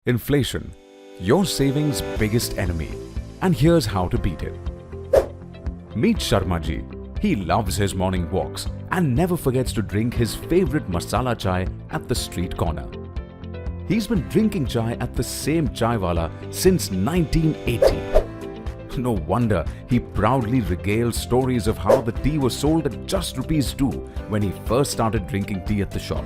Inflation, your savings' biggest enemy, and here's how to beat it. Meet Sharma ji. He loves his morning walks and never forgets to drink his favorite masala chai at the street corner. He's been drinking chai at the same chai wala since 1980. No wonder he proudly regales stories of how the tea was sold at just ₹2 when he first started drinking tea at the shop.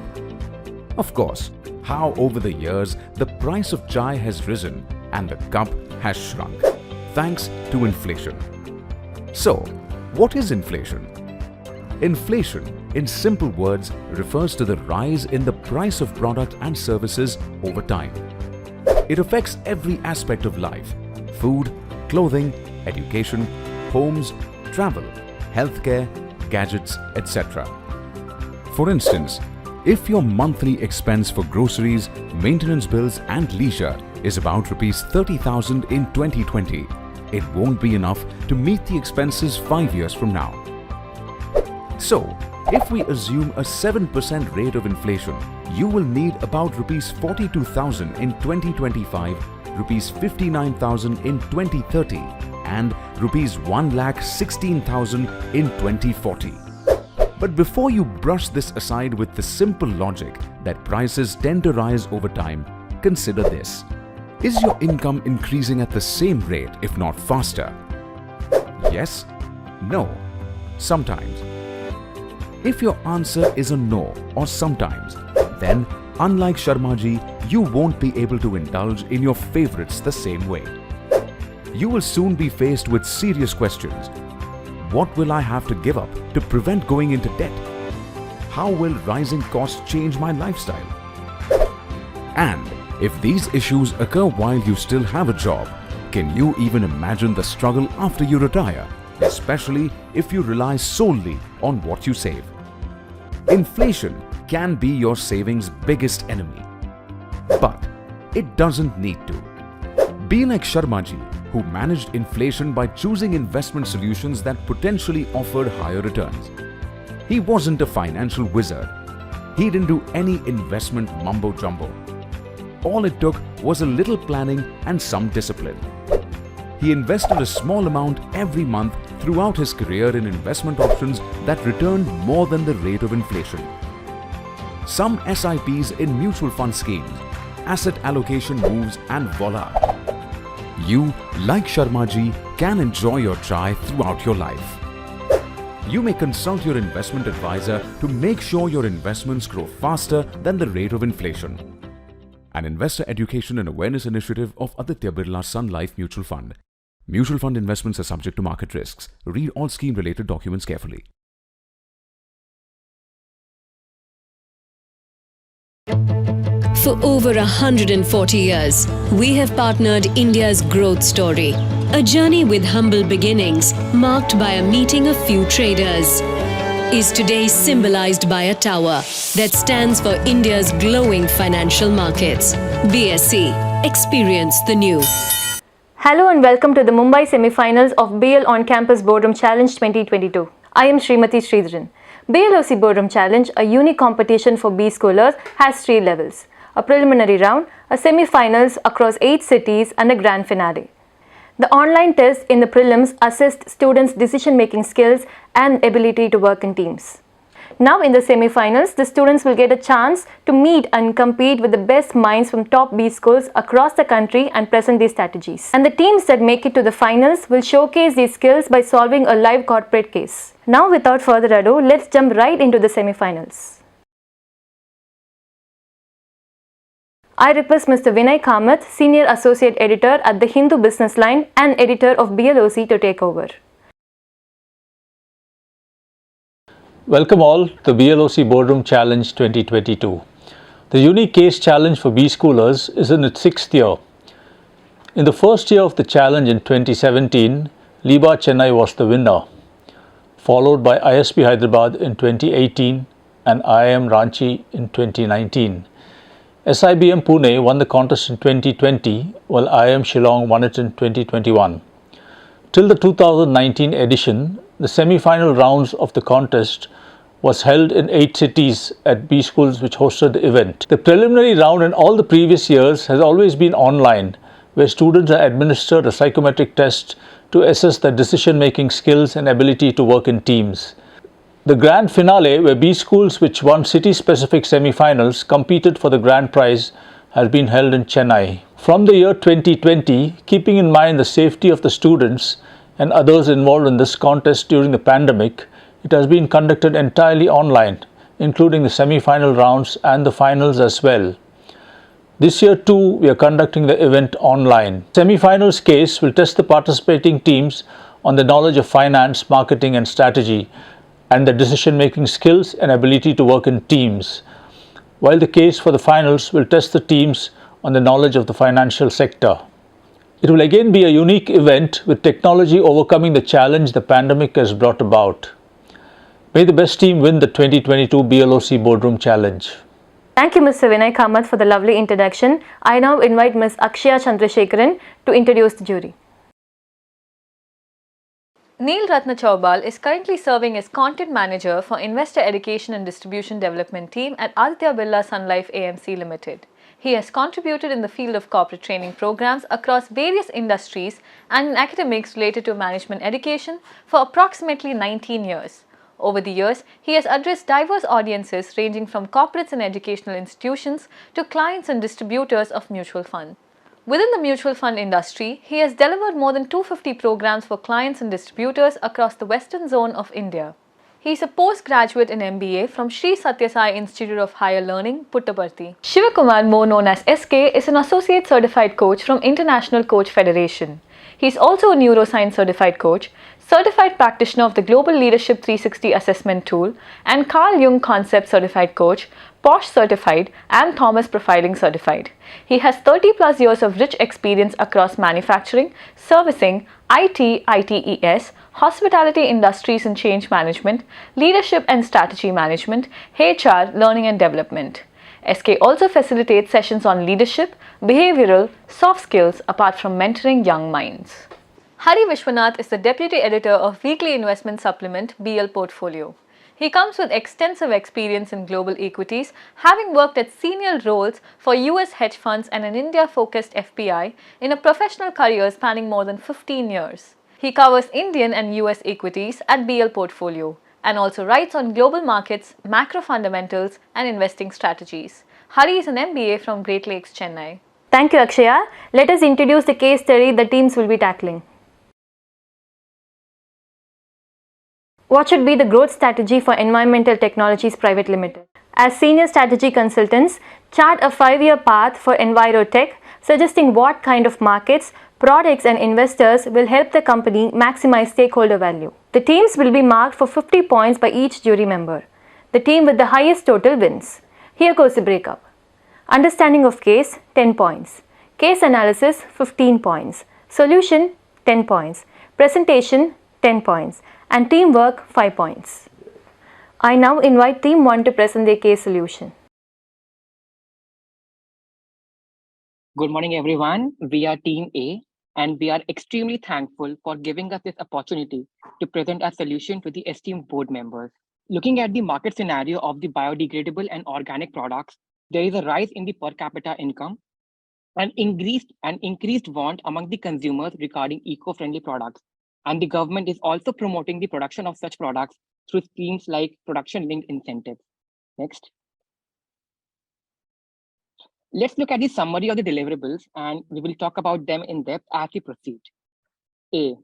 Of course, how over the years the price of chai has risen and the cup has shrunk, thanks to inflation. So, what is inflation? Inflation, in simple words, refers to the rise in the price of products and services over time. It affects every aspect of life: food, clothing, education, homes, travel, healthcare, gadgets, etc. For instance, if your monthly expense for groceries, maintenance bills and leisure is about ₹30,000 in 2020, it won't be enough to meet the expenses 5 years from now. So, if we assume a 7% rate of inflation, you will need about ₹42,000 in 2025, ₹59,000 in 2030 and ₹1,16,000 in 2040. But before you brush this aside with the simple logic that prices tend to rise over time, consider this. Is your income increasing at the same rate, if not faster? Yes? No? Sometimes? If your answer is a no or sometimes, then unlike Sharma ji, you won't be able to indulge in your favorites the same way. You will soon be faced with serious questions. What will I have to give up to prevent going into debt? How will rising costs change my lifestyle? And if these issues occur while you still have a job, can you even imagine the struggle after you retire, especially if you rely solely on what you save? Inflation can be your savings' biggest enemy, but it doesn't need to. Be like Sharma ji, who managed inflation by choosing investment solutions that potentially offered higher returns. He wasn't a financial wizard. He didn't do any investment mumbo-jumbo. All it took was a little planning and some discipline. He invested a small amount every month throughout his career in investment options that returned more than the rate of inflation. Some SIPs in mutual fund schemes, asset allocation moves, and voila! You, like Sharma ji, can enjoy your chai throughout your life. You may consult your investment advisor to make sure your investments grow faster than the rate of inflation. An investor education and awareness initiative of Aditya Birla Sun Life Mutual Fund. Mutual fund investments are subject to market risks. Read all scheme-related documents carefully. For over 140 years, we have partnered India's growth story. A journey with humble beginnings, marked by a meeting of few traders, is today symbolized by a tower that stands for India's glowing financial markets. BSE. Experience the new. Hello and welcome to the Mumbai semi-finals of BL On Campus Boardroom Challenge 2022. I am Srimati Sridharan. BLoC Boardroom Challenge, a unique competition for B schoolers, has 3 levels: a preliminary round, a semi-finals across 8 cities, and a grand finale. The online tests in the prelims assessed students' decision-making skills and ability to work in teams. Now in the semi-finals, the students will get a chance to meet and compete with the best minds from top B schools across the country and present these strategies. And the teams that make it to the finals will showcase these skills by solving a live corporate case. Now without further ado, let's jump right into the semi-finals. I request Mr. Vinay Kamath, Senior Associate Editor at the Hindu Businessline and Editor of BLoC, to take over. Welcome all to the BLoC Boardroom Challenge 2022. The unique case challenge for B schoolers is in its 6th year. In the first year of the challenge in 2017, Liba Chennai was the winner, followed by ISB Hyderabad in 2018 and IIM Ranchi in 2019. SIBM Pune won the contest in 2020, while IIM Shillong won it in 2021. Till the 2019 edition, the semi-final rounds of the contest was held in 8 cities at B schools which hosted the event. The preliminary round in all the previous years has always been online, where students are administered a psychometric test to assess their decision-making skills and ability to work in teams. The grand finale, where B schools which won city-specific semi-finals competed for the grand prize, has been held in Chennai. From the year 2020, keeping in mind the safety of the students and others involved in this contest during the pandemic, it has been conducted entirely online, including the semi-final rounds and the finals as well. This year too, we are conducting the event online. Semi-finals case will test the participating teams on the knowledge of finance, marketing and strategy, and their decision-making skills and ability to work in teams, while the case for the finals will test the teams on the knowledge of the financial sector. It will again be a unique event with technology overcoming the challenge the pandemic has brought about. May the best team win the 2022 BLoC Boardroom Challenge. Thank you, Mr. Vinay Kamath, for the lovely introduction. I now invite Ms. Akshaya Chandrasekharan to introduce the jury. Neil Ratna Chaubal is currently serving as Content Manager for Investor Education and Distribution Development Team at Aditya Birla Sun Life AMC Limited. He has contributed in the field of corporate training programs across various industries and in academics related to management education for approximately 19 years. Over the years, he has addressed diverse audiences ranging from corporates and educational institutions to clients and distributors of mutual funds. Within the mutual fund industry, he has delivered more than 250 programs for clients and distributors across the western zone of India. He is a postgraduate in MBA from Sri Satya Sai Institute of Higher Learning, Puttaparthi. Shivakumar, more known as SK, is an associate certified coach from International Coach Federation. He is also a neuroscience certified coach, certified practitioner of the Global Leadership 360 Assessment Tool, and Carl Jung Concept certified coach, POSH certified, and Thomas Profiling certified. He has 30 plus years of rich experience across manufacturing, servicing, IT, ITES, hospitality industries and change management, leadership and strategy management, HR, learning and development. SK also facilitates sessions on leadership, behavioral, soft skills apart from mentoring young minds. Hari Vishwanath is the Deputy Editor of weekly investment supplement BL Portfolio. He comes with extensive experience in global equities, having worked at senior roles for US hedge funds and an India-focused FPI in a professional career spanning more than 15 years. He covers Indian and US equities at BL Portfolio and also writes on global markets, macro fundamentals and investing strategies. Hari is an MBA from Great Lakes, Chennai. Thank you, Akshaya. Let us introduce the case study the teams will be tackling. What should be the growth strategy for Environmental Technologies Private Limited? As senior strategy consultants, chart a 5-year path for EnviroTech, suggesting what kind of markets, products and investors will help the company maximize stakeholder value. The teams will be marked for 50 points by each jury member. The team with the highest total wins. Here goes the breakup. Understanding of case, 10 points. Case analysis, 15 points. Solution, 10 points. Presentation, 10 points. And teamwork, 5 points. I now invite Team 1 to present their case solution. Good morning, everyone. We are Team A, and we are extremely thankful for giving us this opportunity to present our solution to the esteemed board members. Looking at the market scenario of the biodegradable and organic products, there is a rise in the per capita income and increased want among the consumers regarding eco-friendly products. And the government is also promoting the production of such products through schemes like production-linked incentives. Next. Let's look at the summary of the deliverables, and we will talk about them in depth as we proceed. A.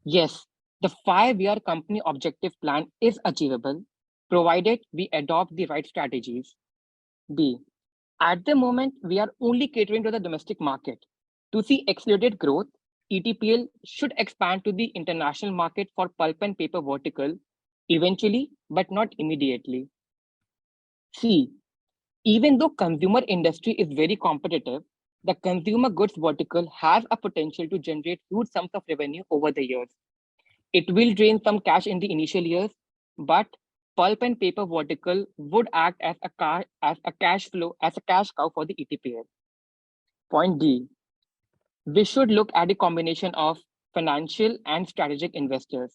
Yes, the 5-year company objective plan is achievable, provided we adopt the right strategies. B. At the moment, we are only catering to the domestic market. To see accelerated growth, ETPL should expand to the international market for pulp and paper vertical eventually, but not immediately. C. Even though consumer industry is very competitive, the consumer goods vertical has a potential to generate huge sums of revenue over the years. It will drain some cash in the initial years, but pulp and paper vertical would act as a cash cow for the ETPL. Point D, we should look at a combination of financial and strategic investors.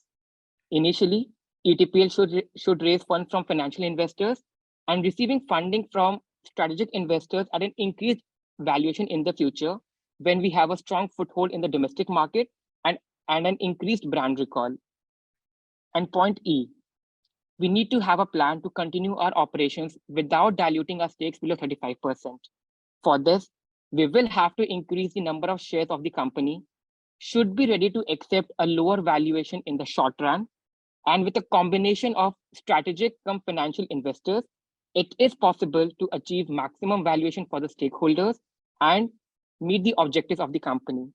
Initially, ETPL should raise funds from financial investors and receiving funding from strategic investors at an increased valuation in the future when we have a strong foothold in the domestic market and an increased brand recall. And point E, we need to have a plan to continue our operations without diluting our stakes below 35%. For this, we will have to increase the number of shares of the company, should be ready to accept a lower valuation in the short run, and with a combination of strategic come financial investors, it is possible to achieve maximum valuation for the stakeholders and meet the objectives of the company.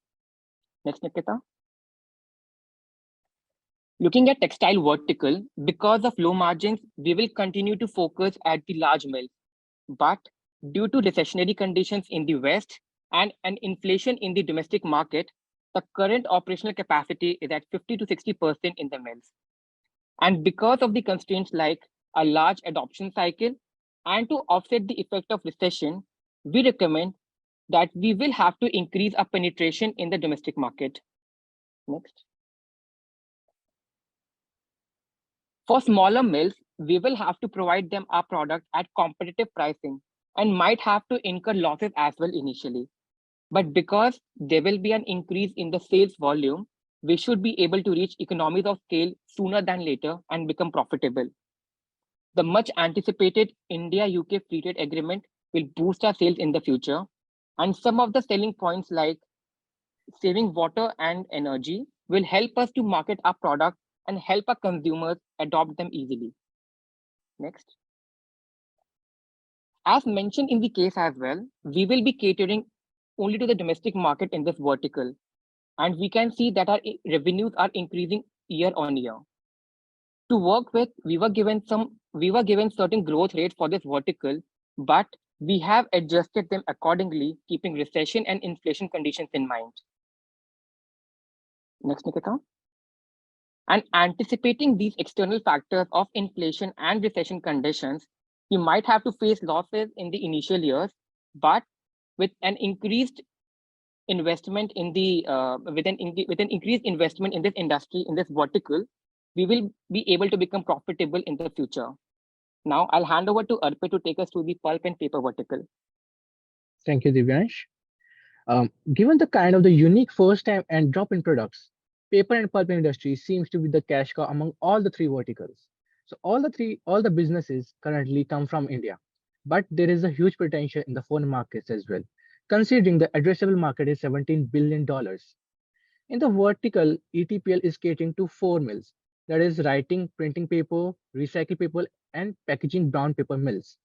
Next, Nikita. Looking at textile vertical, because of low margins, we will continue to focus at the large mills. But due to recessionary conditions in the West and an inflation in the domestic market, the current operational capacity is at 50 to 60% in the mills. And because of the constraints like a large adoption cycle and to offset the effect of recession, we recommend that we will have to increase our penetration in the domestic market. Next. For smaller mills, we will have to provide them our product at competitive pricing and might have to incur losses as well initially. But because there will be an increase in the sales volume, we should be able to reach economies of scale sooner than later and become profitable. The much anticipated India-UK free trade agreement will boost our sales in the future. And some of the selling points like saving water and energy will help us to market our product and help our consumers adopt them easily. Next. As mentioned in the case as well, we will be catering only to the domestic market in this vertical. And we can see that our revenues are increasing year on year. To work with, we were given certain growth rates for this vertical, but we have adjusted them accordingly, keeping recession and inflation conditions in mind. Next, Nikita. And anticipating these external factors of inflation and recession conditions, we might have to face losses in the initial years, but with an increased investment in the with an increased investment in this industry, in this vertical, we will be able to become profitable in the future. Now I'll hand over to Arpit to take us through the pulp and paper vertical. Thank you, Divyansh. Given the kind of the unique first time and drop in products, paper and pulp industry seems to be the cash cow among all the three verticals. So all the businesses currently come from India, but there is a huge potential in the foreign markets as well, considering the addressable market is $17 billion. In the vertical, ETPL is catering to 4 mills, that is writing, printing paper, recycled paper, and packaging brown paper mills.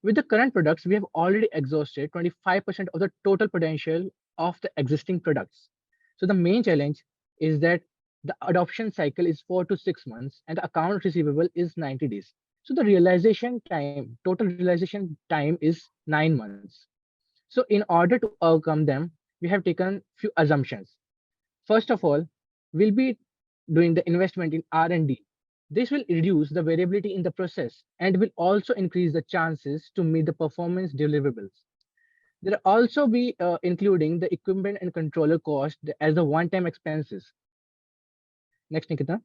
With the current products, we have already exhausted 25% of the total potential of the existing products. So the main challenge is that the adoption cycle is 4 to 6 months and the account receivable is 90 days. So the total realization time is 9 months. So in order to overcome them, we have taken few assumptions. First of all, we'll be doing the investment in R&D. This will reduce the variability in the process and will also increase the chances to meet the performance deliverables. There will also be including the equipment and controller cost as the one-time expenses. Next, Nikita.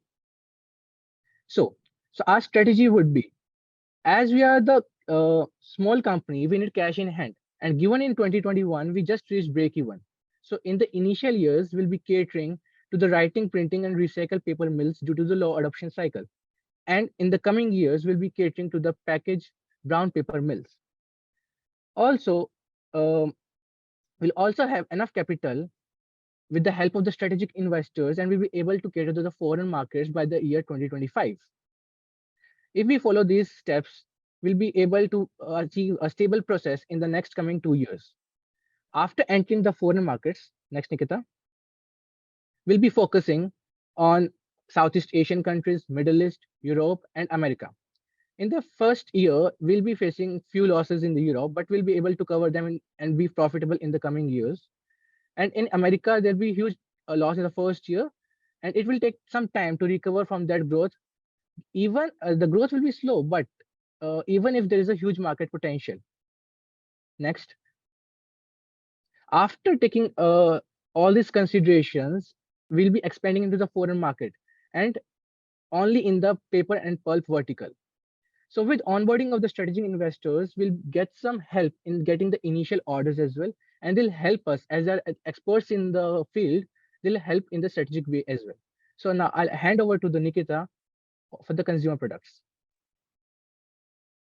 So our strategy would be, as we are the small company, we need cash in hand. And given in 2021, we just reached break-even. So in the initial years, we'll be catering to the writing, printing, and recycled paper mills due to the low adoption cycle. And in the coming years, we'll be catering to the packaged brown paper mills. Also, we'll also have enough capital with the help of the strategic investors, and we'll be able to cater to the foreign markets by the year 2025. If we follow these steps, we'll be able to achieve a stable process in the next coming 2 years. After entering the foreign markets, next, Nikita, we'll be focusing on Southeast Asian countries, Middle East, Europe, and America. In the first year, we'll be facing few losses in the Europe, but we'll be able to cover them and be profitable in the coming years. And in America, there'll be huge loss in the first year, and it will take some time to recover from that growth Even the growth will be slow, but even if there is a huge market potential. Next, after taking all these considerations, we'll be expanding into the foreign market and only in the paper and pulp vertical. So with onboarding of the strategic investors, we'll get some help in getting the initial orders as well, and they'll help us as our experts in the field. They'll help in the strategic way as well. So now I'll hand over to the Nikita for the consumer products.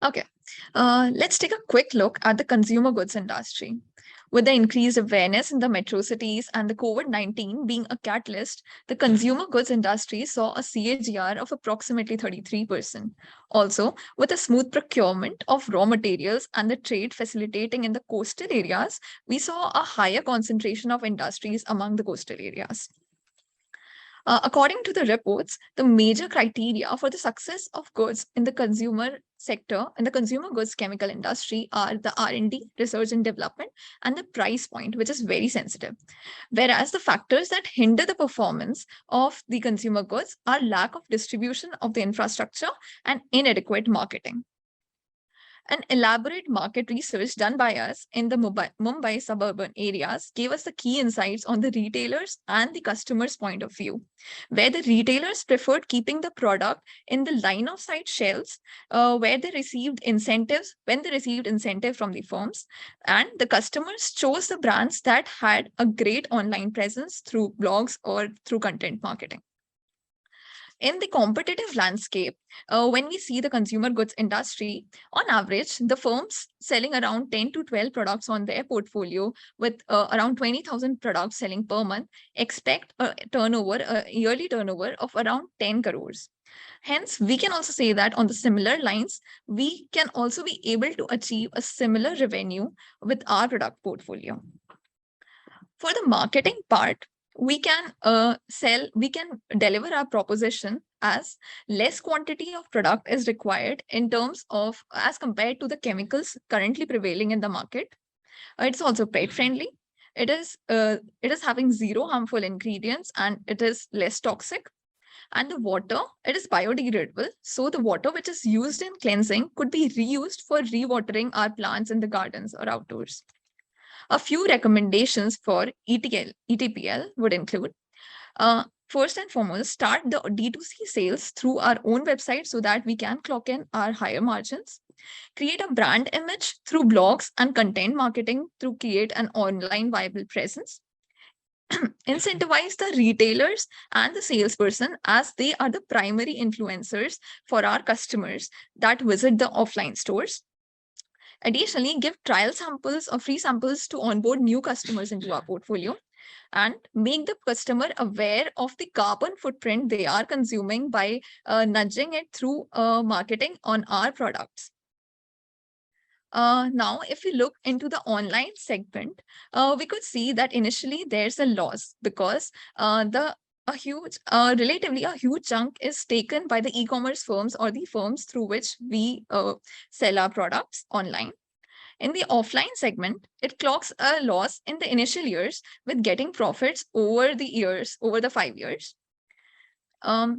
Okay, let's take a quick look at the consumer goods industry. With the increased awareness in the metro cities and the COVID-19 being a catalyst, the consumer goods industry saw a CAGR of approximately 33%. Also, with a smooth procurement of raw materials and the trade facilitating in the coastal areas, we saw a higher concentration of industries among the coastal areas. According to the reports, the major criteria for the success of goods in the consumer sector and the consumer goods chemical industry are the R&D, research and development, and the price point, which is very sensitive. Whereas the factors that hinder the performance of the consumer goods are lack of distribution of the infrastructure and inadequate marketing. An elaborate market research done by us in the Mumbai suburban areas gave us the key insights on the retailers and the customer's point of view, where the retailers preferred keeping the product in the line of sight shelves, where they received incentives, when they received incentive from the firms, and the customers chose the brands that had a great online presence through blogs or through content marketing. In the competitive landscape, when we see the consumer goods industry, on average, the firms selling around 10 to 12 products on their portfolio with around 20,000 products selling per month expect a yearly turnover of around 10 crores. Hence, we can also say that on the similar lines, we can also be able to achieve a similar revenue with our product portfolio. For the marketing part, we can deliver our proposition as less quantity of product is required in terms of as compared to the chemicals currently prevailing in the market. It's also pet friendly. It is having zero harmful ingredients and it is less toxic. And the water, it is biodegradable. So the water which is used in cleansing could be reused for rewatering our plants in the gardens or outdoors. A few recommendations for ETPL would include, first and foremost, start the D2C sales through our own website so that we can clock in our higher margins. Create a brand image through blogs and content marketing to create an online viable presence. Incentivize the retailers and the salesperson as they are the primary influencers for our customers that visit the offline stores. Additionally, give trial samples or free samples to onboard new customers into our portfolio and make the customer aware of the carbon footprint they are consuming by nudging it through marketing on our products. Now, if we look into the online segment, we could see that initially there's a loss because relatively a huge chunk is taken by the e-commerce firms or the firms through which we sell our products online. In the offline segment, it clocks a loss in the initial years with getting profits over the 5 years.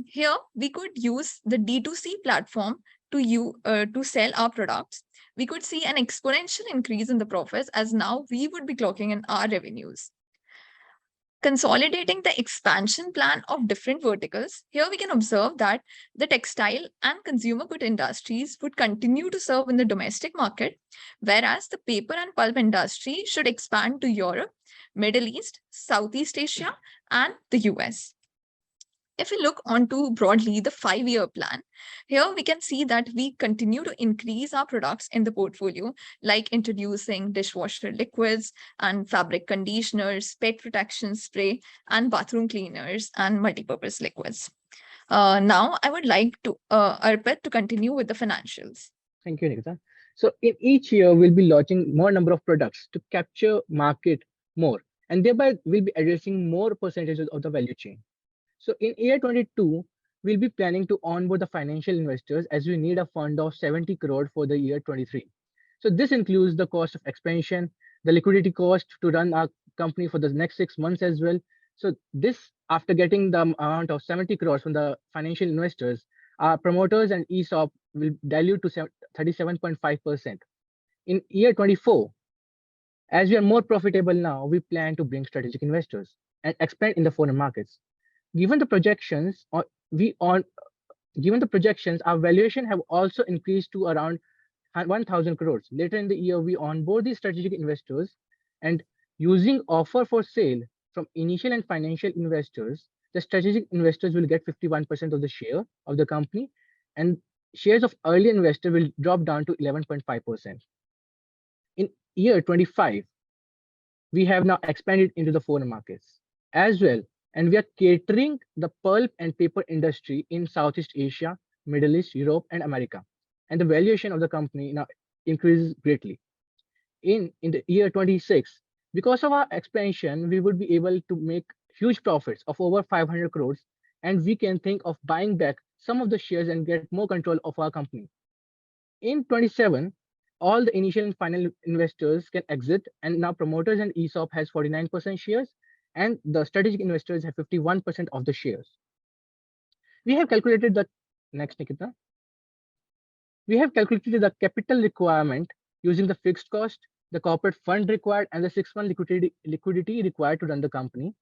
Here, we could use the D2C platform to sell our products. We could see an exponential increase in the profits as now we would be clocking in our revenues. Consolidating the expansion plan of different verticals, here we can observe that the textile and consumer good industries would continue to serve in the domestic market, whereas the paper and pulp industry should expand to Europe, Middle East, Southeast Asia, and the US. If we look onto broadly the 5-year plan, here we can see that we continue to increase our products in the portfolio, like introducing dishwasher liquids and fabric conditioners, pet protection spray, and bathroom cleaners and multipurpose liquids. Now, I would like to Arpit to continue with the financials. Thank you, Nikita. So in each year, we'll be launching more number of products to capture market more, and thereby we'll be addressing more percentages of the value chain. So in year 22, we'll be planning to onboard the financial investors as we need a fund of 70 crore for the year 23. So this includes the cost of expansion, the liquidity cost to run our company for the next 6 months as well. So this, after getting the amount of 70 crores from the financial investors, Our promoters and ESOP will dilute to 37.5%. In year 24, as we are more profitable now, we plan to bring strategic investors and expand in the foreign markets. Given the projections, given the projections, our valuation have also increased to around 1,000 crores. Later in the year, we onboard these strategic investors, and using offer for sale from initial and financial investors, the strategic investors will get 51% of the share of the company, and shares of early investor will drop down to 11.5%. In year 25, we have now expanded into the foreign markets as well, and we are catering the pulp and paper industry in Southeast Asia, Middle East, Europe, and America. And the valuation of the company now increases greatly. In the year 26, because of our expansion, we would be able to make huge profits of over 500 crores, and we can think of buying back some of the shares and get more control of our company. In 27, all the initial and final investors can exit, and now promoters and ESOP has 49% shares, and the strategic investors have 51% of the shares. We have calculated the next, Nikita. We have calculated the capital requirement using the fixed cost, the corporate fund required, and the 6-month liquidity required to run the company.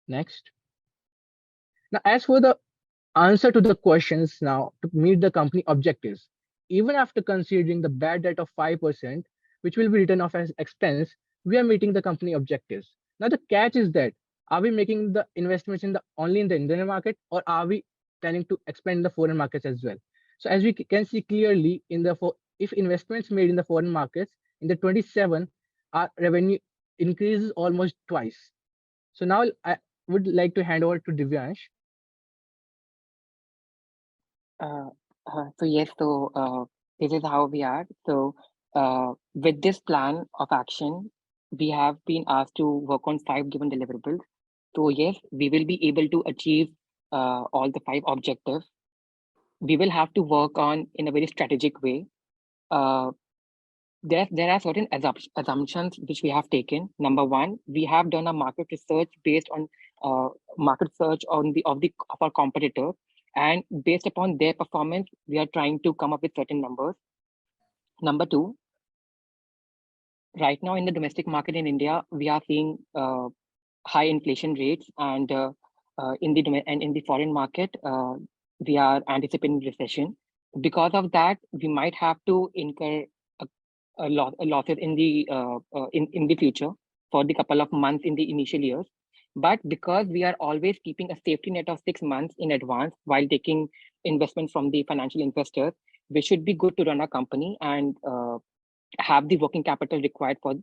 Next. Now, as for the answer to the questions now to meet the company objectives, even after considering the bad debt of 5%, which will be written off as expense, we are meeting the company objectives. Now, the catch is that, are we making the investments only in the Indian market, or are we planning to expand the foreign markets as well? So as we can see clearly, if investments made in the foreign markets, in the 27, our revenue increases almost twice. So now I would like to hand over to Divyansh. This is how we are. So with this plan of action, we have been asked to work on 5 given deliverables. So yes, we will be able to achieve all the 5 objectives. We will have to work on in a very strategic way. There are certain assumptions which we have taken. Number one, we have done a market research based on market search of our competitor, and based upon their performance, we are trying to come up with certain numbers. Number two, right now in the domestic market in India, we are seeing high inflation rates, and in the foreign market, we are anticipating recession. Because of that, we might have to incur losses in the future for the couple of months in the initial years. But because we are always keeping a safety net of 6 months in advance while taking investment from the financial investors, we should be good to run our company and have the working capital required for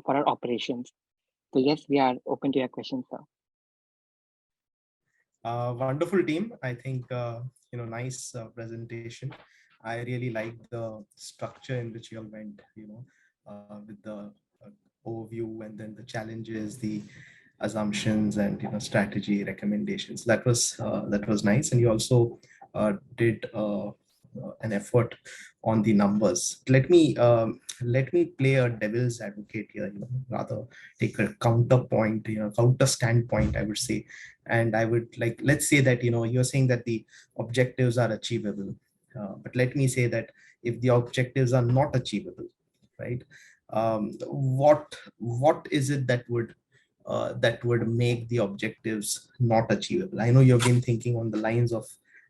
our operations. So yes, we are open to your questions, sir. Wonderful team. I think nice presentation. I really like the structure in which you all went, with the overview and then the challenges, the assumptions, and strategy recommendations. That was nice, and you also did an effort on the numbers. Let me play a devil's advocate here, rather take a counterpoint, counter standpoint, I would say. And I would like, let's say that you're saying that the objectives are achievable, but let me say that if the objectives are not achievable, right, what is it that would make the objectives not achievable? I know you've been thinking on the lines of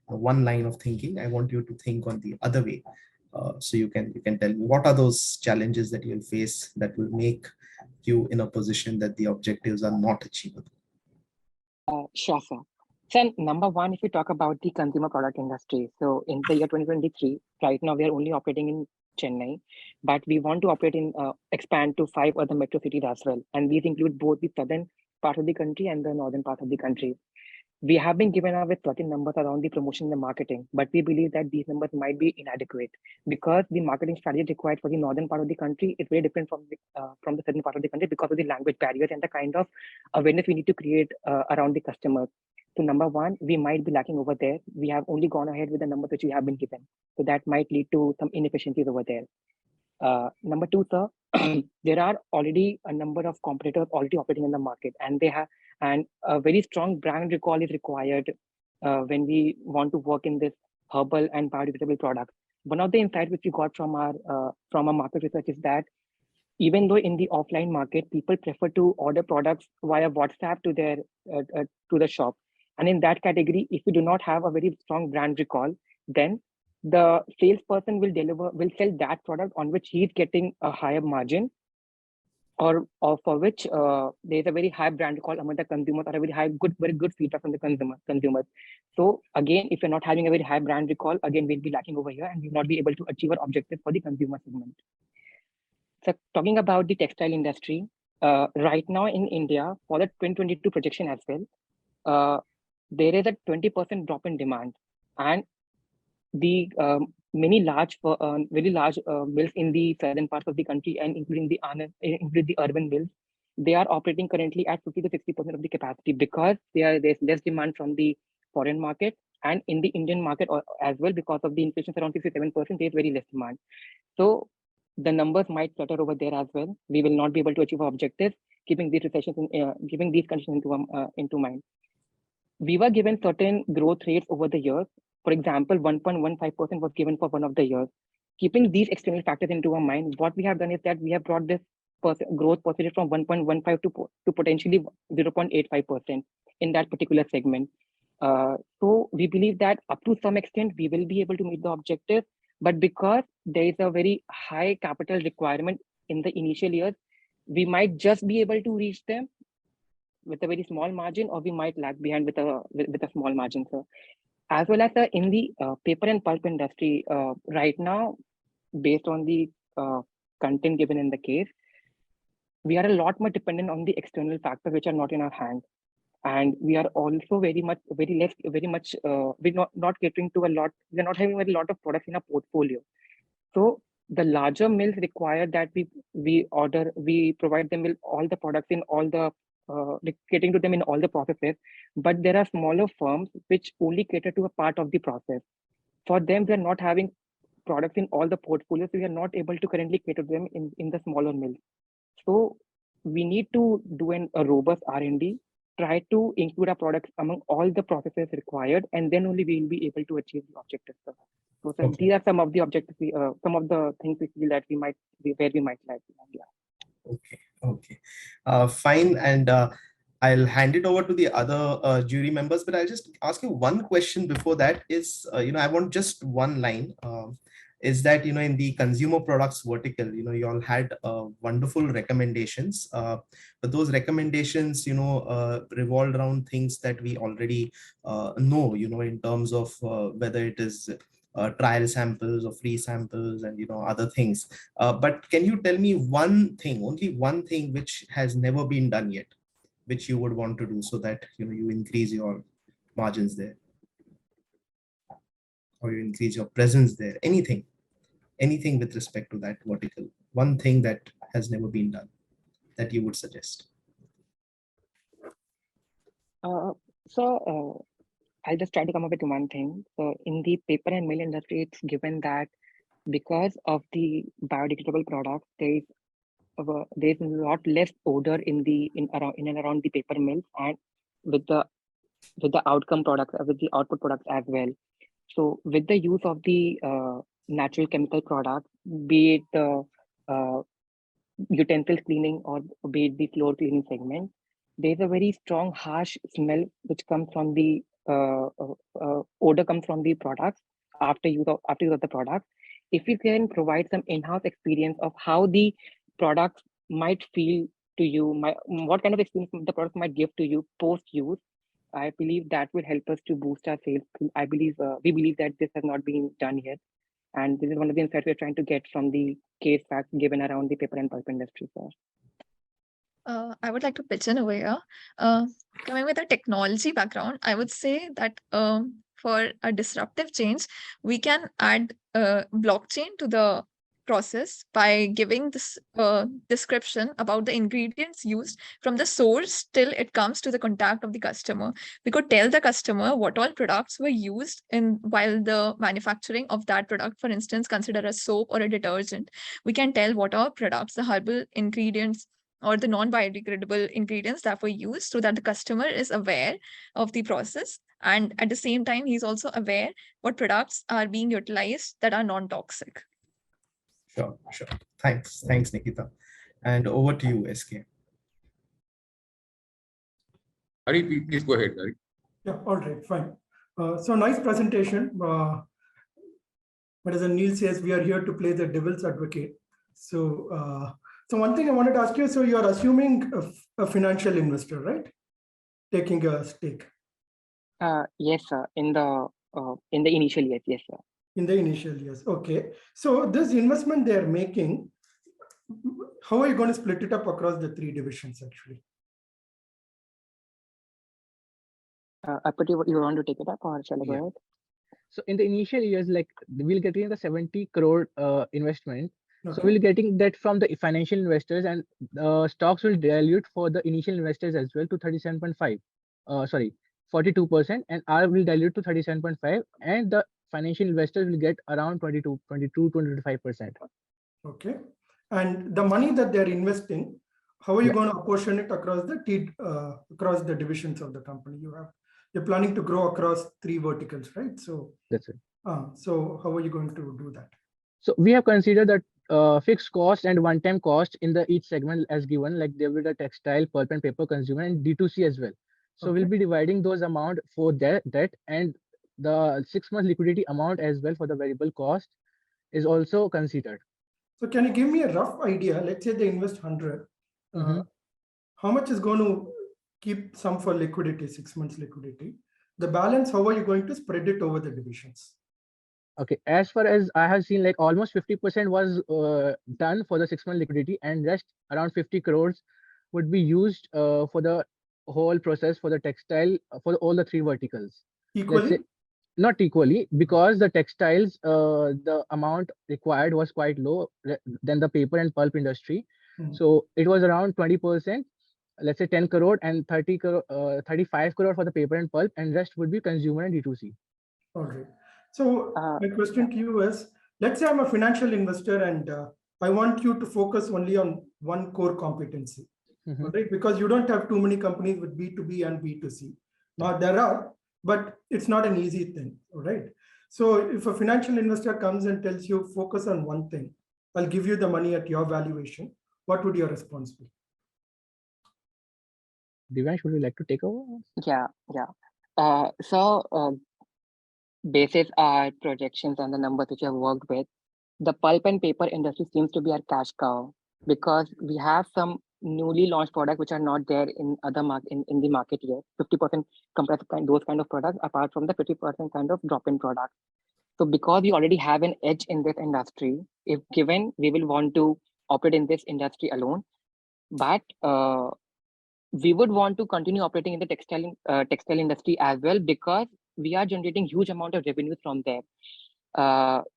one line of thinking. I want you to think on the other way. So you can tell me, what are those challenges that you'll face that will make you in a position that the objectives are not achievable? Sure, sir. So number one, if we talk about the consumer product industry, so in the year 2023, right now we are only operating in Chennai, but we want to expand to 5 other metro cities as well. And these include both the southern part of the country and the northern part of the country. We have been given up with certain numbers around the promotion and the marketing, but we believe that these numbers might be inadequate because the marketing strategy required for the northern part of the country is very different from the southern part of the country because of the language barriers and the kind of awareness we need to create around the customers. So number one, we might be lacking over there. We have only gone ahead with the numbers which we have been given. So that might lead to some inefficiencies over there. Number two, sir, there are already a number of competitors already operating in the market, and a very strong brand recall is required when we want to work in this herbal and biodegradable products. One of the insights which we got from our market research is that even though in the offline market, people prefer to order products via WhatsApp to their to the shop, and in that category, if you do not have a very strong brand recall, then the salesperson will sell that product on which he is getting a higher margin, or for which there is a very high brand recall among the consumers, or a very good feedback from the consumers. So again, if you're not having a very high brand recall, again we'll be lacking over here, and we'll not be able to achieve our objective for the consumer segment. So talking about the textile industry, right now in India, for the 2022 projection as well, there is a 20% drop in demand, and the very large mills in the southern parts of the country, and including the urban mills, they are operating currently at 50 to 60% of the capacity, because there's less demand from the foreign market, and in the Indian market as well, because of the inflation around 67%, there's very less demand. So the numbers might flutter over there as well. We will not be able to achieve our objectives, keeping these giving these conditions into mind. We were given certain growth rates over the years. For example, 1.15% was given for one of the years. Keeping these external factors into our mind, what we have done is that we have brought this growth percentage from 1.15 to potentially 0.85% in that particular segment. So we believe that up to some extent, we will be able to meet the objective. But because there is a very high capital requirement in the initial years, we might just be able to reach them with a very small margin, or we might lag behind with a small margin, sir. As well as in the paper and pulp industry, right now, based on the content given in the case, we are a lot more dependent on the external factors which are not in our hand. And we are also we're not catering to a lot, we're not having a lot of products in our portfolio. So the larger mills require that we provide them with all the products in all the catering to them in all the processes. But there are smaller firms which only cater to a part of the process. For them, they're not having products in all the portfolios, so we are not able to currently cater to them in the smaller mills. So we need to do a robust R&D, try to include our products among all the processes required, and then only we will be able to achieve the objectives. So okay. These are some of the objectives, some of the things we feel that we might like. Yeah. Okay. Fine. And I'll hand it over to the other jury members, but I'll just ask you one question before that is, I want just one line. Is that, in the consumer products vertical, you all had wonderful recommendations, but those recommendations, revolved around things that we already know, in terms of whether it is trial samples or free samples and, other things. But can you tell me one thing, only one thing which has never been done yet, which you would want to do so that, you increase your margins there, or you increase your presence there? Anything with respect to that vertical, one thing that has never been done that you would suggest? I'll just try to come up with one thing. So in the paper and mill industry, it's given that because of the biodegradable products, there's a lot less odor in and around the paper mills, and with the outcome products, with the output products as well. So with the use of the natural chemical products, be it the utensil cleaning or be it the floor cleaning segment, there's a very strong harsh smell which comes from the odor comes from the products after use of the product. If you can provide some in-house experience of how the products might feel to you, what kind of experience the product might give to you post-use, I believe that would help us to boost our sales. We believe that this has not been done yet. And this is one of the insights we're trying to get from the case facts given around the paper and pulp industry, sir. I would like to pitch in over here. Coming with a technology background, I would say that for a disruptive change, we can add blockchain to the process by giving this description about the ingredients used from the source till it comes to the contact of the customer. We could tell the customer what all products were used while the manufacturing of that product. For instance, consider a soap or a detergent. We can tell what all products, the herbal ingredients or the non-biodegradable ingredients that were used, so that the customer is aware of the process And at the same time, he's also aware what products are being utilized that are non-toxic. Sure, sure. Thanks, Nikita. And over to you, SK. Hari, please go ahead, Hari. Yeah, all right, fine. So nice presentation. But as Neil says, we are here to play the devil's advocate. So, so one thing I wanted to ask you, so you are assuming a financial investor, right? Taking a stake. Yes, sir. In the initial years, yes, sir. In the initial years, okay. So this investment they are making, how are you going to split it up across the three divisions actually? Apati, you want to take it up or shall I go ahead? So in the initial years, like we'll get the 70 crore investment. Okay. So we'll getting that from the financial investors, and stocks will dilute for the initial investors as well to 37.5. Sorry, 42%, and R will dilute to 37.5, and the financial investors will get around 22-25%. Okay. And the money that they're investing, how are you going to apportion it across the divisions of the company you have? You're planning to grow across three verticals, right? So that's it. So how are you going to do that? So we have considered that fixed cost and one-time cost in the each segment as given, like there will be the textile, pulp and paper, consumer, and D2C as well. So we'll be dividing those amount for that and the 6 month liquidity amount as well for the variable cost is also considered. So can you give me a rough idea? Let's say they invest 100. How much is going to keep some for liquidity, 6 months liquidity? The balance, how are you going to spread it over the divisions? Okay, as far as I have seen, like almost 50% was done for the 6 month liquidity, and rest around 50 crores would be used for the whole process for the textile for all the three verticals. Equally? Let's say, not equally, because the textiles, the amount required was quite low than the paper and pulp industry. So it was around 20%, let's say 10 crore and 35 crore for the paper and pulp, and rest would be consumer and D2C. All right. So my question to you is, let's say I'm a financial investor and I want you to focus only on one core competency, right? Because you don't have too many companies with B2B and B2C. Now there are, but it's not an easy thing, all right? So if a financial investor comes and tells you focus on one thing, I'll give you the money at your valuation, what would your response be? Divyansh, would you like to take over? Yeah. So basis our projections and the numbers which I've worked with, the pulp and paper industry seems to be our cash cow, because we have some newly launched products which are not there in other in the market yet. 50% compressed those kind of products, apart from the 50% kind of drop-in products. So because we already have an edge in this industry, if given, we will want to operate in this industry alone. But we would want to continue operating in the textile industry as well, because we are generating huge amount of revenue from there.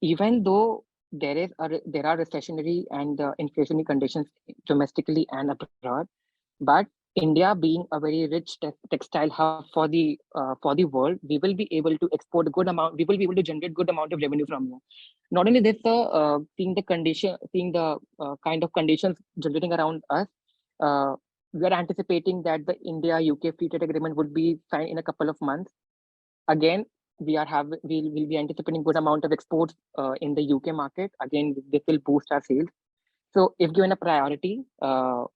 Even though there are recessionary and inflationary conditions domestically and abroad, but India being a very rich textile hub for the world, we will be able to export a good amount. We will be able to generate good amount of revenue from here. Not only this, seeing the kind of conditions generating around us, we are anticipating that the India-UK free trade agreement would be signed in a couple of months. Again, we'll be anticipating good amount of exports in the UK market. Again, this will boost our sales. So if given a priority for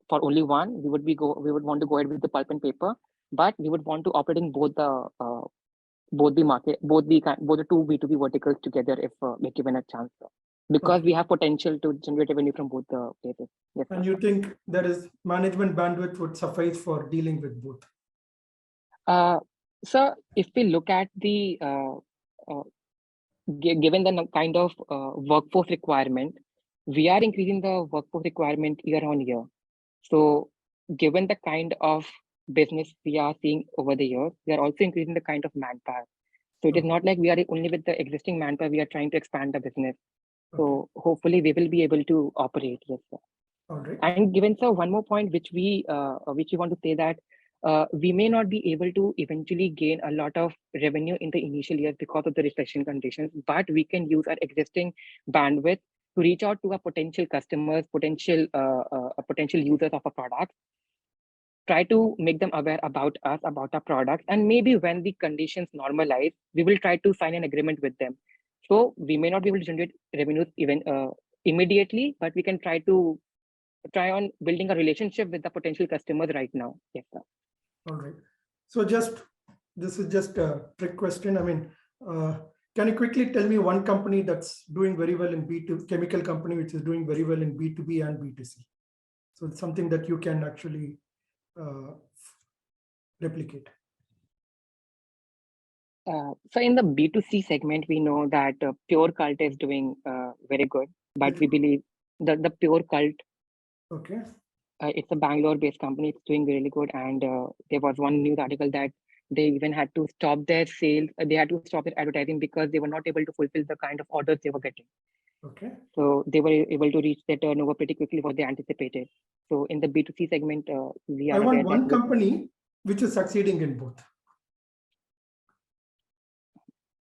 only one, we would want to go ahead with the pulp and paper, but we would want to operate in both the two B2B verticals together if we're given a chance, because we have potential to generate revenue from both the places. Yes, and you think there is management bandwidth would suffice for dealing with both? So if we look at the given the kind of workforce requirement, we are increasing the workforce requirement year on year. So given the kind of business we are seeing over the years, we are also increasing the kind of manpower. So it is not like we are only with the existing manpower, we are trying to expand the business. So hopefully we will be able to operate. Yes, sir. All right. And given, sir, one more point which we want to say, that we may not be able to eventually gain a lot of revenue in the initial years because of the recession conditions, but we can use our existing bandwidth to reach out to our potential customers, potential users of our products, try to make them aware about us, about our products, and maybe when the conditions normalize, we will try to sign an agreement with them. So we may not be able to generate revenues even immediately, but we can try on building a relationship with the potential customers right now. Yes, sir. All right. So this is just a trick question. I mean, can you quickly tell me one company that's doing very well in B2, chemical company, which is doing very well in B2B and B2C? So it's something that you can actually replicate. So in the B2C segment, we know that Pure Cult is doing very good, but we believe that the Pure Cult, okay, it's a Bangalore-based company. It's doing really good, and there was one news article that they even had to stop their sales. They had to stop their advertising because they were not able to fulfill the kind of orders they were getting. Okay. So they were able to reach their turnover pretty quickly what they anticipated. So in the B2C segment, we are. I want one company which is succeeding in both.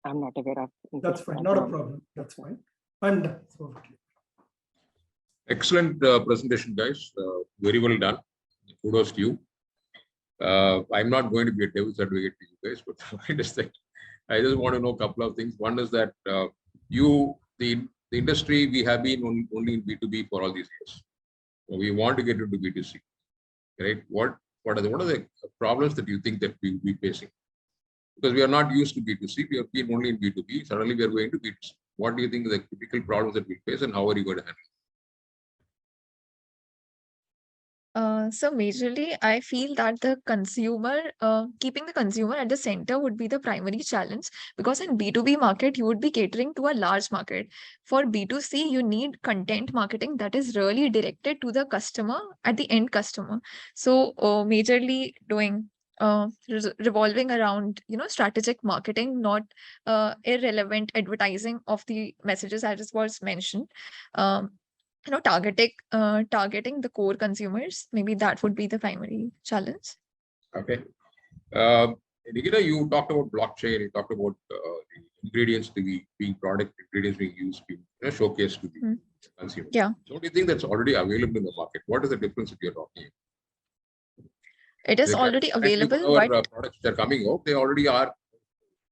I'm not aware of. That's fine. Not a problem. That's fine. I'm done. So, excellent presentation, guys. Very well done. Kudos to you. I'm not going to be a devil's advocate to you guys, but I just want to know a couple of things. One is that the industry, we have been only in B2B for all these years. So we want to get into B2C, right? What are the problems that you think that we will be facing? Because we are not used to B2C, we have been only in B2B. Suddenly we are going to B2C. What do you think are the typical problems that we face, and how are you going to handle it? So majorly, I feel that the consumer, keeping the consumer at the center would be the primary challenge, because in B2B market, you would be catering to a large market. For B2C, you need content marketing that is really directed to the customer, at the end customer. So majorly doing revolving around, strategic marketing, not irrelevant advertising of the messages as was mentioned. Targeting the core consumers, maybe that would be the primary challenge. Okay. Nikita, you talked about blockchain, you talked about the ingredients to be being product ingredients being used, being showcased to the consumer. Yeah. So what do you think that's already available in the market? What is the difference that you're talking about? It is already available, but products that are coming out, they already are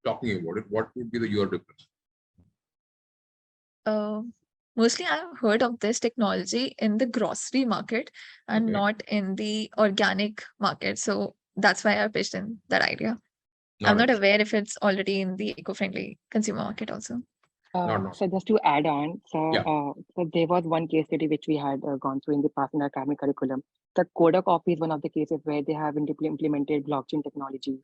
talking about it. What would be your difference? Mostly I've heard of this technology in the grocery market and not in the organic market. So that's why I pitched in that idea. I'm not aware if it's already in the eco-friendly consumer market also. So just to add on, so there was one case study which we had gone through in the past in our academic curriculum. The Kodak office is one of the cases where they have implemented blockchain technology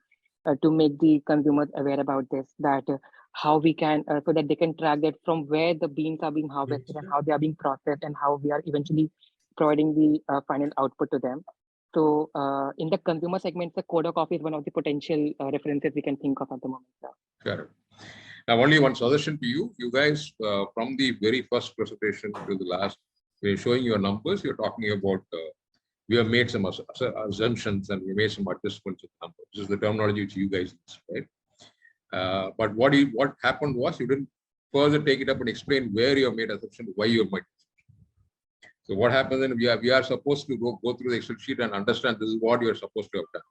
to make the consumers aware about this, that how we can, so that they can track that from where the beans are being harvested and how they are being processed and how we are eventually providing the final output to them. So in the consumer segment, the Kodak office is one of the potential references we can think of at the moment. Correct. Now, only one suggestion to you. You guys, from the very first presentation to the last, we're showing your numbers. You're talking about we have made some assumptions and we made some adjustments with numbers. This is the terminology which you guys use, right? But what happened was you didn't further take it up and explain where you have made assumption, why you have made assumption. So what happens then? We are supposed to go through the Excel sheet and understand this is what you are supposed to have done.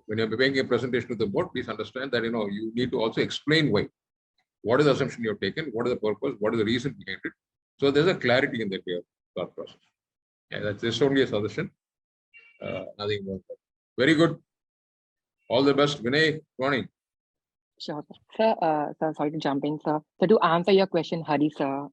When you're making a presentation to the board, please understand that you need to also explain why. What is the assumption you have taken? What is the purpose? What is the reason behind it? So there's a clarity in the thought process. Yeah, that's just only a suggestion. Nothing more. Very good. All the best, Vinay. Morning. Sure, sir. Sir, sorry to jump in, sir. So to answer your question, Hari, sir,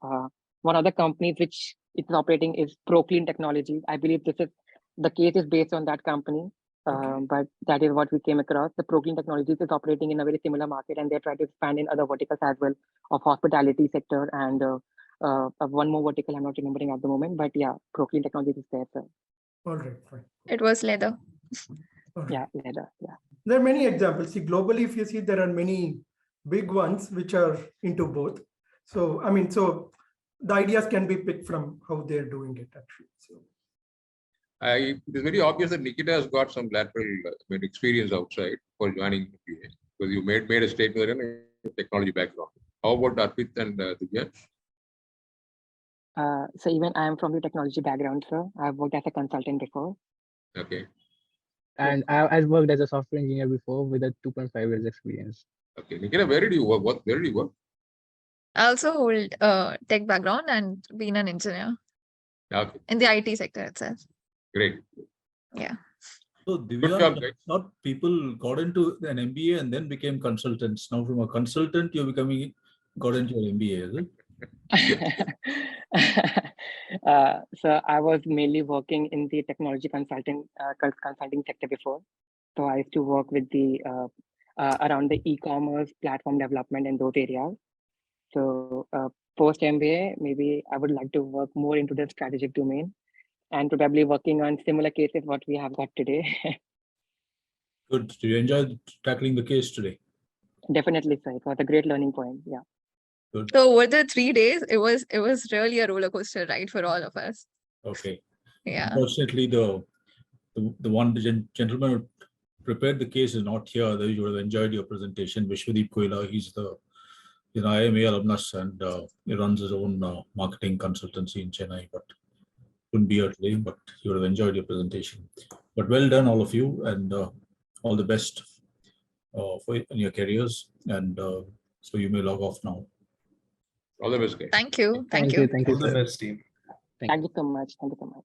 one of the companies which it's operating is ProClean Technologies. I believe the case is based on that company. But that is what we came across. The ProClean Technologies is operating in a very similar market, and they're trying to expand in other verticals as well, of hospitality sector and one more vertical I'm not remembering at the moment. But yeah, ProClean Technologies is there, sir. All right, fine. It was leather. Right. Yeah, leather. Yeah. There are many examples. See, globally, if you see, there are many big ones which are into both. So I mean, so the ideas can be picked from how they're doing it actually. So. It is very obvious that Nikita has got some lateral experience outside for joining PA, because you made a statement in a technology background. How about Arpit and Divyansh? So even I am from the technology background, sir. I've worked as a consultant before. Okay. And I've worked as a software engineer before with a 2.5 years experience. Okay, Nikita, where did you work? Where did you work? I also hold a tech background and been an engineer Okay, in the IT sector itself. great. Yeah. So Good Divya, job, guys. not people got into an MBA and then became consultants. Now from a consultant, you're got into an MBA, is it? So I was mainly working in the technology consulting sector before. So I used to work with the around the e-commerce platform development in those areas. So post MBA, maybe I would like to work more into the strategic domain and probably working on similar cases what we have got today. Good. Do you enjoy tackling the case today? Definitely, sir. It was a great learning point. Yeah. Good. So over the 3 days, it was really a roller coaster ride for all of us. Okay. Yeah. Unfortunately, the gentleman who prepared the case is not here. Though you would have enjoyed your presentation. Vishwadeep Koila, he's the IMA alumnus and he runs his own marketing consultancy in Chennai, but couldn't be here today. But you would have enjoyed your presentation. But well done, all of you, and all the best in your careers. And so you may log off now. All the best, guys. Thank you. Thank you. Thank you, All the sir. best, team. Thank you so much. Thank you so much.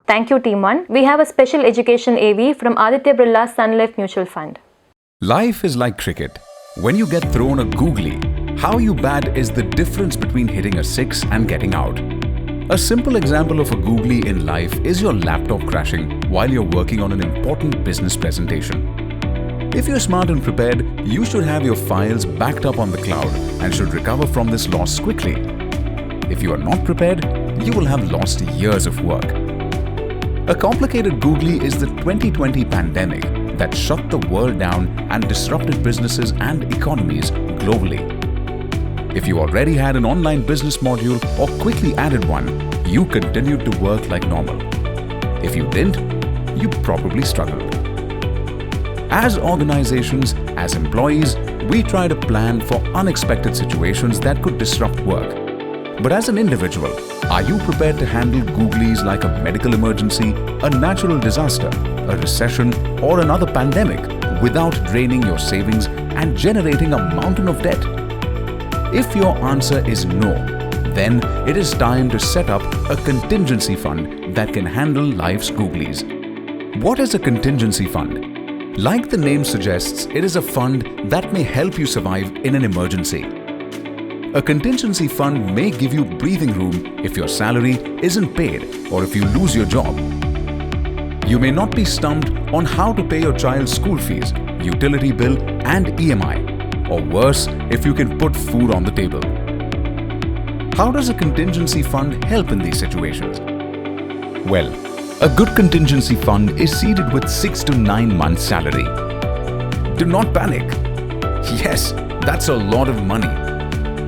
Thank you, Team 1. We have a special education AV from Aditya Birla Sun Life Mutual Fund. Life is like cricket. When you get thrown a googly, how you bat is the difference between hitting a 6 and getting out. A simple example of a googly in life is your laptop crashing while you're working on an important business presentation. If you're smart and prepared, you should have your files backed up on the cloud and should recover from this loss quickly. If you are not prepared, you will have lost years of work. A complicated googly is the 2020 pandemic that shut the world down and disrupted businesses and economies globally. If you already had an online business module or quickly added one, you continued to work like normal. If you didn't, you probably struggled. As organizations, as employees, we try to plan for unexpected situations that could disrupt work. But as an individual, are you prepared to handle googlies like a medical emergency, a natural disaster, a recession, or another pandemic without draining your savings and generating a mountain of debt? If your answer is no, then it is time to set up a contingency fund that can handle life's googlies. What is a contingency fund? Like the name suggests, it is a fund that may help you survive in an emergency. A contingency fund may give you breathing room if your salary isn't paid or if you lose your job. You may not be stumped on how to pay your child's school fees, utility bill, and EMI, or worse, if you can put food on the table. How does a contingency fund help in these situations? Well, a good contingency fund is seeded with 6 to 9 months' salary. Do not panic. Yes, that's a lot of money.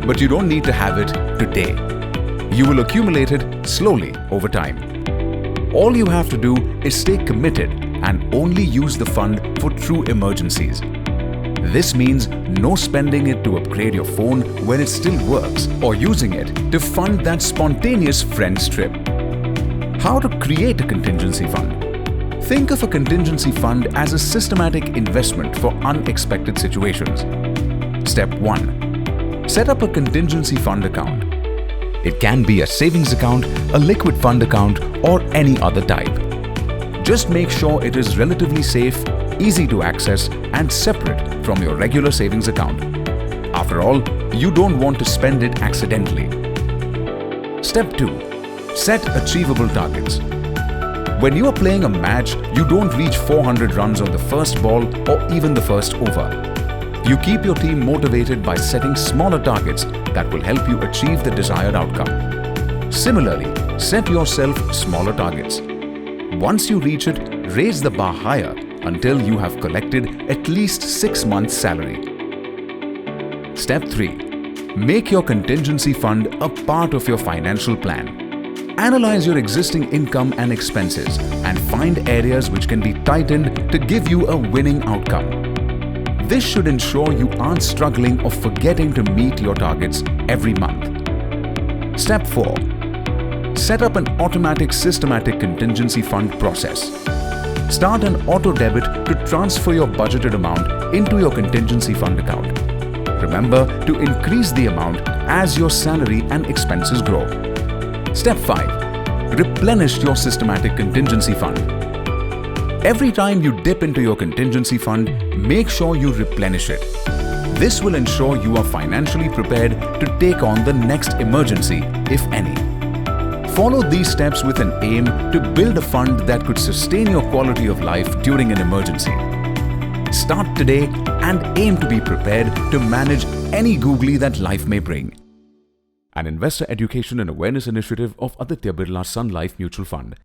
But you don't need to have it today. You will accumulate it slowly over time. All you have to do is stay committed and only use the fund for true emergencies. This means no spending it to upgrade your phone when it still works or using it to fund that spontaneous friend's trip. How to create a contingency fund? Think of a contingency fund as a systematic investment for unexpected situations. Step 1. Set up a contingency fund account. It can be a savings account, a liquid fund account, or any other type. Just make sure it is relatively safe, easy to access, and separate from your regular savings account. After all, you don't want to spend it accidentally. Step 2. Set achievable targets. When you are playing a match, you don't reach 400 runs on the first ball or even the first over. You keep your team motivated by setting smaller targets that will help you achieve the desired outcome. Similarly, set yourself smaller targets. Once you reach it, raise the bar higher until you have collected at least 6 months' salary. Step 3. Make your contingency fund a part of your financial plan. Analyze your existing income and expenses and find areas which can be tightened to give you a winning outcome. This should ensure you aren't struggling or forgetting to meet your targets every month. Step 4. Set up an automatic systematic contingency fund process. Start an auto debit to transfer your budgeted amount into your contingency fund account. Remember to increase the amount as your salary and expenses grow. Step 5. Replenish your systematic contingency fund. Every time you dip into your contingency fund, make sure you replenish it. This will ensure you are financially prepared to take on the next emergency, if any. Follow these steps with an aim to build a fund that could sustain your quality of life during an emergency. Start today and aim to be prepared to manage any googly that life may bring. An investor education and awareness initiative of Aditya Birla Sun Life Mutual Fund.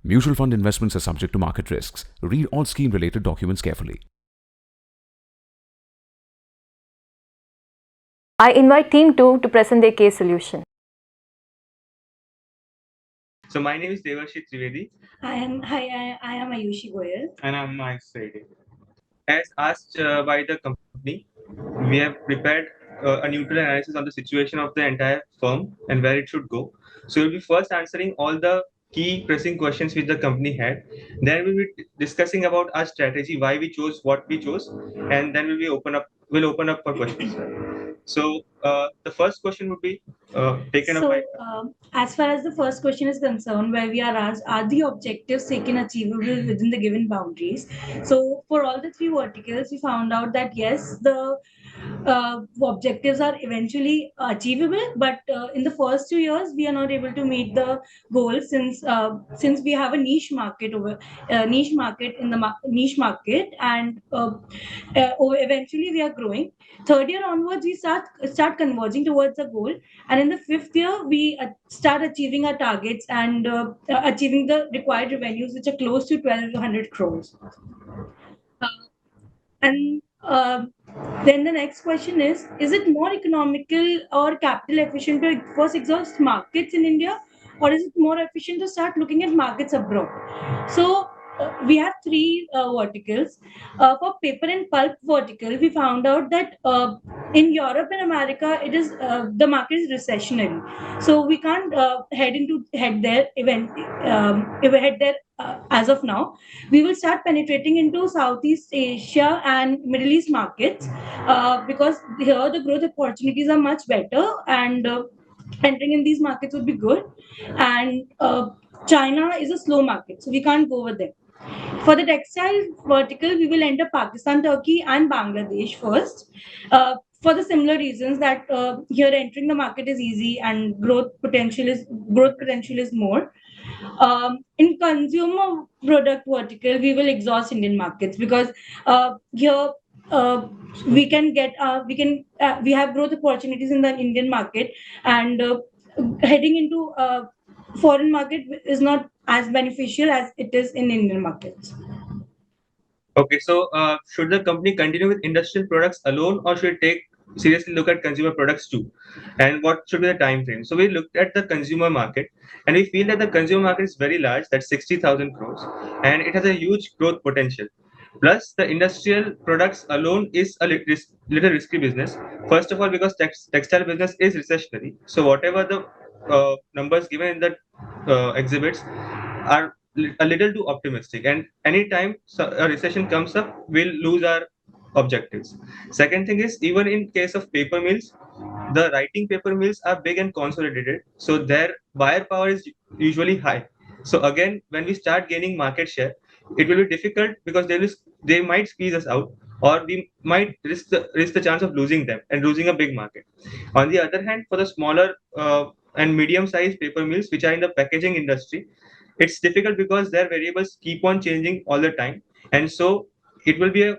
Mutual fund investments are subject to market risks. Read all scheme-related documents carefully. I invite Team 2 to present their case solution. So my name is Devarshi Trivedi. I am Ayushi Goyal. And I'm Mike Sady. As asked by the company, we have prepared a neutral analysis on the situation of the entire firm and where it should go. So we'll be first answering all the key pressing questions which the company had. Then we'll be discussing about our strategy, why we chose what we chose, and then we'll open up for questions. So the first question would be taken up by. As far as the first question is concerned, where we are asked, are the objectives taken achievable within the given boundaries? So for all the three verticals, we found out that yes, the objectives are eventually achievable, but in the first 2 years, we are not able to meet the goal since we have a niche market in the niche market, and eventually we are growing. Third year onwards, we start converging towards the goal, and in the fifth year, we start achieving our targets and achieving the required revenues, which are close to 1,200 crores. And then the next question is it more economical or capital efficient to first exhaust markets in India, or is it more efficient to start looking at markets abroad? So we have three verticals. For paper and pulp vertical, we found out that in Europe and America, it is the market is recessionary, so we can't head there as of now. We will start penetrating into Southeast Asia and Middle East markets because here the growth opportunities are much better, and entering in these markets would be good. And China is a slow market, so we can't go over there. For the textile vertical, we will enter Pakistan, Turkey, and Bangladesh first. For the similar reasons that here entering the market is easy and growth potential is more. In consumer product vertical, we will exhaust Indian markets because here we have growth opportunities in the Indian market, and heading into foreign market is not as beneficial as it is in Indian markets. Okay, so should the company continue with industrial products alone, or should it seriously look at consumer products too? And what should be the time frame? So we looked at the consumer market, and we feel that the consumer market is very large, that's 60,000 crores, and it has a huge growth potential. Plus, the industrial products alone is a little risky business. First of all, because textile business is recessionary. So whatever the numbers given in the exhibits are a little too optimistic, and anytime a recession comes up, we'll lose our objectives. Second thing is, even in case of paper mills, the writing paper mills are big and consolidated, so their buyer power is usually high. So again, when we start gaining market share, it will be difficult because they might squeeze us out, or we might risk the chance of losing them and losing a big market. On the other hand, for the smaller and medium-sized paper mills, which are in the packaging industry, it's difficult because their variables keep on changing all the time, and so it will be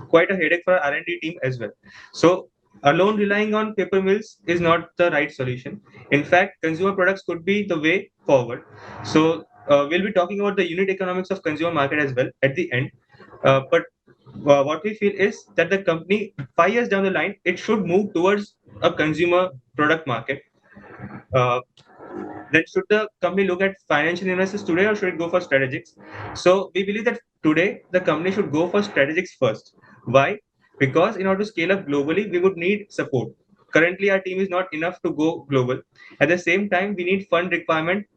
quite a headache for our R&D team as well. So alone relying on paper mills is not the right solution. In fact, consumer products could be the way forward. So we'll be talking about the unit economics of consumer market as well at the end. But what we feel is that the company 5 years down the line, it should move towards a consumer product market. Then should the company look at financial investors today, or should it go for strategics? So we believe that today the company should go for strategics first. Why? Because in order to scale up globally, we would need support. currently our team is not enough to go global. At the same time, we need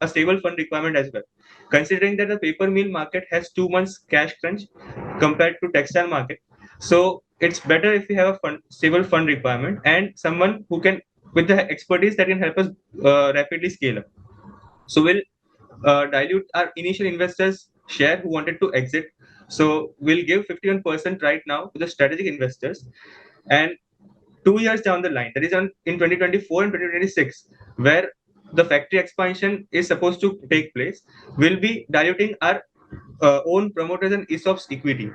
a stable fund requirement as well. Considering that the paper mill market has 2 months cash crunch compared to textile market, so it's better if we have a stable fund requirement and someone who can with the expertise that can help us rapidly scale up. So we'll dilute our initial investors share who wanted to exit. So we'll give 51% right now to the strategic investors, and 2 years down the line, that is in 2024 and 2026, where the factory expansion is supposed to take place, we'll be diluting our own promoters and ESOPs equity.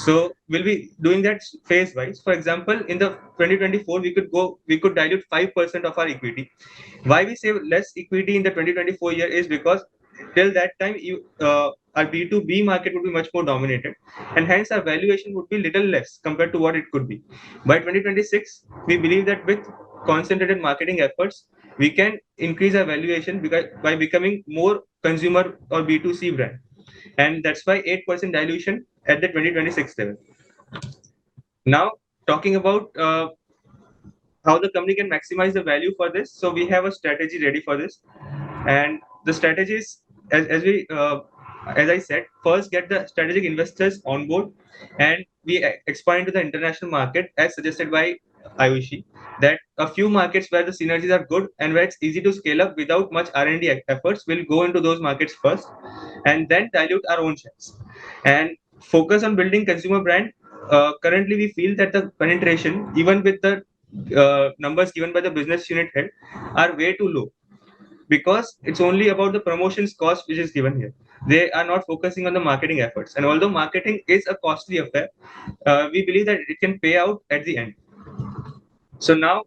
So we'll be doing that phase wise. For example, in the 2024, we could dilute 5% of our equity. Why we say less equity in the 2024 year is because till that time our B2B market would be much more dominated, and hence our valuation would be little less compared to what it could be. By 2026, we believe that with concentrated marketing efforts, we can increase our valuation by becoming more consumer or B2C brand, and that's why 8% dilution at the 2026 level. Now, talking about how the company can maximize the value for this, so we have a strategy ready for this, and the strategies, as I said, first get the strategic investors on board, and we expand to the international market as suggested by Ayushi. That a few markets where the synergies are good and where it's easy to scale up without much R&D efforts, we'll go into those markets first, and then dilute our own shares and focus on building consumer brand. Currently, we feel that the penetration, even with the numbers given by the business unit head, are way too low, because it's only about the promotions cost which is given here. They are not focusing on the marketing efforts, and although marketing is a costly affair, we believe that it can pay out at the end. So now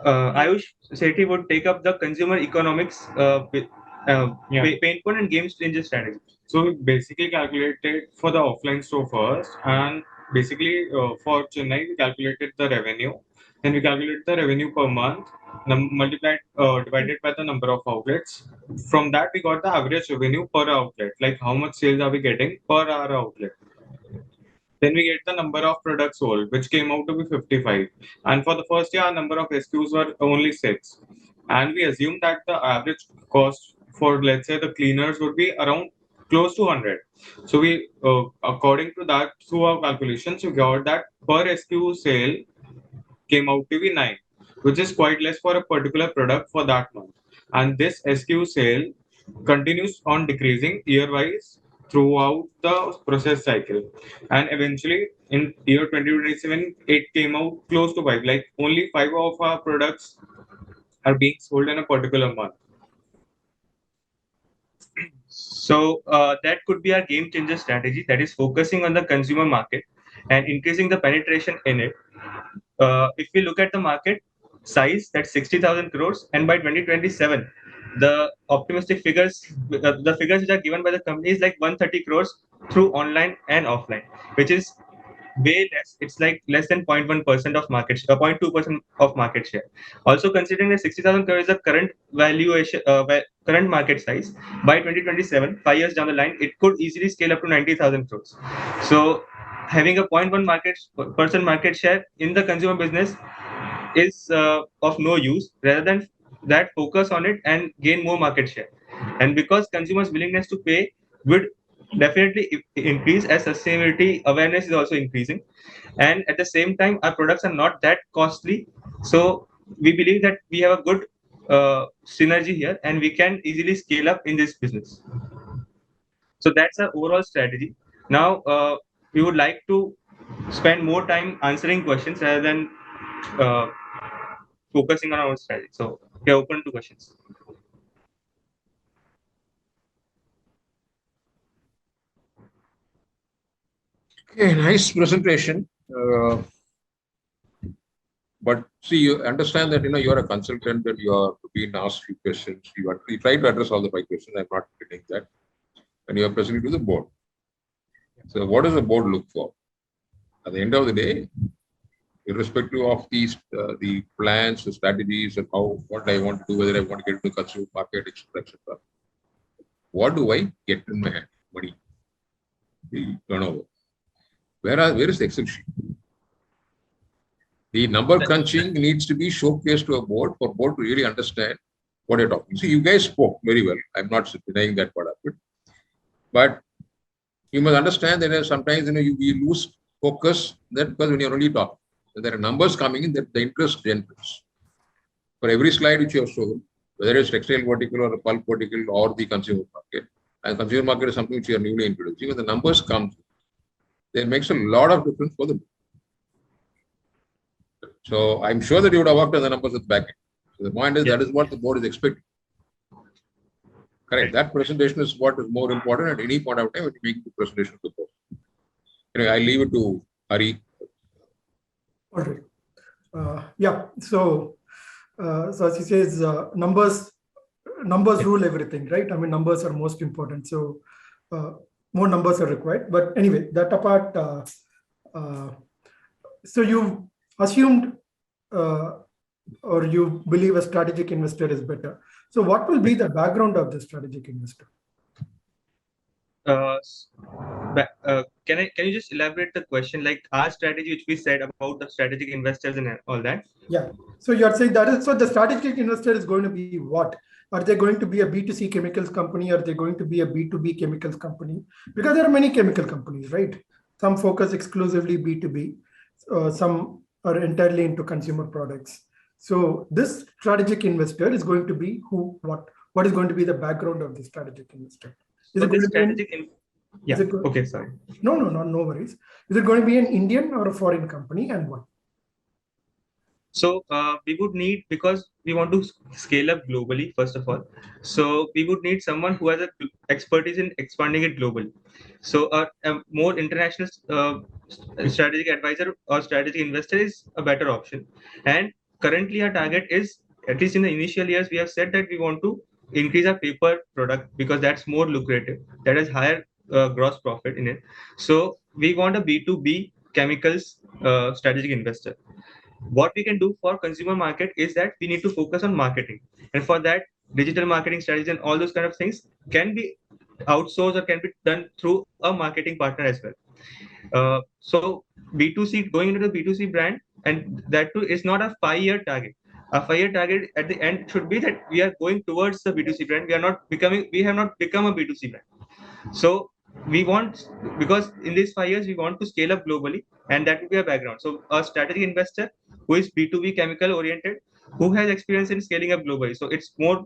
Ayush Sethi would take up the consumer economics pain point and game changer strategy. So we basically calculated for the offline store first, and basically for Chennai we calculated the revenue. Then we calculated the revenue per month, divided by the number of outlets. From that we got the average revenue per outlet, like how much sales are we getting per our outlet. Then we get the number of products sold, which came out to be 55. And for the first year, our number of SKUs were only 6. And we assumed that the average cost for, let's say, the cleaners would be around close to 100. So we, according to that, through our calculations, we got that per SKU sale came out to be 9, which is quite less for a particular product for that month. And this SKU sale continues on decreasing year-wise throughout the process cycle, and eventually in year 2027 it came out close to 5, like only 5 of our products are being sold in a particular month. So that could be our game changer strategy, that is focusing on the consumer market and increasing the penetration in it. If we look at the market size, that's 60,000 crores, and by 2027 the optimistic figures, the figures which are given by the company is like 130 crores through online and offline, which is way less. It's like less than 0.1% of market share, 0.2% of market share. Also considering that 60,000 crores is the current valuation, current market size, by 2027, 5 years down the line, it could easily scale up to 90,000 crores. So having a 0.1% market share in the consumer business is of no use. Rather than that, focus on it and gain more market share. And because consumers' willingness to pay would definitely increase as sustainability awareness is also increasing, and at the same time our products are not that costly, so we believe that we have a good synergy here and we can easily scale up in this business. So that's our overall strategy. Now we would like to spend more time answering questions rather than focusing on our strategy. So we're open to questions. Okay, nice presentation. But see, you understand that you're a consultant and you are being asked few questions. You try to address all the 5 questions. I'm not getting that. And you are presenting to the board. So what does the board look for? At the end of the day, irrespective of these the plans, the strategies, and what I want to do, whether I want to get into consumer market, etc. What do I get in my hand? Money, the turnover. Where is the Excel sheet? The number crunching needs to be showcased to a board for board to really understand what you're talking. See, you guys spoke very well. I'm not denying that part of it. But you must understand that sometimes you lose focus that because when you're only talking, there are numbers coming in that the interest generates. For every slide which you have shown, whether it's textile vertical or a pulp vertical or the consumer market, and consumer market is something which you are newly introducing, when the numbers come, it makes a lot of difference for them. So I'm sure that you would have worked on the numbers at the back end. So the point is that is what the board is expecting. Correct. That presentation is what is more important at any point of time when you make the presentation to the board. Anyway, I leave it to Hari. All right. Yeah. So as he says, numbers rule everything, right? I mean, numbers are most important. So more numbers are required. But anyway, that apart, so you assumed or you believe a strategic investor is better. So what will be the background of the strategic investor? Can you just elaborate the question, like our strategy, which we said about the strategic investors and all that? Yeah. So you're saying that is, so the strategic investor is going to be what? Are they going to be a B2C chemicals company? Are they going to be a B2B chemicals company? Because there are many chemical companies, right? Some focus exclusively B2B. Some are entirely into consumer products. So this strategic investor is going to be who, what is going to be the background of the strategic investor? Is it going to be okay, sorry. No worries. Is it going to be an Indian or a foreign company, and what? So we would need, because we want to scale up globally, first of all. So we would need someone who has a expertise in expanding it globally. So a more international strategic advisor or strategic investor is a better option. And currently our target is, at least in the initial years, we have said that we want to increase our paper product because that's more lucrative. That has higher gross profit in it. So we want a B2B chemicals strategic investor. What we can do for consumer market is that we need to focus on marketing, and for that digital marketing strategies and all those kind of things can be outsourced or can be done through a marketing partner as well. So B2C, going into the B2C brand, and that too is not a 5-year target. A 5-year target at the end should be that we are going towards the B2C brand. We have not become a B2C brand. So we want, because in these 5 years we want to scale up globally, and that will be a background. So a strategic investor who is B2B chemical oriented, who has experience in scaling up globally. So it's more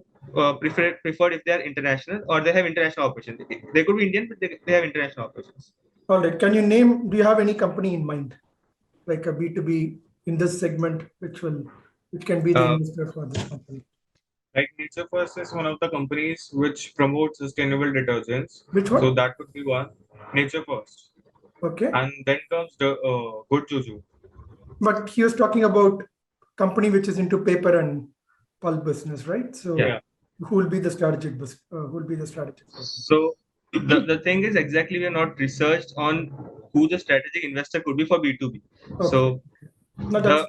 preferred if they are international or they have international operations. They could be Indian, but they have international operations. All right. Can you name, do you have any company in mind, like a B2B in this segment, which can be the investor for this company? Like Nature First is one of the companies which promotes sustainable detergents. Which one? So that could be one. Nature First. Okay. And then comes the Good Juju. But he was talking about company which is into paper and pulp business, right? So yeah. Who will be the strategic? Who will be the strategic? So the thing is, exactly, we are not researched on who the strategic investor could be for B2B. Okay. So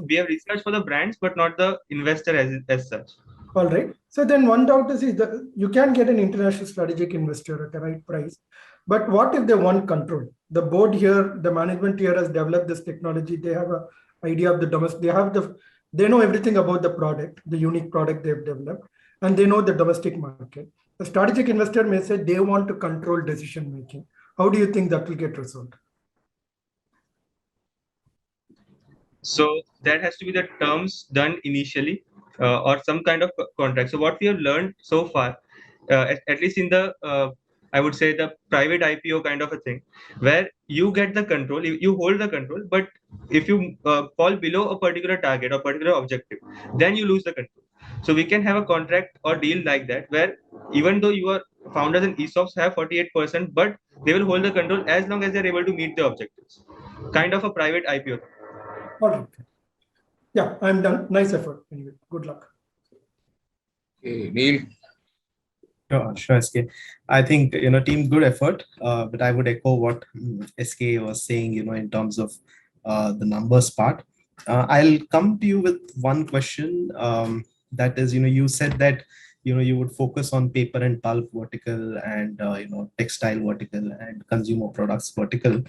we have researched for the brands, but not the investor as such. All right. So then one doubt is that you can get an international strategic investor at the right price. But what if they want control? The board here, the management here has developed this technology. They have an idea of the domestic. They know everything about the product, the unique product they've developed, and they know the domestic market. The strategic investor may say they want to control decision making. How do you think that will get resolved? So that has to be the terms done initially. Or some kind of contract. So what we have learned so far, at least in the, I would say the private IPO kind of a thing, where you get the control, you hold the control, but if you fall below a particular target or particular objective, then you lose the control. So we can have a contract or deal like that, where even though your founders and ESOPs have 48%, but they will hold the control as long as they're able to meet the objectives. Kind of a private IPO. All right. Yeah, I'm done. Nice effort. Anyway, good luck. Okay, Neil. Sure, SK. I think, team, good effort. But I would echo what SK was saying, in terms of the numbers part. I'll come to you with one question. That is, you said that, you would focus on paper and pulp vertical and, textile vertical and consumer products vertical.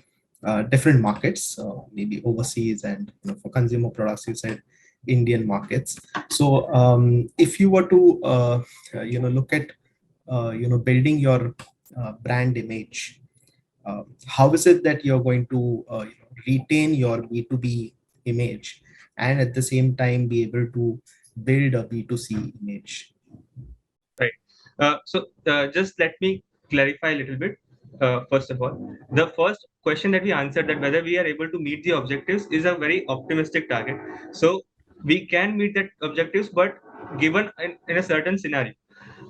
different markets, maybe overseas, and for consumer products, you said Indian markets. So if you were to look at building your brand image, how is it that you're going to retain your B2B image and at the same time be able to build a B2C image? Right. Just let me clarify a little bit. First of all, the first question that we answered, that whether we are able to meet the objectives, is a very optimistic target. So we can meet that objectives, but given in a certain scenario.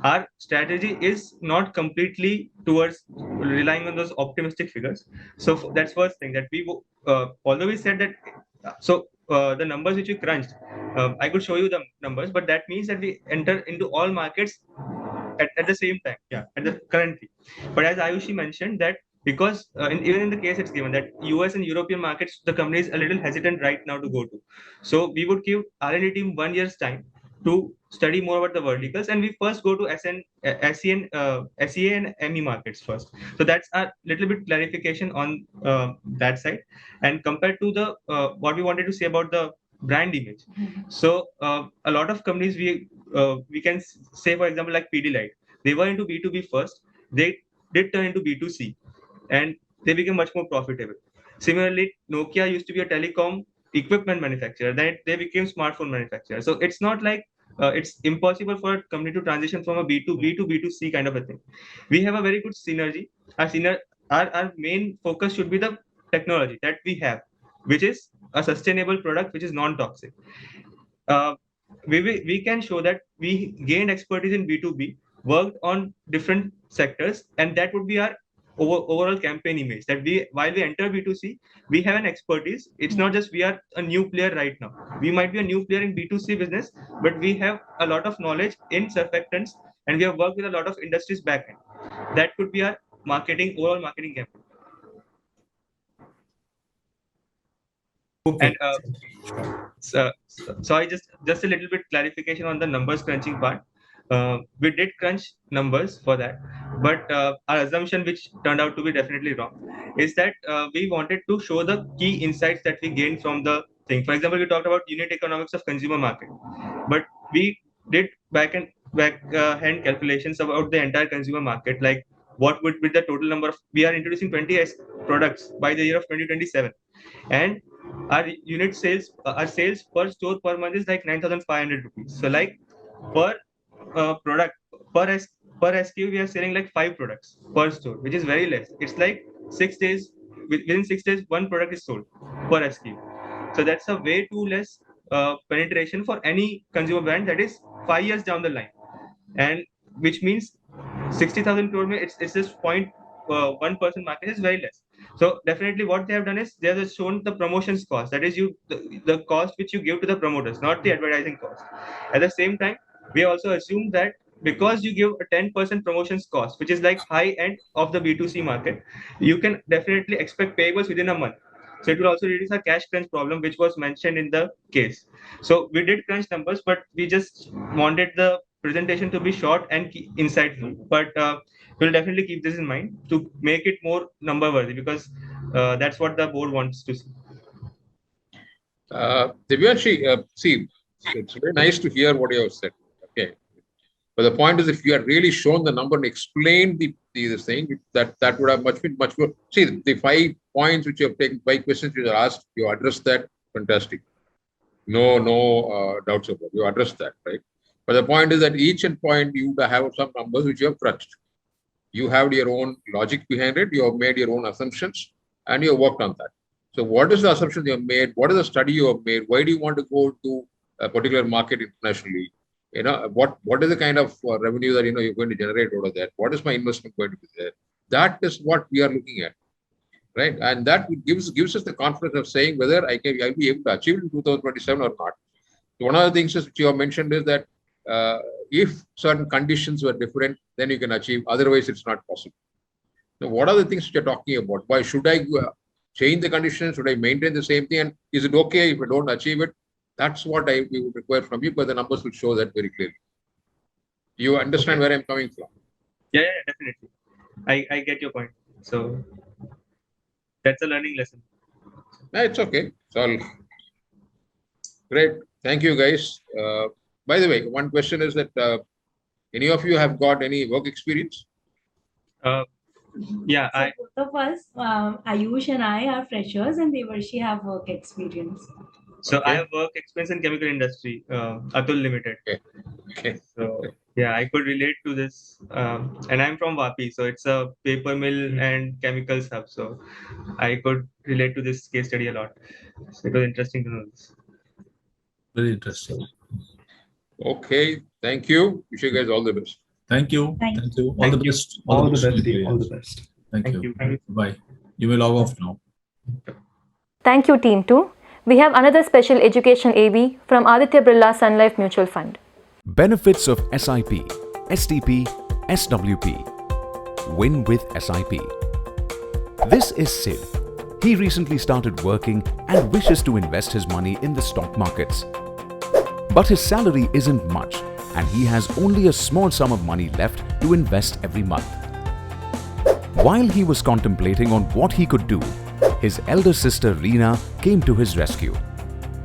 Our strategy is not completely towards relying on those optimistic figures. So that's first thing, that we, although we said that, the numbers which we crunched, I could show you the numbers, but that means that we enter into all markets at the same time, at the currently. But as Ayushi mentioned, that because even in the case it's given that US and European markets, the company is a little hesitant right now to go to. So we would give R&D team 1 year's time to study more about the verticals, and we first go to SEA and ME markets first. So that's a little bit clarification on that side. And compared to the what we wanted to say about the brand image. So a lot of companies we can say, for example, like Pidilite, they were into B2B first. They did turn into B2C, and they became much more profitable. Similarly, Nokia used to be a telecom equipment manufacturer. Then they became smartphone manufacturer. So it's not like it's impossible for a company to transition from a B2B to B2C kind of a thing. We have a very good synergy. Our main focus should be the technology that we have, which is a sustainable product, which is non-toxic. We can show that we gained expertise in B2B, worked on different sectors, and that would be our overall campaign image, that while we enter B2C, we have an expertise. It's not just we are a new player right now. We might be a new player in B2C business, but we have a lot of knowledge in surfactants, and we have worked with a lot of industries backend. That could be our overall marketing campaign. Okay. And so I just a little bit clarification on the numbers crunching part. We did crunch numbers for that, but our assumption, which turned out to be definitely wrong, is that we wanted to show the key insights that we gained from the thing. For example, we talked about unit economics of consumer market, but we did backhand calculations about the entire consumer market, like what would be the total number of, we are introducing 20 products by the year of 2027, and our unit sales, our sales per store per month is like 9,500 rupees. So like per product, per SKU, we are selling like 5 products per store, which is very less. It's like 6 days, within 6 days, 1 product is sold per SKU. So that's a way too less penetration for any consumer brand that is 5 years down the line. And which means 60,000 crore, it's just 0.1% market is very less. So definitely what they have done is they have shown the promotions cost, that is the cost which you give to the promoters, not the advertising cost. At the same time, we also assume that because you give a 10% promotions cost, which is like high end of the B2C market, you can definitely expect payables within a month. So it will also reduce our cash crunch problem, which was mentioned in the case. So we did crunch numbers, but we just wanted the presentation to be short and insightful. But we'll definitely keep this in mind to make it more number worthy, because that's what the board wants to see. Divyanshi, see, it's very nice to hear what you have said. Okay. But the point is, if you had really shown the number and explained the thing, that would have much more. See, the 5 points which you have taken, 5 questions you have asked, you addressed that, fantastic. No doubts about it. You addressed that, right? But the point is that each point you have some numbers which you have crunched. You have your own logic behind it. You have made your own assumptions, and you have worked on that. So what is the assumption you have made? What is the study you have made? Why do you want to go to a particular market internationally? What is the kind of revenue that you're going to generate out of that? What is my investment going to be there? That is what we are looking at, right? And that gives us the confidence of saying whether I'll be able to achieve it in 2027 or not. One of the things which you have mentioned is that if certain conditions were different, then you can achieve. Otherwise, it's not possible. Now, what are the things you're talking about? Why should I change the conditions? Should I maintain the same thing? And is it okay if I don't achieve it? That's what we would require from you, but the numbers will show that very clearly. You understand where I'm coming from? Yeah, definitely. I get your point. So that's a learning lesson. No, it's okay. It's all great. Thank you, guys. By the way, one question is that any of you have got any work experience? Yeah, so both of us, Ayush and I are freshers, and Devarshi have work experience. So Okay. I have work experience in chemical industry, Atul Limited. Okay. So yeah, I could relate to this. And I'm from Vapi, so it's a paper mill and chemicals hub. So I could relate to this case study a lot. So it was interesting to know this. Very interesting. Okay. Thank you. Wish you guys all the best. Thank you. Thank Thank you. All Thank the you. best. All the best, to team. you. All the best. Thank Thank you. you. Bye. You may log off now. Thank you, Team 2. We have another special education AB from Aditya Birla Sun Life Mutual Fund. Benefits of SIP, STP, SWP. Win with SIP. This is Sid. He recently started working and wishes to invest his money in the stock markets. But his salary isn't much and he has only a small sum of money left to invest every month. While he was contemplating on what he could do, his elder sister Reena came to his rescue.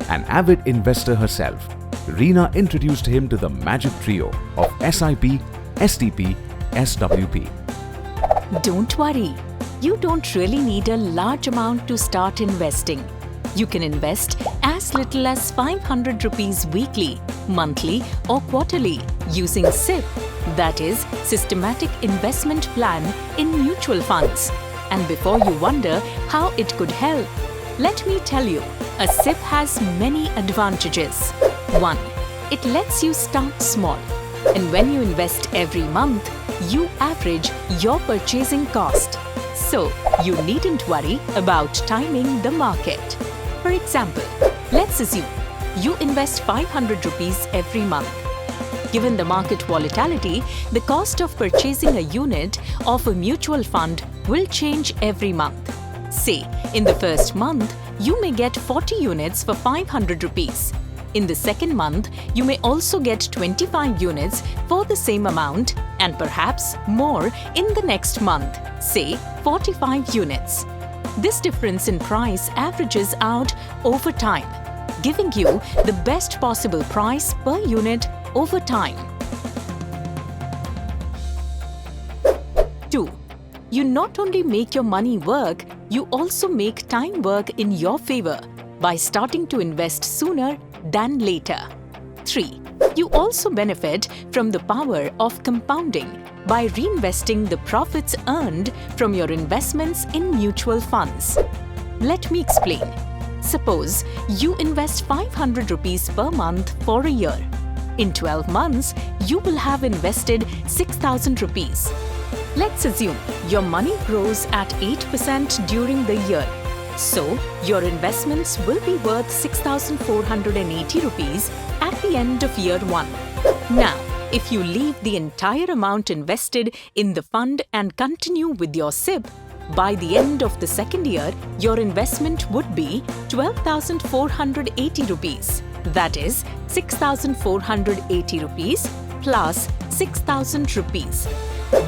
An avid investor herself, Reena introduced him to the magic trio of SIP, STP, SWP. Don't worry, you don't really need a large amount to start investing. You can invest as little as 500 rupees weekly, monthly or quarterly using SIP, that is Systematic Investment Plan in mutual funds. And before you wonder how it could help, let me tell you, a SIP has many advantages. 1. It lets you start small. And when you invest every month, you average your purchasing cost. So, you needn't worry about timing the market. For example, let's assume you invest 500 rupees every month. Given the market volatility, the cost of purchasing a unit of a mutual fund will change every month. Say, in the first month, you may get 40 units for 500 rupees. In the second month, you may also get 25 units for the same amount and perhaps more in the next month, say 45 units. This difference in price averages out over time, giving you the best possible price per unit over time. 2. You not only make your money work, you also make time work in your favor by starting to invest sooner than later. 3. You also benefit from the power of compounding by reinvesting the profits earned from your investments in mutual funds. Let me explain. Suppose you invest 500 rupees per month for a year. In 12 months, you will have invested 6,000 rupees. Let's assume your money grows at 8% during the year. So, your investments will be worth 6,480 rupees at the end of year 1. Now, if you leave the entire amount invested in the fund and continue with your SIP, by the end of the second year, your investment would be 12,480 rupees. That is 6,480 rupees plus 6,000 rupees.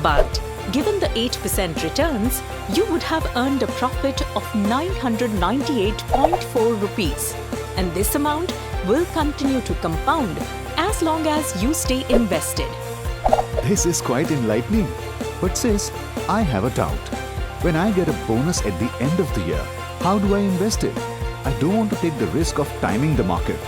But given the 8% returns, you would have earned a profit of 998.4 rupees. And this amount will continue to compound as long as you stay invested. This is quite enlightening. But sis, I have a doubt. When I get a bonus at the end of the year, how do I invest it? I don't want to take the risk of timing the market.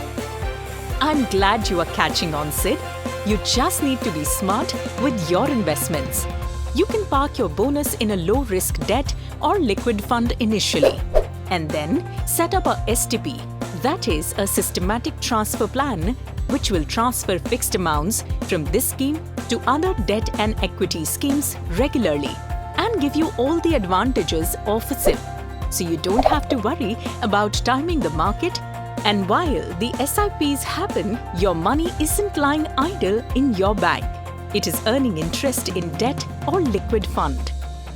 I'm glad you are catching on, Sid. You just need to be smart with your investments. You can park your bonus in a low-risk debt or liquid fund initially, and then set up a STP, that is a systematic transfer plan, which will transfer fixed amounts from this scheme to other debt and equity schemes regularly and give you all the advantages of a SIP. So you don't have to worry about timing the market. And while the SIPs happen, your money isn't lying idle in your bank. It is earning interest in debt or liquid fund.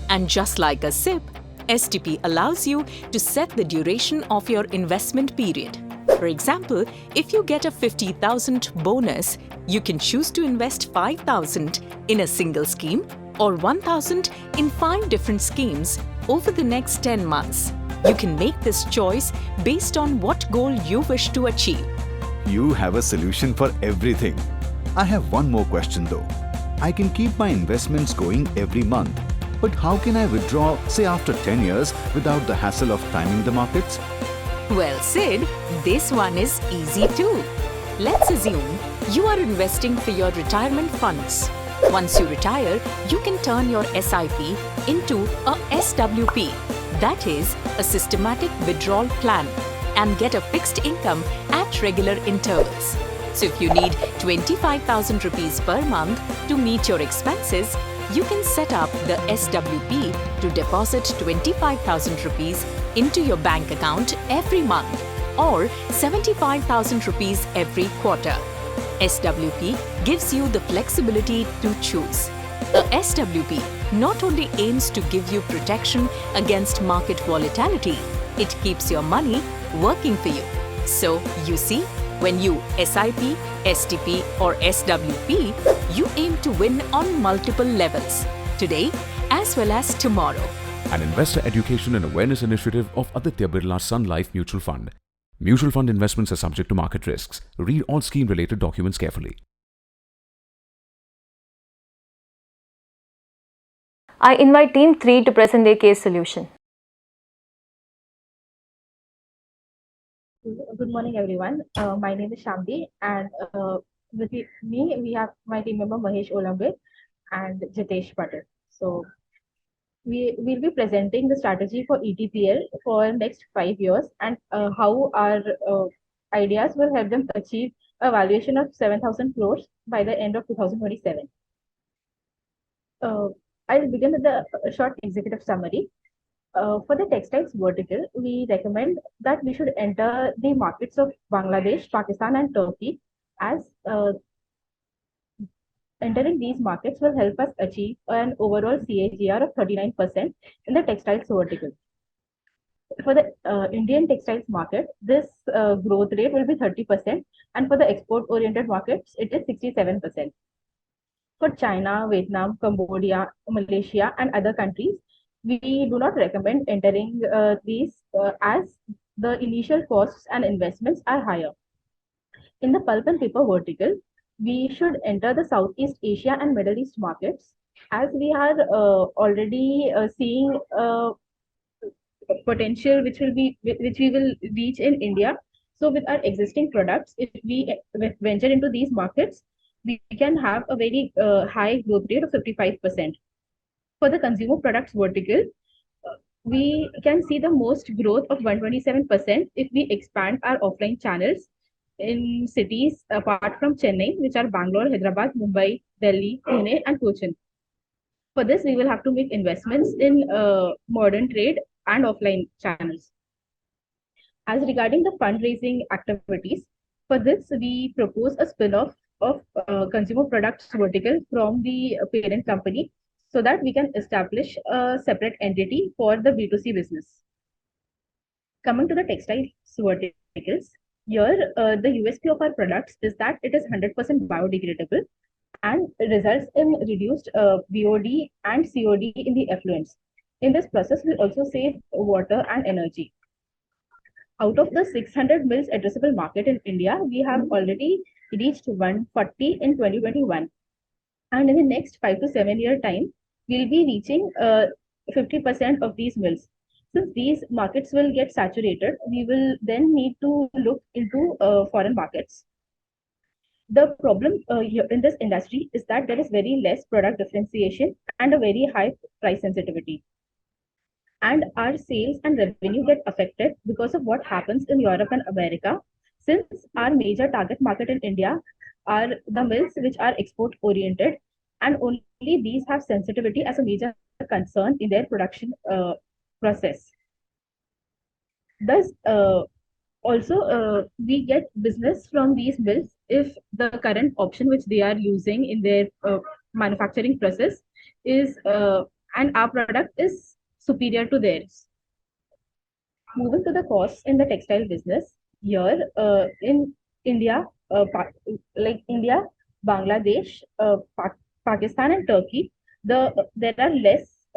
And just like a SIP, STP allows you to set the duration of your investment period. For example, if you get a 50,000 bonus, you can choose to invest 5,000 in a single scheme or 1,000 in 5 different schemes over the next 10 months. You can make this choice based on what goal you wish to achieve. You have a solution for everything. I have one more question though. I can keep my investments going every month, but how can I withdraw, say after 10 years, without the hassle of timing the markets? Well, Sid, this one is easy too. Let's assume you are investing for your retirement funds. Once you retire, you can turn your SIP into a SWP, that is, a systematic withdrawal plan, and get a fixed income at regular intervals. So if you need 25,000 rupees per month to meet your expenses, you can set up the SWP to deposit 25,000 rupees into your bank account every month or 75,000 rupees every quarter. SWP gives you the flexibility to choose. A SWP not only aims to give you protection against market volatility, it keeps your money working for you. So, you see, when you SIP, STP or SWP, you aim to win on multiple levels, today as well as tomorrow. An investor education and awareness initiative of Aditya Birla Sun Life Mutual Fund. Mutual fund investments are subject to market risks. Read all scheme-related documents carefully. I invite Team 3 to present their case solution. Good morning, everyone. My name is Shamdi, and with me, we have my team member Mahesh Olambe and Jitesh Patel. So, we will be presenting the strategy for ETPL for next 5 years and how our ideas will help them achieve a valuation of 7,000 crores by the end of 2027. I'll begin with the short executive summary. For the textiles vertical, we recommend that we should enter the markets of Bangladesh, Pakistan, and Turkey, as entering these markets will help us achieve an overall CAGR of 39% in the textiles vertical. For the Indian textiles market, this growth rate will be 30%, and for the export-oriented markets, it is 67%. For China, Vietnam, Cambodia, Malaysia, and other countries, we do not recommend entering these as the initial costs and investments are higher. In the pulp and paper vertical, we should enter the Southeast Asia and Middle East markets, as we are already seeing potential which we will reach in India. So with our existing products, if we venture into these markets, we can have a very high growth rate of 55%. For the consumer products vertical, we can see the most growth of 127% if we expand our offline channels in cities apart from Chennai, which are Bangalore, Hyderabad, Mumbai, Delhi, Pune, and Cochin. For this, we will have to make investments in modern trade and offline channels. As regarding the fundraising activities, for this, we propose a spin-off of consumer products vertical from the parent company so that we can establish a separate entity for the B2C business. Coming to the textiles verticals, here the USP of our products is that it is 100% biodegradable and results in reduced BOD and COD in the effluents. In this process, we also save water and energy. Out of the 600 mills addressable market in India, we have already reached 140 in 2021. And in the next 5 to 7 year time, we'll be reaching 50% of these mills. Since these markets will get saturated, we will then need to look into foreign markets. The problem here in this industry is that there is very less product differentiation and a very high price sensitivity. And our sales and revenue get affected because of what happens in Europe and America, since our major target market in India are the mills which are export oriented, and only these have sensitivity as a major concern in their production process. Thus, also we get business from these mills if the current option which they are using in their manufacturing process is and our product is superior to theirs. Moving to the costs in the textile business, here in India, like India, Bangladesh, Pakistan, and Turkey, there are less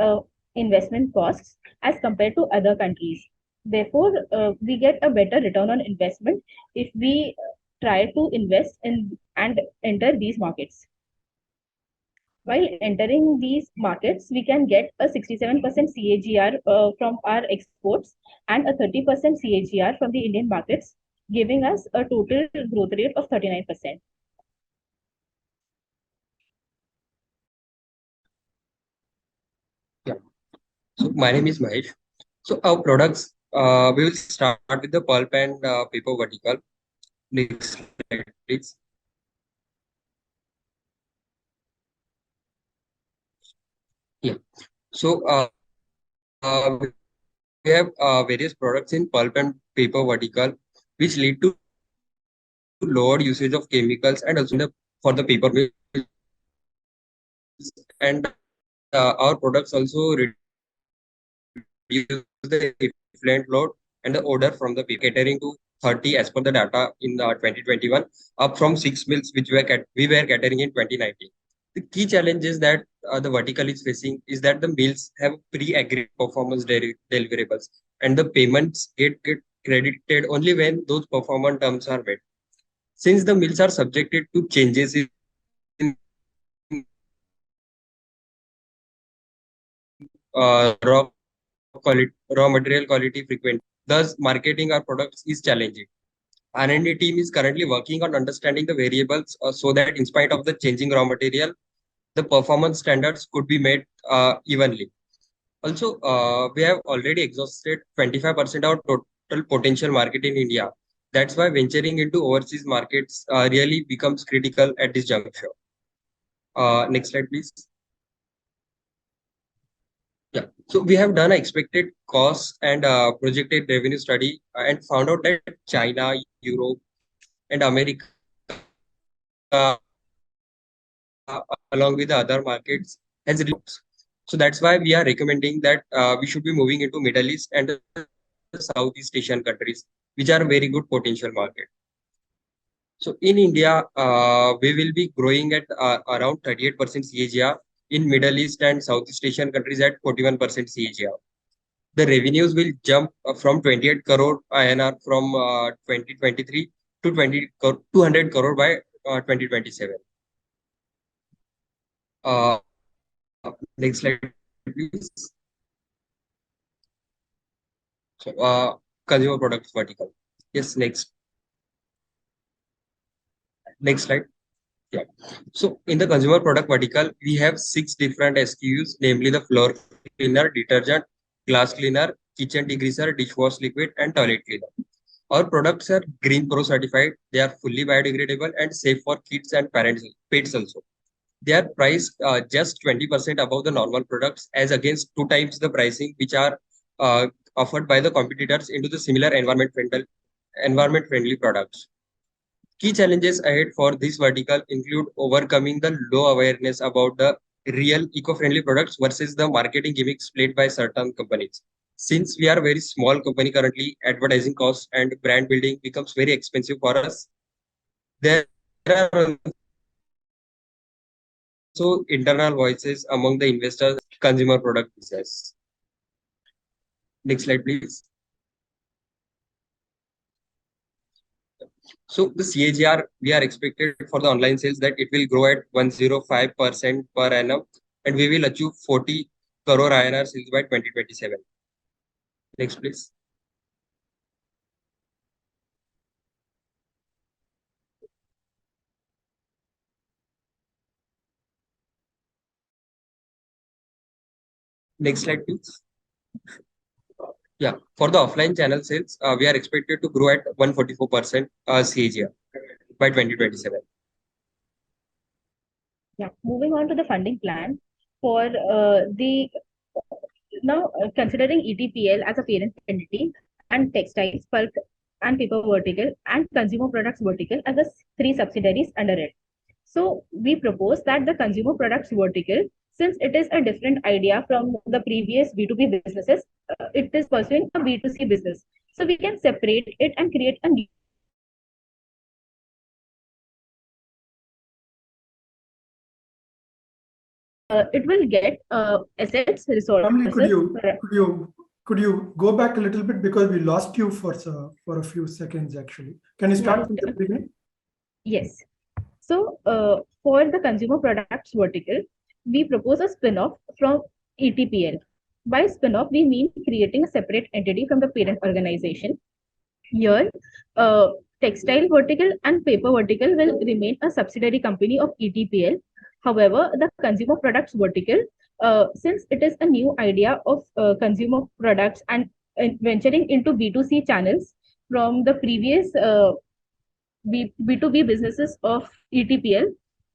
investment costs as compared to other countries. Therefore, we get a better return on investment if we try to invest in and enter these markets. While entering these markets, we can get a 67% CAGR from our exports and a 30% CAGR from the Indian markets, giving us a total growth rate of 39%. Yeah. So my name is Mahesh. So our products, we will start with the pulp and paper vertical. Next slide, please. Yeah. So we have various products in pulp and paper vertical, which lead to lower usage of chemicals and also for the paper mills. And our products also reduce the effluent load and the odor from the paper, catering to 30 as per the data in 2021, up from 6 mills which we were catering in 2019. The key challenges that the vertical is facing is that the mills have pre-agreed performance deliverables, and the payments get credited only when those performance terms are met. Since the mills are subjected to changes in raw material quality frequently, thus marketing our products is challenging. R&D team is currently working on understanding the variables so that in spite of the changing raw material, the performance standards could be met evenly. Also, we have already exhausted 25% of total potential market in India. That's why venturing into overseas markets really becomes critical at this juncture. Next slide, please. Yeah, so we have done an expected cost and projected revenue study and found out that China, Europe, and America, along with the other markets, has reduced. So that's why we are recommending that we should be moving into Middle East and the Southeast Asian countries, which are a very good potential market. So in India, we will be growing at around 38% CAGR. In Middle East and Southeast Asian countries at 41% CAGR. The revenues will jump from 28 crore INR from 2023 to 200 crore by 2027. Next slide, please. So, consumer products vertical. Yes, next. Next slide. Yeah. So in the consumer product vertical, we have 6 different SKUs, namely the floor cleaner, detergent, glass cleaner, kitchen degreaser, dishwash liquid, and toilet cleaner. Our products are Green Pro certified. They are fully biodegradable and safe for kids and parents, pets also. They are priced just 20% above the normal products, as against 2 times the pricing which are offered by the competitors into the similar environment friendly products. Key challenges ahead for this vertical include overcoming the low awareness about the real eco-friendly products versus the marketing gimmicks played by certain companies. Since we are a very small company currently, advertising costs and brand building becomes very expensive for us. There are also internal voices among the investors, consumer product business. Next slide, please. So the CAGR, we are expected for the online sales that it will grow at 105% per annum, and we will achieve 40 crore INR sales by 2027. Next, please. Next slide, please. Yeah, for the offline channel sales, we are expected to grow at 144% CAGR by 2027. Yeah, moving on to the funding plan for considering ETPL as a parent entity and textiles, pulp and paper vertical and consumer products vertical as the 3 subsidiaries under it. So we propose that the consumer products vertical, since it is a different idea from the previous B2B businesses, it is pursuing a B2C business. So we can separate it and create a new it will get assets, resources. Could you Could you go back a little bit because we lost you for a few seconds actually. Can you start from the beginning? Yes. So for the consumer products vertical, we propose a spin-off from ETPL. By spin-off, we mean creating a separate entity from the parent organization. Here, textile vertical and paper vertical will remain a subsidiary company of ETPL. However, the consumer products vertical, since it is a new idea of consumer products and venturing into B2C channels from the previous B2B businesses of ETPL,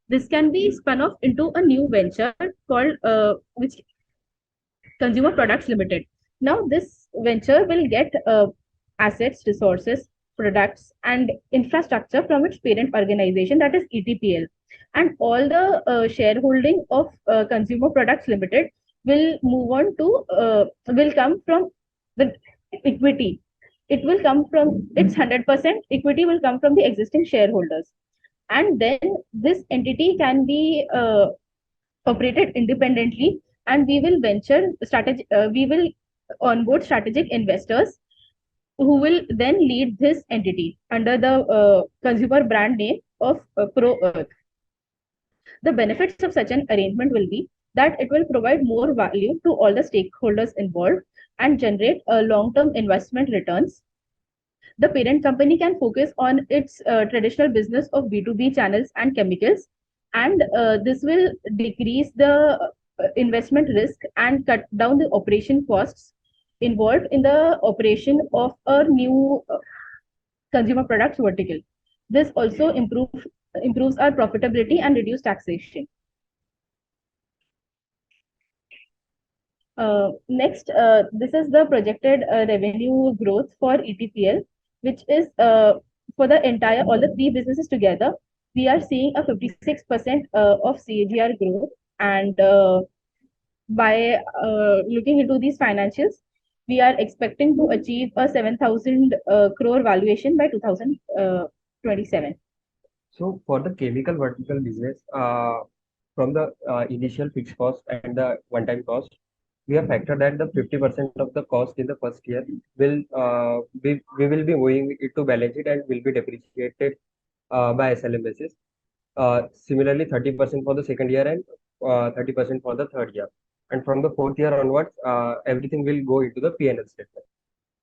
this can be spun off into a new venture called which Consumer Products Limited. Now, this venture will get assets, resources, products, and infrastructure from its parent organization, that is ETPL. And all the shareholding of Consumer Products Limited will move on to, will come from the equity. It will come from its 100% equity will come from the existing shareholders. And then this entity can be operated independently, and we will we will onboard strategic investors who will then lead this entity under the consumer brand name of Pro Earth. The benefits of such an arrangement will be that it will provide more value to all the stakeholders involved and generate long-term investment returns. The parent company can focus on its traditional business of B2B channels and chemicals, and this will decrease the investment risk and cut down the operation costs involved in the operation of a new consumer products vertical. This also improves our profitability and reduce taxation. Next, this is the projected revenue growth for ETPL, which is for the entire, all the three businesses together, we are seeing a 56% of CAGR growth. And by looking into these financials, we are expecting to achieve a 7,000 crore valuation by 2027. So for the chemical vertical business, from the initial fixed cost and the one-time cost, we have factored that the 50% of the cost in the first year will we will be moving it to balance sheet and will be depreciated by SLM basis. Similarly, 30% for the second year and 30% for the third year. And from the fourth year onwards, everything will go into the P&L statement.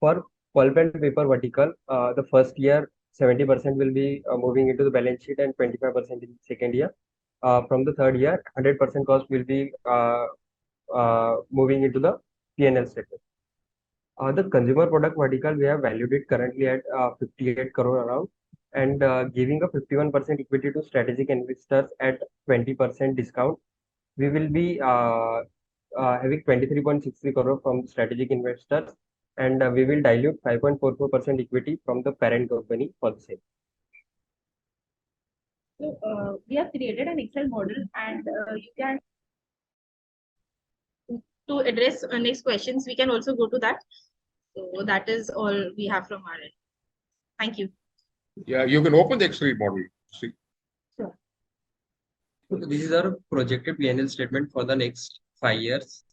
For pulp and paper vertical, the first year 70% will be moving into the balance sheet and 25% in the second year. From the third year, 100% cost will be moving into the P&L statement. The consumer product vertical, we have valued it currently at 58 crore around, and giving a 51% equity to strategic investors at 20% discount. We will be having 23.63 crore from strategic investors, and we will dilute 5.44% equity from the parent company for the same. So we have created an Excel model, and you can, to address next questions, we can also go to that. So that is all we have from our end. Thank you. Yeah, you can open the Excel model. See. Sure. So this is our projected P&L statement for the next 5 years.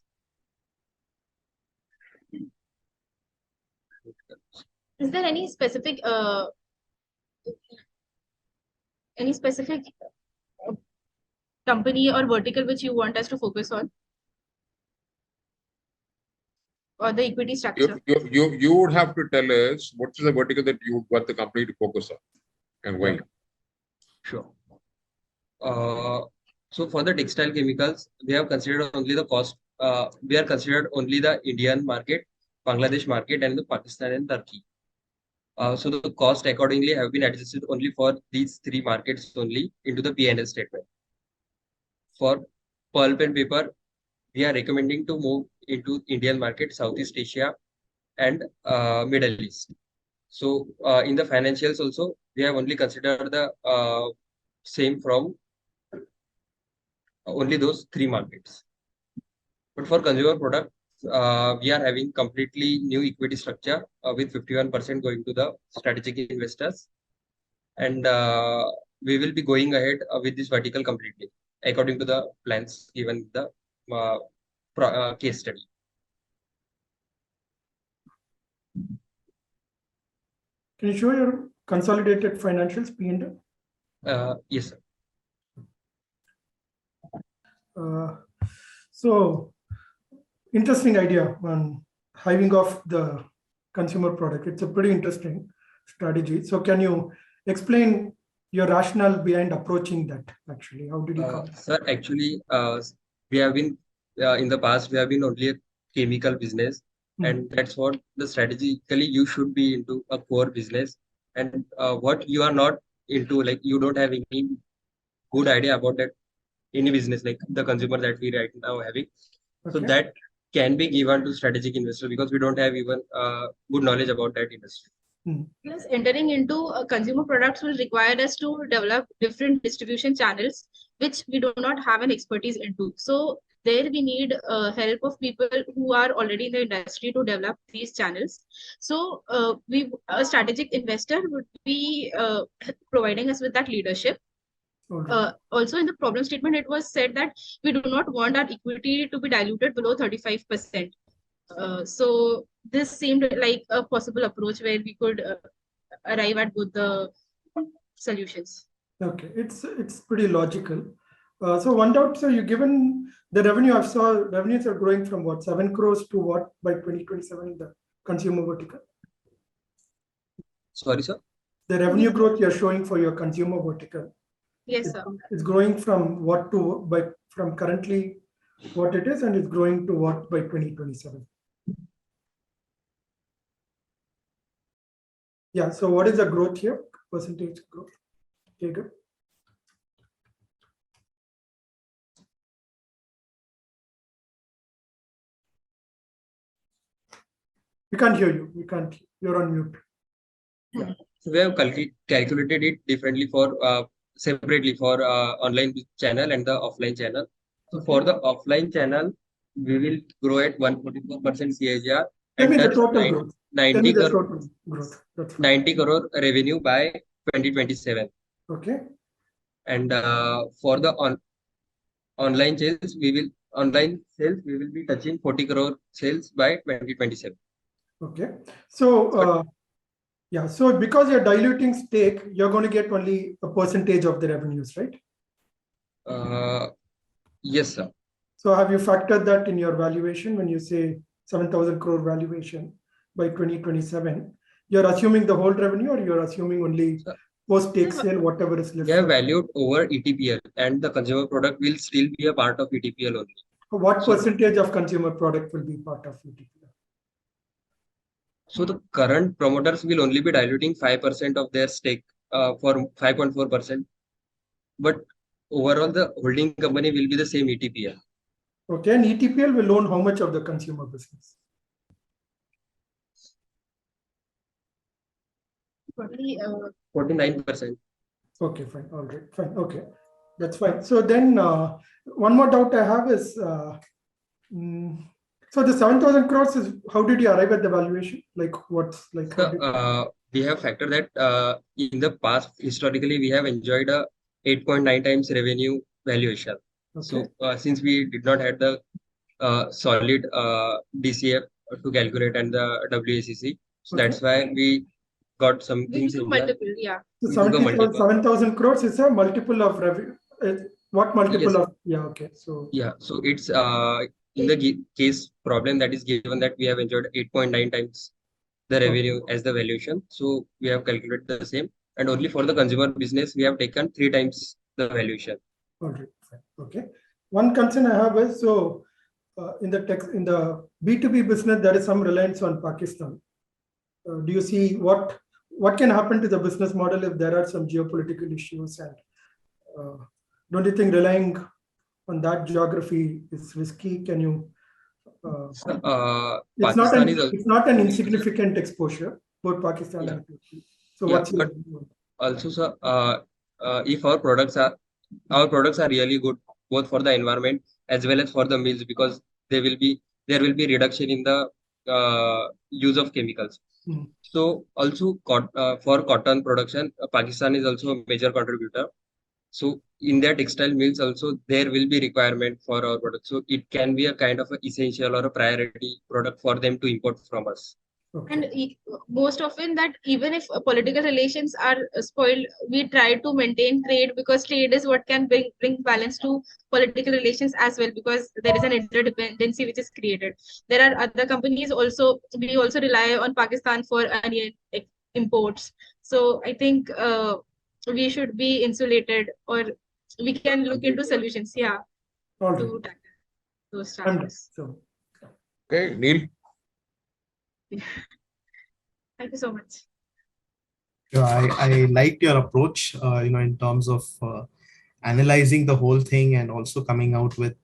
Is there any specific company or vertical which you want us to focus on, or the equity structure? You would have to tell us what is the vertical that you want the company to focus on and why. Sure. So for the textile chemicals, we have considered only the cost. We are considered only the Indian market, Bangladesh market, and the Pakistan and Turkey. So the cost accordingly have been adjusted only for these three markets only into the P&L statement. For pulp and paper, we are recommending to move into Indian market, Southeast Asia, and Middle East. So in the financials also, we have only considered the same from only those three markets. But for consumer product, we are having completely new equity structure with 51% going to the strategic investors. And we will be going ahead with this vertical completely according to the plans given the case study. Can you show your consolidated financials, P&L? Yes, sir. So interesting idea on hiving off the consumer product. It's a pretty interesting strategy. So can you explain your rationale behind approaching that actually? How did you come? Sir, actually, we have been, in the past, we have been only a chemical business. And that's what the strategically you should be into a core business. And what you are not into, like you don't have any good idea about that, any business like the consumer that we right now having. So Okay. that can be given to strategic investor because we don't have even good knowledge about that industry. Plus, entering into consumer products will require us to develop different distribution channels, which we do not have an expertise into. So there we need help of people who are already in the industry to develop these channels. So a strategic investor would be providing us with that leadership. Also in the problem statement, it was said that we do not want our equity to be diluted below 35%. So this seemed like a possible approach where we could arrive at both the solutions. Okay, it's pretty logical. So one doubt, so you given the revenue, I saw revenues are growing from what, 7 crores to what by 2027 in the consumer vertical? Sorry, sir? The revenue growth you're showing for your consumer vertical. Yes, sir. It's growing from what to, from currently what it is, and it's growing to what by 2027? Yeah, so what is the growth here? Percentage growth? Okay, good. We can't hear you. We can't. You're on mute. Yeah. So we have calculated it differently for separately for online channel and the offline channel. So for the offline channel, we will grow at 144% CAGR and the touch total growth. 90 the crore, total growth. That's 90 crore revenue by 2027. Okay. And for the online sales, we will be touching 40 crore sales by 2027. Okay. So yeah, so because you're diluting stake, you're going to get only a percentage of the revenues, right? Yes, sir. So have you factored that in your valuation when you say 7,000 crore valuation by 2027? You're assuming the whole revenue, or you're assuming only post-stake sale, whatever is left? We have valued over ETPL, and the consumer product will still be a part of ETPL only. What percentage of consumer product will be part of ETPL? So the current promoters will only be diluting 5% of their stake for 5.4%. But overall, the holding company will be the same ETPL. Okay, and ETPL will own how much of the consumer business? 49%. Okay, fine. All right, fine. Okay, that's fine. So then one more doubt I have is, so the 7,000 crores is, how did you arrive at the valuation? Like what's like? We have factored that in the past, historically, we have enjoyed a 8.9 times revenue valuation. Okay. So since we did not have the solid DCF to calculate and the WACC, so Okay. that's why we got something similar. Multiple, yeah. So 7,000 crores is a multiple of revenue. What multiple of? Yeah. Okay. So yeah. So it's in the case problem that is given that we have enjoyed 8.9 times the revenue as the valuation. So we have calculated the same, and only for the consumer business we have taken 3 times the valuation. All right. Okay. One concern I have is, so in the B2B business there is some reliance on Pakistan. Do you see what can happen to the business model if there are some geopolitical issues, and don't you think relying on that geography is risky? Can you? It's not an insignificant exposure, both Pakistan and Turkey. So what's your also, sir, if our products are really good both for the environment as well as for the mills, because there will be reduction in the use of chemicals. So also for cotton production, Pakistan is also a major contributor. So in their textile mills also there will be requirement for our product. So it can be a kind of an essential or a priority product for them to import from us. Okay. And most often that even if political relations are spoiled, we try to maintain trade, because trade is what can bring balance to political relations as well, because there is an interdependency which is created. There are other companies also, we also rely on Pakistan for onion imports. So I think we should be insulated, or we can look into solutions, yeah, All to right. tackle those I'm done. challenges. So, Okay, Neil. Thank you so much. I liked your approach, in terms of analyzing the whole thing and also coming out with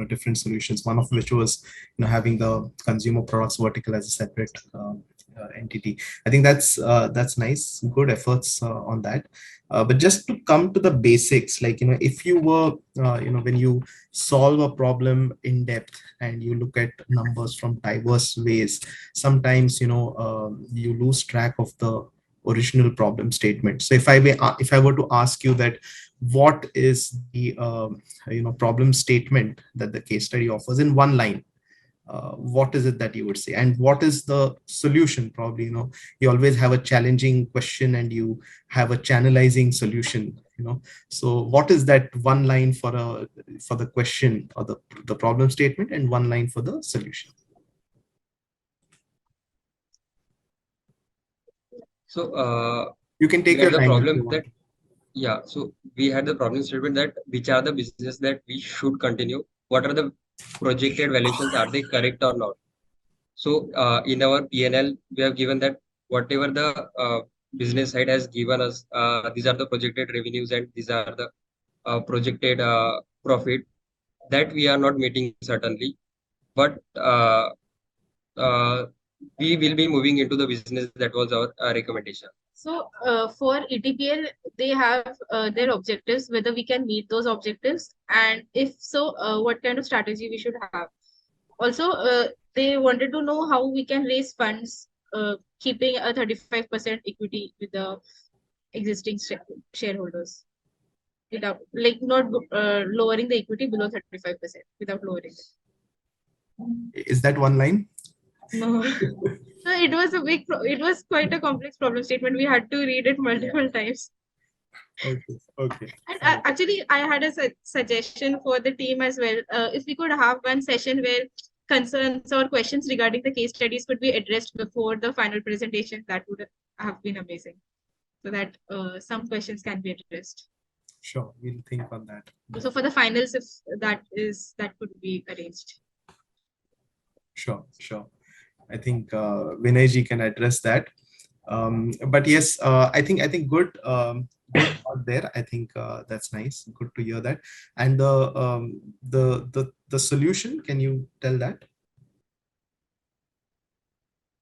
different solutions. One of which was having the consumer products vertical as a separate entity. I think that's nice, good efforts on that. But just to come to the basics, like if you were when you solve a problem in depth and you look at numbers from diverse ways, sometimes you lose track of the original problem statement. So if I were to ask you that, what is the problem statement that the case study offers in one line, what is it that you would say, and what is the solution? Probably you always have a challenging question and you have a channelizing solution. So what is that one line for the question or the problem statement, and one line for the solution? So you can take we your had the time problem that, yeah, so we had the problem statement that which are the businesses that we should continue, what are the projected valuations, are they correct or not? So in our P&L, we have given that whatever the business side has given us, these are the projected revenues and these are the projected profit that we are not meeting certainly, but we will be moving into the business. That was our recommendation. So for ETPL, they have their objectives, whether we can meet those objectives, and if so, what kind of strategy we should have. Also, they wanted to know how we can raise funds, keeping a 35% equity with the existing shareholders, without not lowering the equity below 35%, without lowering it. Is that one line? No. So it was it was quite a complex problem statement. We had to read it multiple times. Okay. And actually, I had a suggestion for the team as well. If we could have one session where concerns or questions regarding the case studies could be addressed before the final presentation, that would have been amazing. So that some questions can be addressed. Sure, we'll think on that. So for the finals, if that could be arranged. Sure. I think Vinayji can address that. But yes, I think good. Good out there. I think that's nice. Good to hear that. And the solution, can you tell that?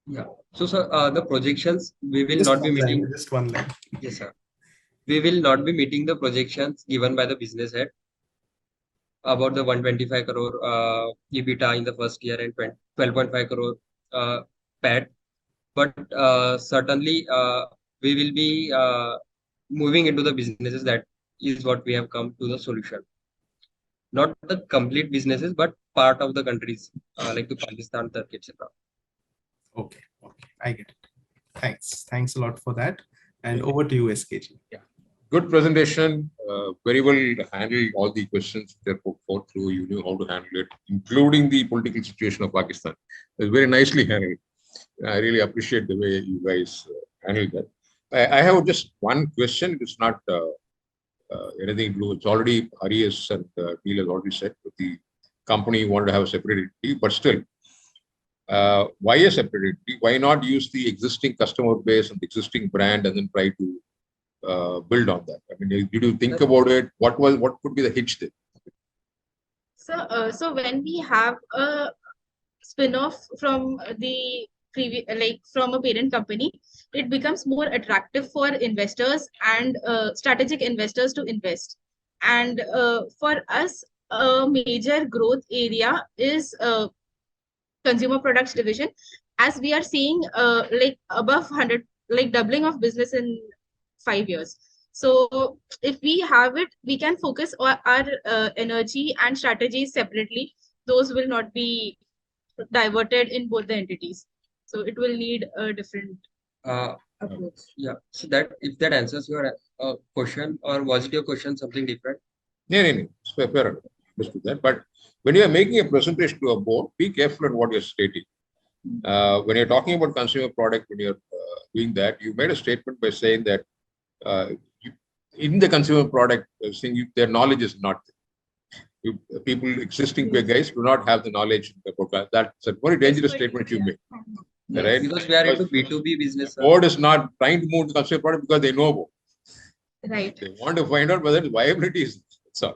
Yeah. So sir, the projections we will Just not be meeting. line, just one line. Yes, sir. We will not be meeting the projections given by the business head about the 125 crore EBITDA in the first year and 12.5 crore PAT. But certainly we will be moving into the businesses. That is what we have come to the solution. Not the complete businesses, but part of the countries like the Pakistan, Turkey, etc. Okay, I get it. Thanks a lot for that. And over to you, SKG. Yeah, good presentation. Very well handled all the questions that were put forth through. You knew how to handle it, including the political situation of Pakistan. It was very nicely handled. I really appreciate the way you guys handled that. I have just one question. It is not anything to do. It's already Arias and Neil has already said that the company wanted to have a separate entity, but still, why a separate entity? Why not use the existing customer base and the existing brand and then try to build on that? I mean, did you think about it? What could be the hitch there? So when we have a spin-off from the previous, like from a parent company, it becomes more attractive for investors and strategic investors to invest. And for us, a major growth area is consumer products division, as we are seeing like above 100, like doubling of business in 5 years. So if we have it, we can focus our energy and strategies separately. Those will not be diverted in both the entities. So it will need a different approach. Yeah. So that if that answers your question, or was it your question something different? No. It's fair enough. Understood that. But when you are making a presentation to a board, be careful at what you're stating. When you're talking about consumer product, when you're doing that, you made a statement by saying that in the consumer product, their knowledge is not there. People existing guys do not have the knowledge about that. That's a very dangerous statement you make. Yes, right? Because we are into B2B business. The board is not trying to move to consumer product because they know about it. Right. They want to find out whether the viability is. That's all.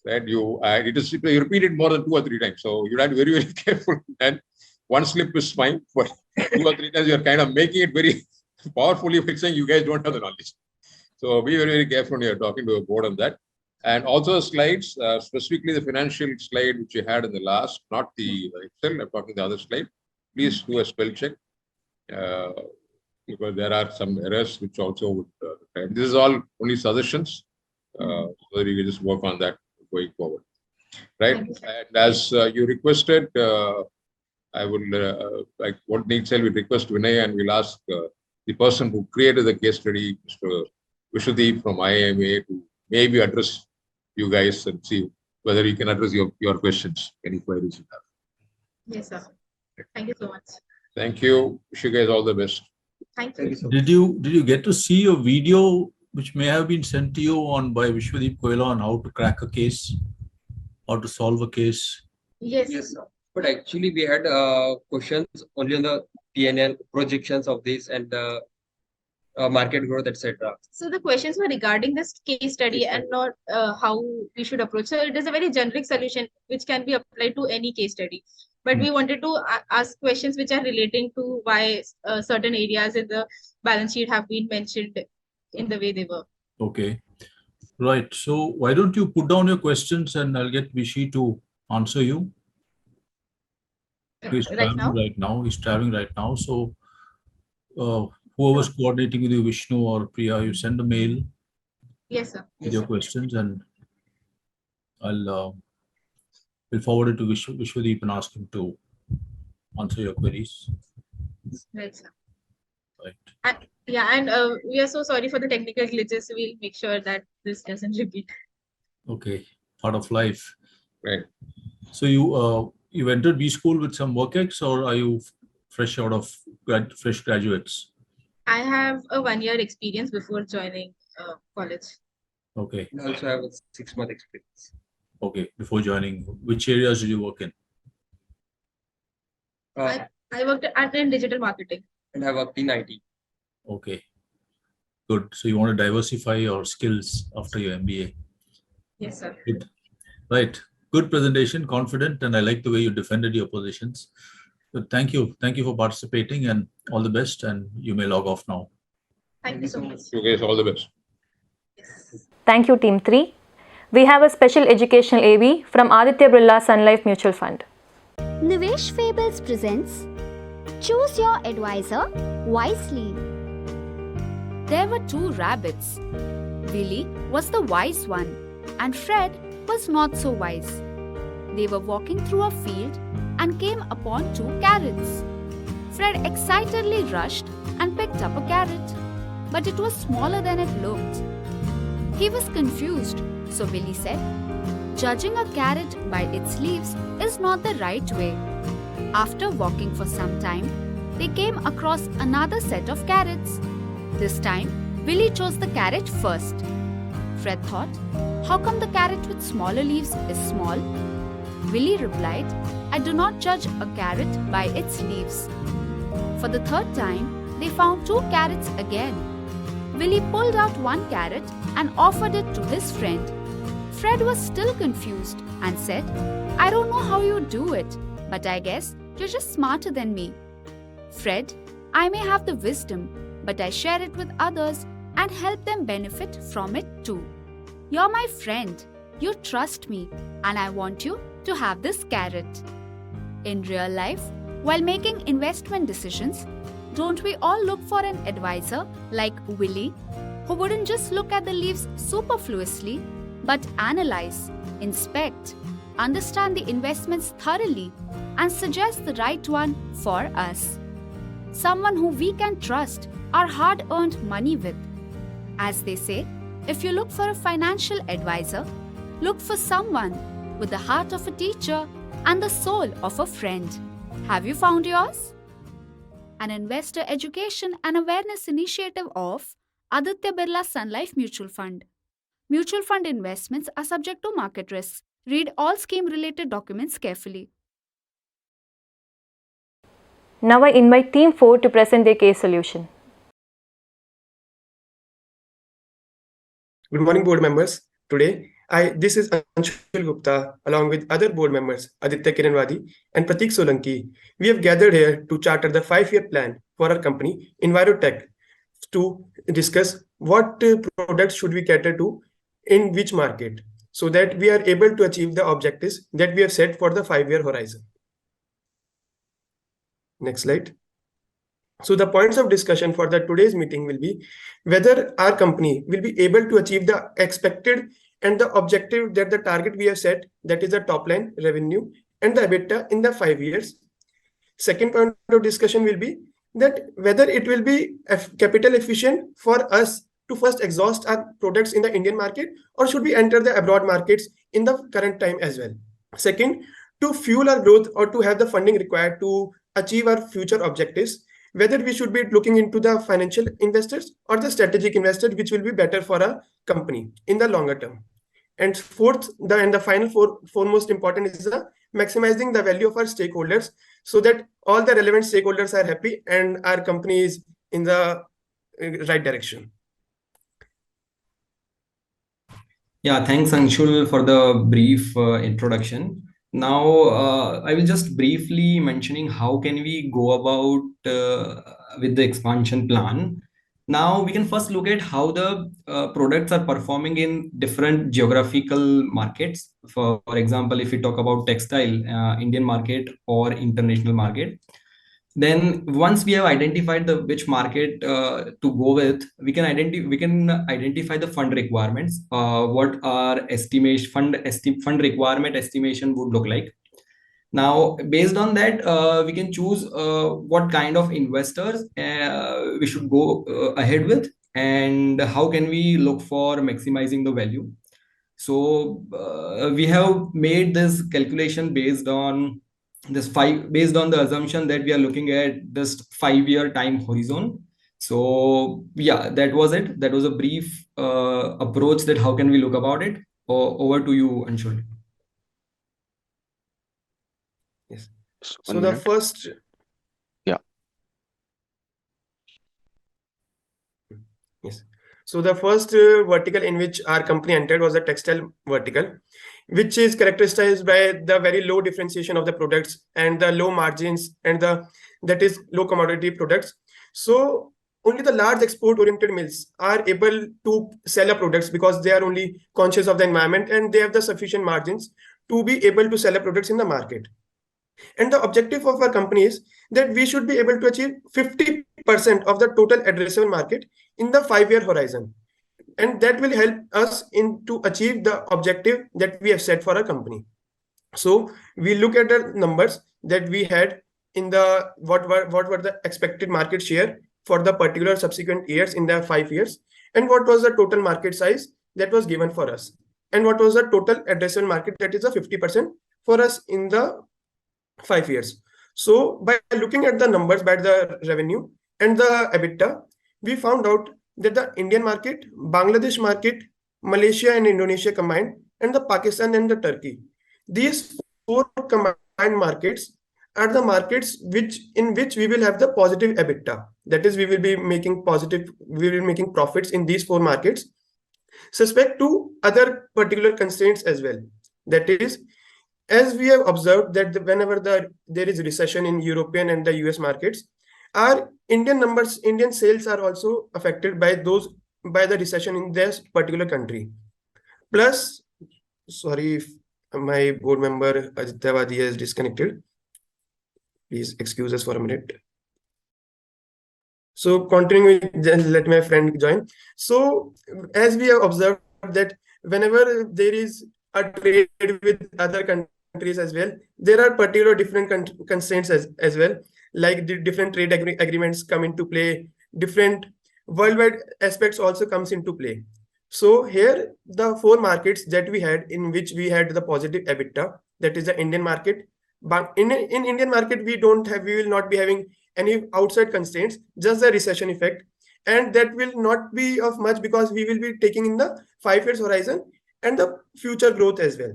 Right? You repeat it more than 2 or 3 times. So you have to be very, very careful. And one slip is fine, but 2 or 3 times you're kind of making it very powerfully by saying you guys don't have the knowledge. So be very, very careful when you're talking to a board on that. And also slides, specifically the financial slide which you had in the last, not the Excel, I'm talking the other slide. Please do a spell check because there are some errors which also would. This is all only suggestions, so that you can just work on that going forward, right? And as you requested, I will like what needs will request Vinay, and we'll ask the person who created the case study, Mr. Vishwadeep from IMA, to maybe address you guys and see whether he can address your questions, any queries you have. Yes, sir. Thank you so much. Thank you. Wish you guys all the best. Thank you. Did you get to see a video which may have been sent to you by Vishwadeep Koila on how to crack a case, how to solve a case? Yes. Yes, sir. But actually we had questions only on the P&L projections of this and the market growth, etc. So the questions were regarding this case study and not how we should approach. So it is a very generic solution which can be applied to any case study. But we wanted to ask questions which are relating to why certain areas in the balance sheet have been mentioned in the way they were. Okay. Right. So why don't you put down your questions and I'll get Vishy to answer you. He's traveling right now. He's traveling right now. So whoever's coordinating with you, Vishnu or Priya, you send a mail. Yes, sir. With your questions, and I'll forward it to Vishwadeep and ask him to answer your queries. Right, sir. Right. And we are so sorry for the technical glitches. We'll make sure that this doesn't repeat. Okay, part of life. Right. So you entered B school with some WorkX, or are you fresh out of fresh graduates? I have a 1-year experience before joining college. Okay. I also have a 6-month experience. Okay, before joining, which areas did you work in? I worked in digital marketing. And I worked in IT. Okay, good. So you want to diversify your skills after your MBA? Yes, sir. Good. Right. Good presentation, confident, and I like the way you defended your positions. But thank you. Thank you for participating, and all the best, and you may log off now. Thank you so much. You guys all the best. Thank you, Team 3. We have a special educational AV from Aditya Birla Sun Life Mutual Fund. Nivesh Fables presents Choose Your Advisor Wisely. There were 2 rabbits. Willy was the wise one, and Fred was not so wise. They were walking through a field and came upon 2 carrots. Fred excitedly rushed and picked up a carrot, but it was smaller than it looked. He was confused, so Willy said, "Judging a carrot by its leaves is not the right way." After walking for some time, they came across another set of carrots. This time, Willy chose the carrot first. Fred thought, "How come the carrot with smaller leaves is small?" Willy replied, "I do not judge a carrot by its leaves." For the 3rd time, they found 2 carrots again. Willy pulled out 1 carrot and offered it to his friend. Fred was still confused and said, "I don't know how you do it, but I guess you're just smarter than me." "Fred, I may have the wisdom, but I share it with others and help them benefit from it too. You're my friend, you trust me, and I want you to have this carrot." In real life, while making investment decisions, don't we all look for an advisor like Willy, who wouldn't just look at the leaves superfluously, but analyze, inspect, understand the investments thoroughly, and suggest the right one for us? someone who we can trust our hard-earned money with. As they say, if you look for a financial advisor, look for someone with the heart of a teacher and the soul of a friend. Have you found yours? An investor education and awareness initiative of Aditya Birla Sun Life Mutual Fund. Mutual fund investments are subject to market risks. Read all scheme-related documents carefully. Now I invite Team 4 to present their case solution. Good morning, board members. Today, this is Anshul Gupta, along with other board members, Aditya Kiranwadi and Pratik Solanki. We have gathered here to charter the 5-year plan for our company, Envirotech, to discuss what products should we cater to in which market, so that we are able to achieve the objectives that we have set for the 5-year horizon. Next slide. So the points of discussion for today's meeting will be whether our company will be able to achieve the expected and the objective that the target we have set, that is the top line revenue and the EBITDA in the 5 years. Second point of discussion will be that whether it will be capital efficient for us to first exhaust our products in the Indian market, or should we enter the abroad markets in the current time as well. Second, to fuel our growth or to have the funding required to achieve our future objectives, whether we should be looking into the financial investors or the strategic investors, which will be better for a company in the longer term. And fourth, the final foremost important is maximizing the value of our stakeholders, so that all the relevant stakeholders are happy and our company is in the right direction. Yeah, thanks Anshul for the brief introduction. Now, I will just briefly mentioning how can we go about with the expansion plan. Now, we can first look at how the products are performing in different geographical markets. For example, if we talk about textile, Indian market or international market, then once we have identified the which market to go with, we can identify the fund requirements, what our fund requirement estimation would look like. Now, based on that, we can choose what kind of investors we should go ahead with, and how can we look for maximizing the value. So we have made this calculation based on the assumption that we are looking at this 5-year time horizon. So yeah, that was it. That was a brief approach that how can we look about it. Over to you, Anshul. Yes. So the first. Yeah. Yes. So the first vertical in which our company entered was the textile vertical, which is characterized by the very low differentiation of the products and the low margins and that is low commodity products. So only the large export-oriented mills are able to sell our products because they are only conscious of the environment and they have the sufficient margins to be able to sell our products in the market. And the objective of our company is that we should be able to achieve 50% of the total addressable market in the 5-year horizon. And that will help us to achieve the objective that we have set for our company. So we look at the numbers that we had in the what were the expected market share for the particular subsequent years in the 5 years, and what was the total market size that was given for us, and what was the total addressable market, that is a 50% for us in the 5 years. So by looking at the numbers, by the revenue and the EBITDA, we found out that the Indian market, Bangladesh market, Malaysia and Indonesia combined, and the Pakistan and the Turkey, these 4 combined markets are the markets in which we will have the positive EBITDA. That is, we will be making profits in these 4 markets, suspect to other particular constraints as well. That is, as we have observed that whenever there is recession in European and the US markets, our Indian sales are also affected by the recession in this particular country. Plus, sorry if my board member Aditya Vadi is disconnected. Please excuse us for a minute. So continuing with, let my friend join. So as we have observed that whenever there is a trade with other countries as well, there are particular different constraints as well. like the different trade agreements come into play, different worldwide aspects also comes into play. So here the 4 markets that we had, in which we had the positive EBITDA, that is the Indian market. But in Indian market, we will not be having any outside constraints, just the recession effect. And that will not be of much because we will be taking in the 5 years horizon and the future growth as well.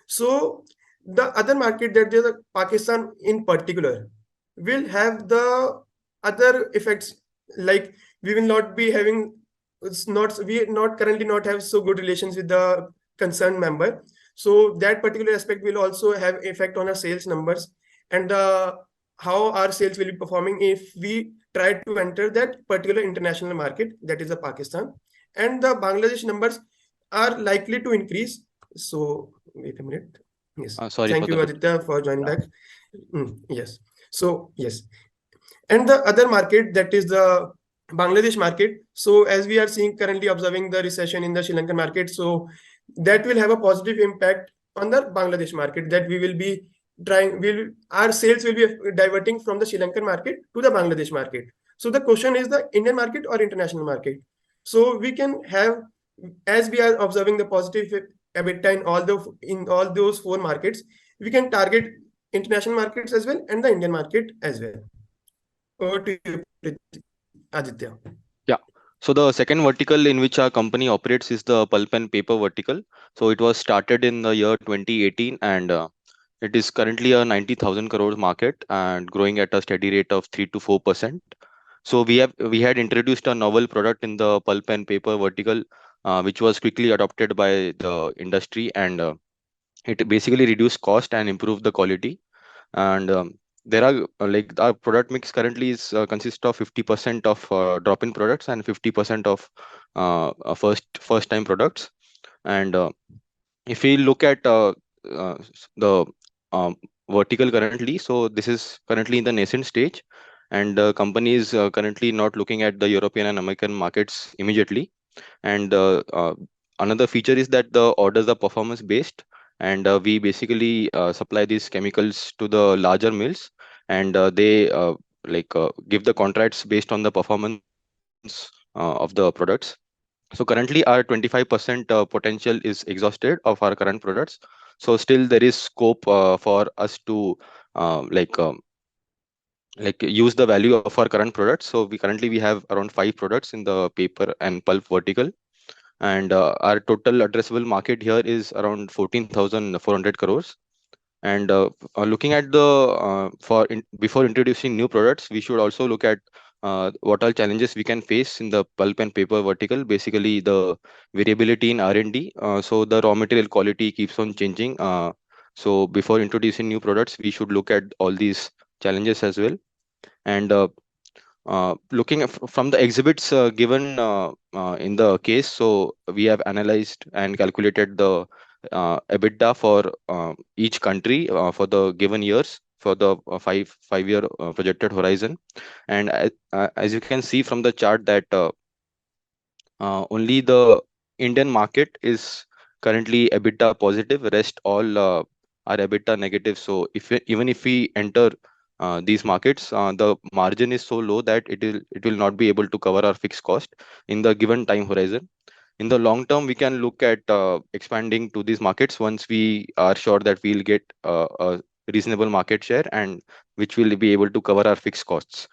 So the other market, that is Pakistan in particular, will have the other effects, like we will not be having, we not currently not have so good relations with the concerned member. So that particular aspect will also have effect on our sales numbers and how our sales will be performing if we try to enter that particular international market, that is the Pakistan. And the Bangladesh numbers are likely to increase. So wait a minute. Yes. Sorry Thank for you, the Aditya, for joining back. Yes. So yes. And the other market, that is the Bangladesh market. So as we are seeing currently observing the recession in the Sri Lankan market, so that will have a positive impact on the Bangladesh market, that we will be our sales will be diverting from the Sri Lankan market to the Bangladesh market. So the question is the Indian market or international market. So we can have, as we are observing the positive EBITDA in all those 4 markets, we can target international markets as well and the Indian market as well. Over to you, Aditya. Yeah. So the second vertical in which our company operates is the pulp and paper vertical. So it was started in the year 2018 and it is currently a 90,000 crores market and growing at a steady rate of 3 to 4%. So we had introduced a novel product in the pulp and paper vertical, which was quickly adopted by the industry, and it basically reduced cost and improved the quality. And there are like our product mix currently is consists of 50% of drop-in products and 50% of first time products. And if we look at the vertical currently, so this is currently in the nascent stage, and the company is currently not looking at the European and American markets immediately. And another feature is that the orders are performance based, and we basically supply these chemicals to the larger mills, and they give the contracts based on the performance of the products. So currently our 25% potential is exhausted of our current products. So still there is scope for us to use the value of our current products. So we have around 5 products in the paper and pulp vertical, and our total addressable market here is around 14,400 crores. And looking at the before introducing new products, we should also look at what all challenges we can face in the pulp and paper vertical. Basically, the variability in R&D. So the raw material quality keeps on changing. So before introducing new products, we should look at all these challenges as well. And looking from the exhibits given in the case, so we have analyzed and calculated the EBITDA for each country for the given years for the 5-year projected horizon. And as you can see from the chart that only the Indian market is currently EBITDA positive, rest all are EBITDA negative. So even if we enter these markets, the margin is so low that it will not be able to cover our fixed cost in the given time horizon. In the long term, we can look at expanding to these markets once we are sure that we'll get a reasonable market share and which will be able to cover our fixed costs.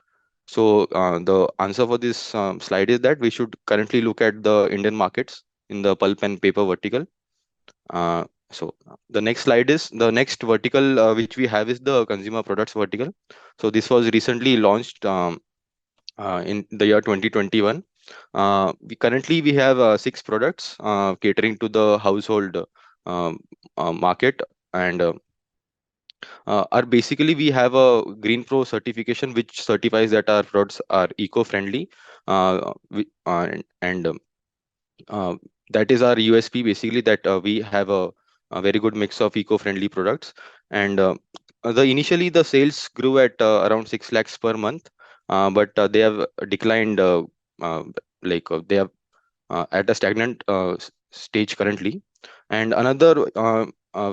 So the answer for this slide is that we should currently look at the Indian markets in the pulp and paper vertical. So the next slide is the next vertical which we have is the consumer products vertical. So this was recently launched in the year 2021. We have 6 products catering to the household market, and basically we have a Green Pro certification which certifies that our products are eco-friendly, and that is our USP basically, that we have a very good mix of eco-friendly products. And initially the sales grew at around 6 lakhs per month, but they have declined they have at a stagnant stage currently. And another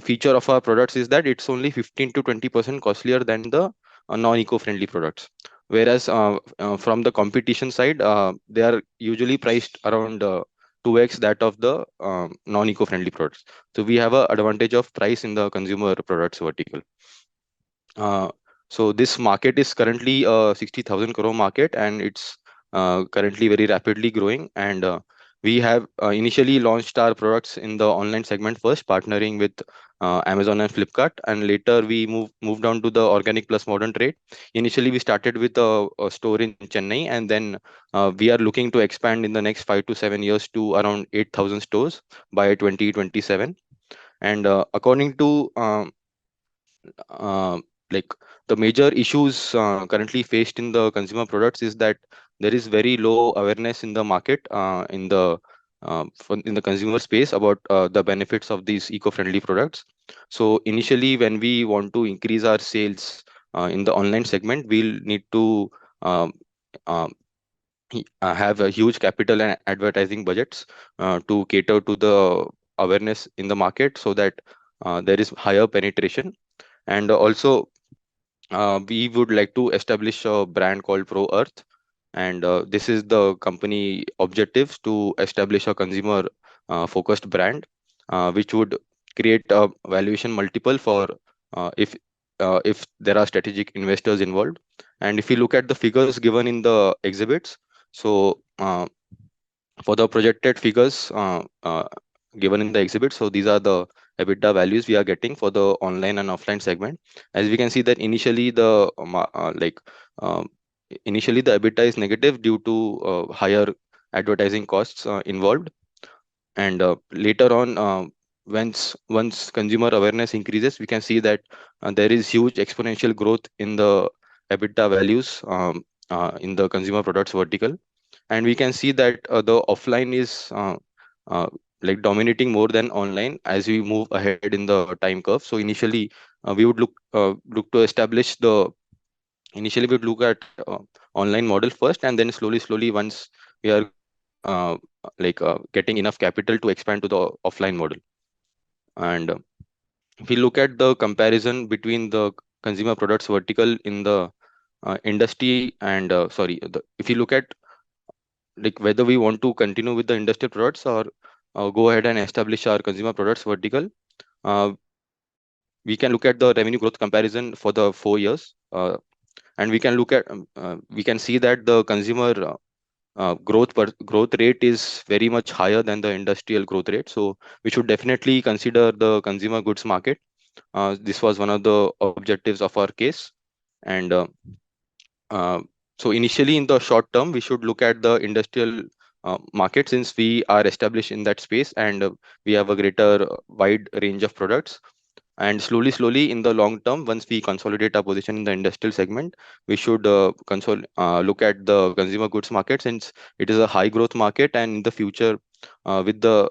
feature of our products is that it's only 15 to 20% costlier than the non-eco-friendly products. Whereas from the competition side, they are usually priced around 2x that of the non-eco-friendly products. So we have an advantage of price in the consumer products vertical. So this market is currently a 60,000 crore market, and it's currently very rapidly growing. And we have initially launched our products in the online segment first, partnering with Amazon and Flipkart, and later we moved on to the organic plus modern trade. Initially, we started with a store in Chennai, and then we are looking to expand in the next 5 to 7 years to around 8,000 stores by 2027. And according to like the major issues currently faced in the consumer products is that there is very low awareness in the market in the consumer space about the benefits of these eco-friendly products. So initially, when we want to increase our sales in the online segment, we'll need to um, um, have a huge capital and advertising budgets to cater to the awareness in the market, so that there is higher penetration. And also we would like to establish a brand called Pro Earth, and this is the company objectives to establish a consumer focused brand, which would create a valuation multiple for if there are strategic investors involved. And if you look at the figures given in the exhibits, so for the projected figures given in the exhibit, so these are the EBITDA values we are getting for the online and offline segment. As we can see that initially initially the EBITDA is negative due to higher advertising costs involved. And later on, once consumer awareness increases, we can see that there is huge exponential growth in the EBITDA values in the consumer products vertical. And we can see that the offline is like dominating more than online as we move ahead in the time curve. So initially we would look to establish the initially we would look at online model first, and then slowly once we are getting enough capital to expand to the offline model. And if we look at the comparison between the consumer products vertical in the industry and if you look at like whether we want to continue with the industrial products or go ahead and establish our consumer products vertical, we can look at the revenue growth comparison for the 4 years, and we can look at we can see that the consumer growth rate is very much higher than the industrial growth rate. So we should definitely consider the consumer goods market. This was one of the objectives of our case. And so initially in the short term, we should look at the industrial market, since we are established in that space and we have a greater wide range of products. And slowly in the long term, once we consolidate our position in the industrial segment, we should look at the consumer goods market, since it is a high growth market, and in the future with the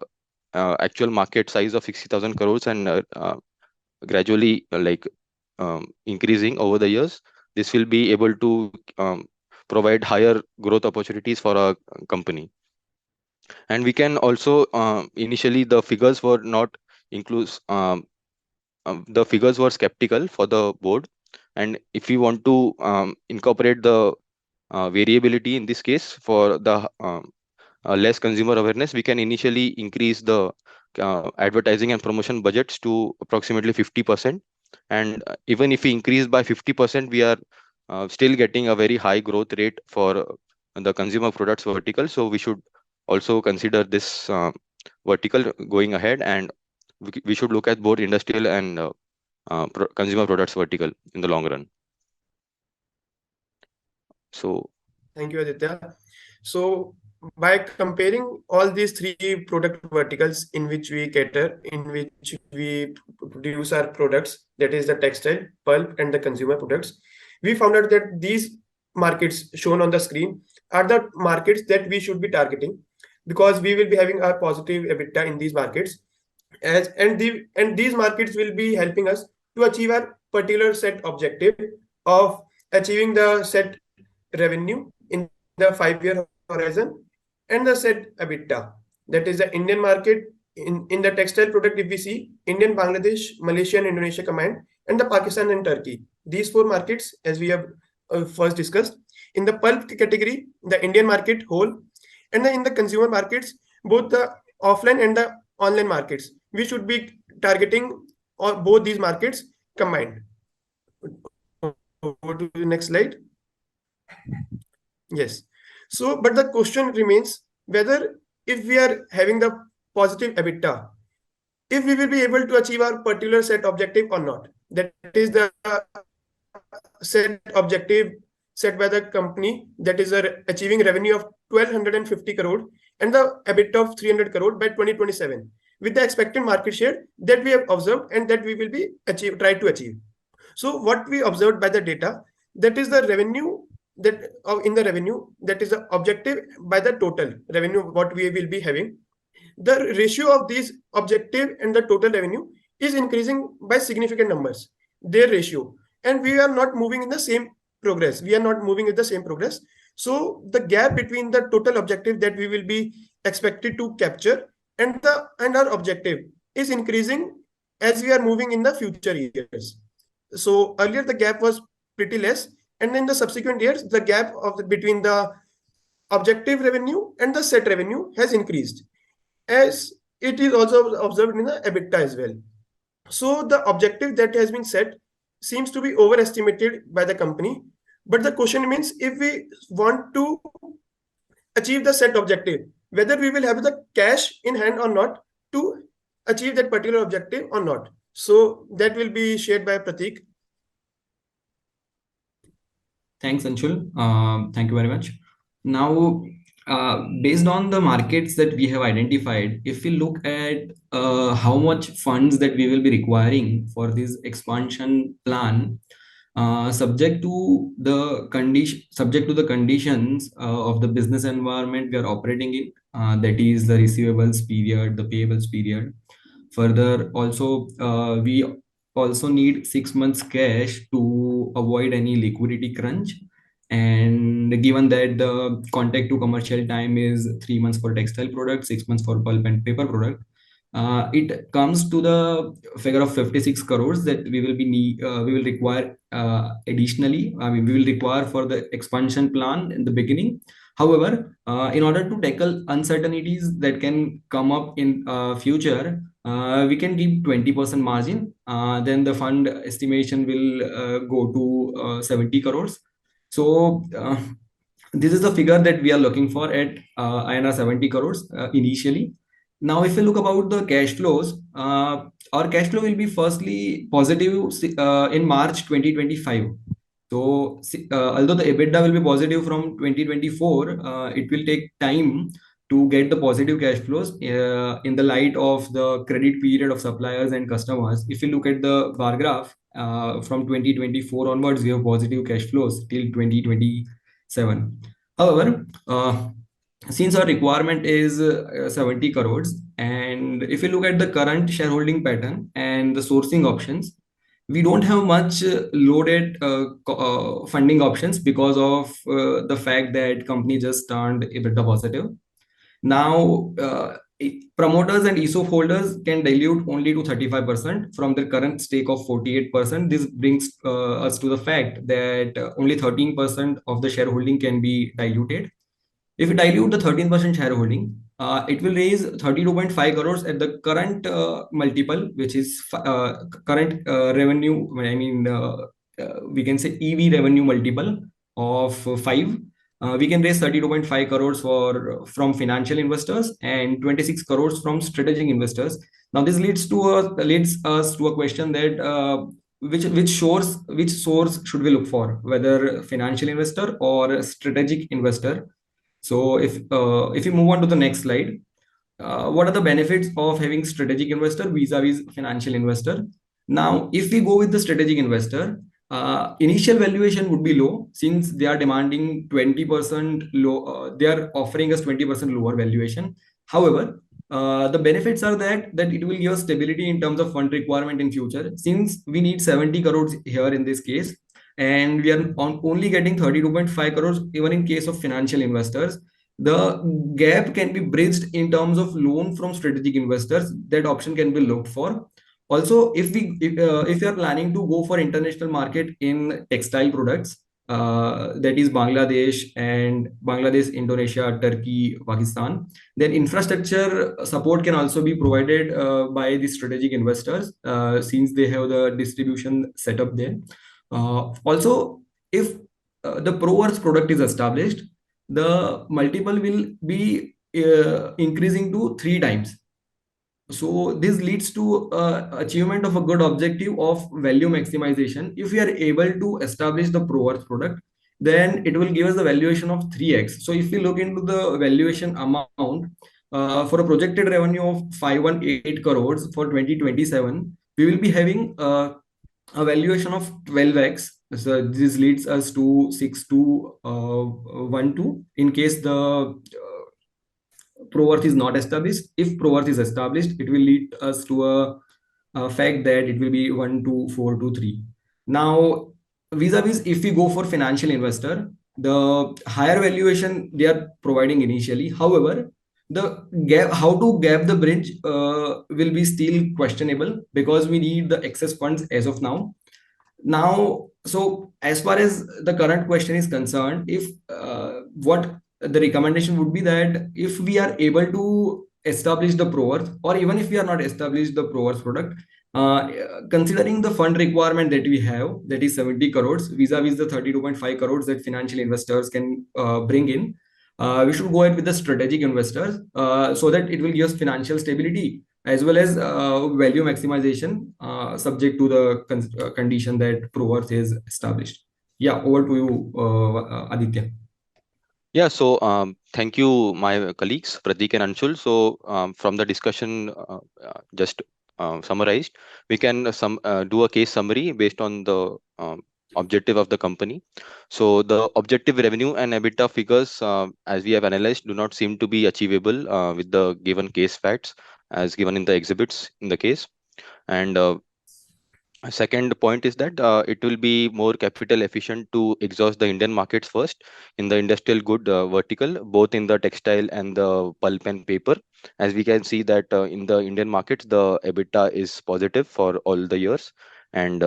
actual market size of 60,000 crores and gradually increasing over the years, this will be able to provide higher growth opportunities for our company. And we can also initially the figures were not includes the figures were skeptical for the board, and if we want to incorporate the variability in this case for the less consumer awareness, we can initially increase the advertising and promotion budgets to approximately 50%. And even if we increase by 50%, we are still getting a very high growth rate for the consumer products vertical. So we should also consider this vertical going ahead, and we should look at both industrial and consumer products vertical in the long run. So thank you, Aditya. So by comparing all these three product verticals in which we cater, in which we produce our products, that is the textile, pulp, and the consumer products, we found out that these markets shown on the screen are the markets that we should be targeting, because we will be having our positive EBITDA in these markets, and these markets will be helping us to achieve our particular set objective of achieving the set revenue in the 5-year horizon and the set EBITDA. That is the Indian market. In the textile product, if we see Indian, Bangladesh, Malaysia, and Indonesia combined, and the Pakistan and Turkey. these four markets, as we have first discussed. In the pulp category, the Indian market whole, and in the consumer markets, both the offline and the online markets. We should be targeting both these markets combined. Go to the next slide. Yes. So, but the question remains whether if we are having the positive EBITDA, if we will be able to achieve our particular set objective or not. That is the set objective set by the company, that is achieving revenue of 1250 crore and the EBITDA of 300 crore by 2027 with the expected market share that we have observed and that we will be try to achieve. So what we observed by the data, that is the revenue that in the revenue, that is the objective by the total revenue what we will be having. The ratio of these objective and the total revenue is increasing by significant numbers, their ratio, and we are not moving in the same progress. We are not moving with the same progress. So the gap between the total objective that we will be expected to capture and our objective is increasing as we are moving in the future years. So earlier the gap was pretty less, and in the subsequent years the gap between the objective revenue and the set revenue has increased, as it is also observed in the EBITDA as well. So the objective that has been set seems to be overestimated by the company. But the question remains, if we want to achieve the set objective, whether we will have the cash in hand or not to achieve that particular objective or not. So that will be shared by Prateek. Thanks, Anshul. Thank you very much. Now, based on the markets that we have identified, if we look at how much funds that we will be requiring for this expansion plan, subject to the conditions of the business environment we are operating in, that is the receivables period, the payables period. Further, also we also need 6 months cash to avoid any liquidity crunch. And given that the contact to commercial time is 3 months for textile product, 6 months for pulp and paper product, it comes to the figure of 56 crores that we will require additionally. I mean, we will require for the expansion plan in the beginning. However, in order to tackle uncertainties that can come up in future, we can give 20% margin. Then the fund estimation will go to 70 crores. So this is the figure that we are looking for at INR 70 crores initially. Now, if we look about the cash flows, our cash flow will be firstly positive in March 2025. So although the EBITDA will be positive from 2024, it will take time to get the positive cash flows in the light of the credit period of suppliers and customers. If you look at the bar graph, from 2024 onwards, we have positive cash flows till 2027. However, since our requirement is 70 crores, and if you look at the current shareholding pattern and the sourcing options, we don't have much loaded funding options because of the fact that company just turned EBITDA positive. Now, promoters and ESOP holders can dilute only to 35% from their current stake of 48%. This brings us to the fact that only 13% of the shareholding can be diluted. If we dilute the 13% shareholding, it will raise 32.5 crores at the current multiple, which is current revenue. I mean, we can say EV revenue multiple of 5. We can raise 32.5 crores from financial investors and 26 crores from strategic investors. Now, this leads us to a question that which source should we look for, whether financial investor or strategic investor. So if you move on to the next slide, what are the benefits of having strategic investor vis-a-vis financial investor? Now, if we go with the strategic investor, initial valuation would be low since they are demanding 20% low. They are offering us 20% lower valuation. However, the benefits are that it will give us stability in terms of fund requirement in future, since we need 70 crores here in this case, and we are only getting 32.5 crores even in case of financial investors. The gap can be bridged in terms of loan from strategic investors. That option can be looked for. Also, if you are planning to go for international market in textile products, that is Bangladesh, Indonesia, Turkey, Pakistan, then infrastructure support can also be provided by the strategic investors since they have the distribution set up there. Also, if the ProVerse product is established, the multiple will be increasing to 3 times. So this leads to achievement of a good objective of value maximization. If we are able to establish the ProVerse product, then it will give us the valuation of 3x. So if we look into the valuation amount for a projected revenue of 518 crores for 2027, we will be having a valuation of 12x. So this leads us to 6212 in case the ProVerse is not established. If ProVerse is established, it will lead us to a fact that it will be 12423. Now, vis-a-vis, if we go for financial investor, the higher valuation they are providing initially. However, the gap, how to gap the bridge will be still questionable because we need the excess funds as of now. So as far as the current question is concerned, if what the recommendation would be that if we are able to establish the ProVerse, or even if we are not established the ProVerse product, considering the fund requirement that we have, that is 70 crores vis-a-vis the 32.5 crores that financial investors can bring in, we should go ahead with the strategic investors so that it will give us financial stability as well as value maximization subject to the condition that ProVerse is established. Yeah, over to you, Aditya. Yeah, so thank you, my colleagues, Pratik and Anshul. So from the discussion just summarized, we can do a case summary based on the objective of the company. So the objective revenue and EBITDA figures, as we have analyzed, do not seem to be achievable with the given case facts as given in the exhibits in the case. And second point is that it will be more capital efficient to exhaust the Indian markets first in the industrial good vertical, both in the textile and the pulp and paper. As we can see that in the Indian markets, the EBITDA is positive for all the years. And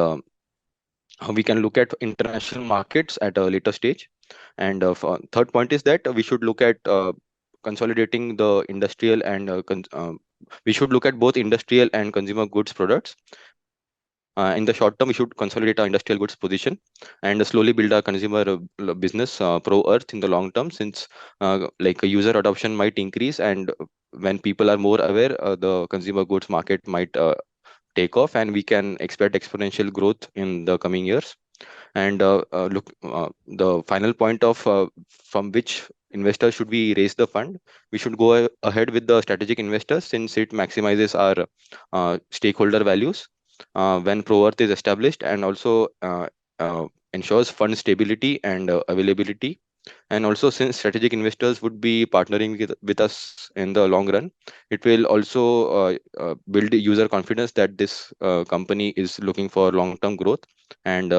we can look at international markets at a later stage. And third point is that we should look at consolidating the industrial and we should look at both industrial and consumer goods products. In the short term, we should consolidate our industrial goods position and slowly build our consumer business ProEarth in the long term, since like a user adoption might increase, and when people are more aware, the consumer goods market might take off, and we can expect exponential growth in the coming years. And the final point of from which investors should we raise the fund, we should go ahead with the strategic investors, since it maximizes our stakeholder values when ProEarth is established, and also ensures fund stability and availability. And also, since strategic investors would be partnering with us in the long run, it will also build user confidence that this company is looking for long-term growth. And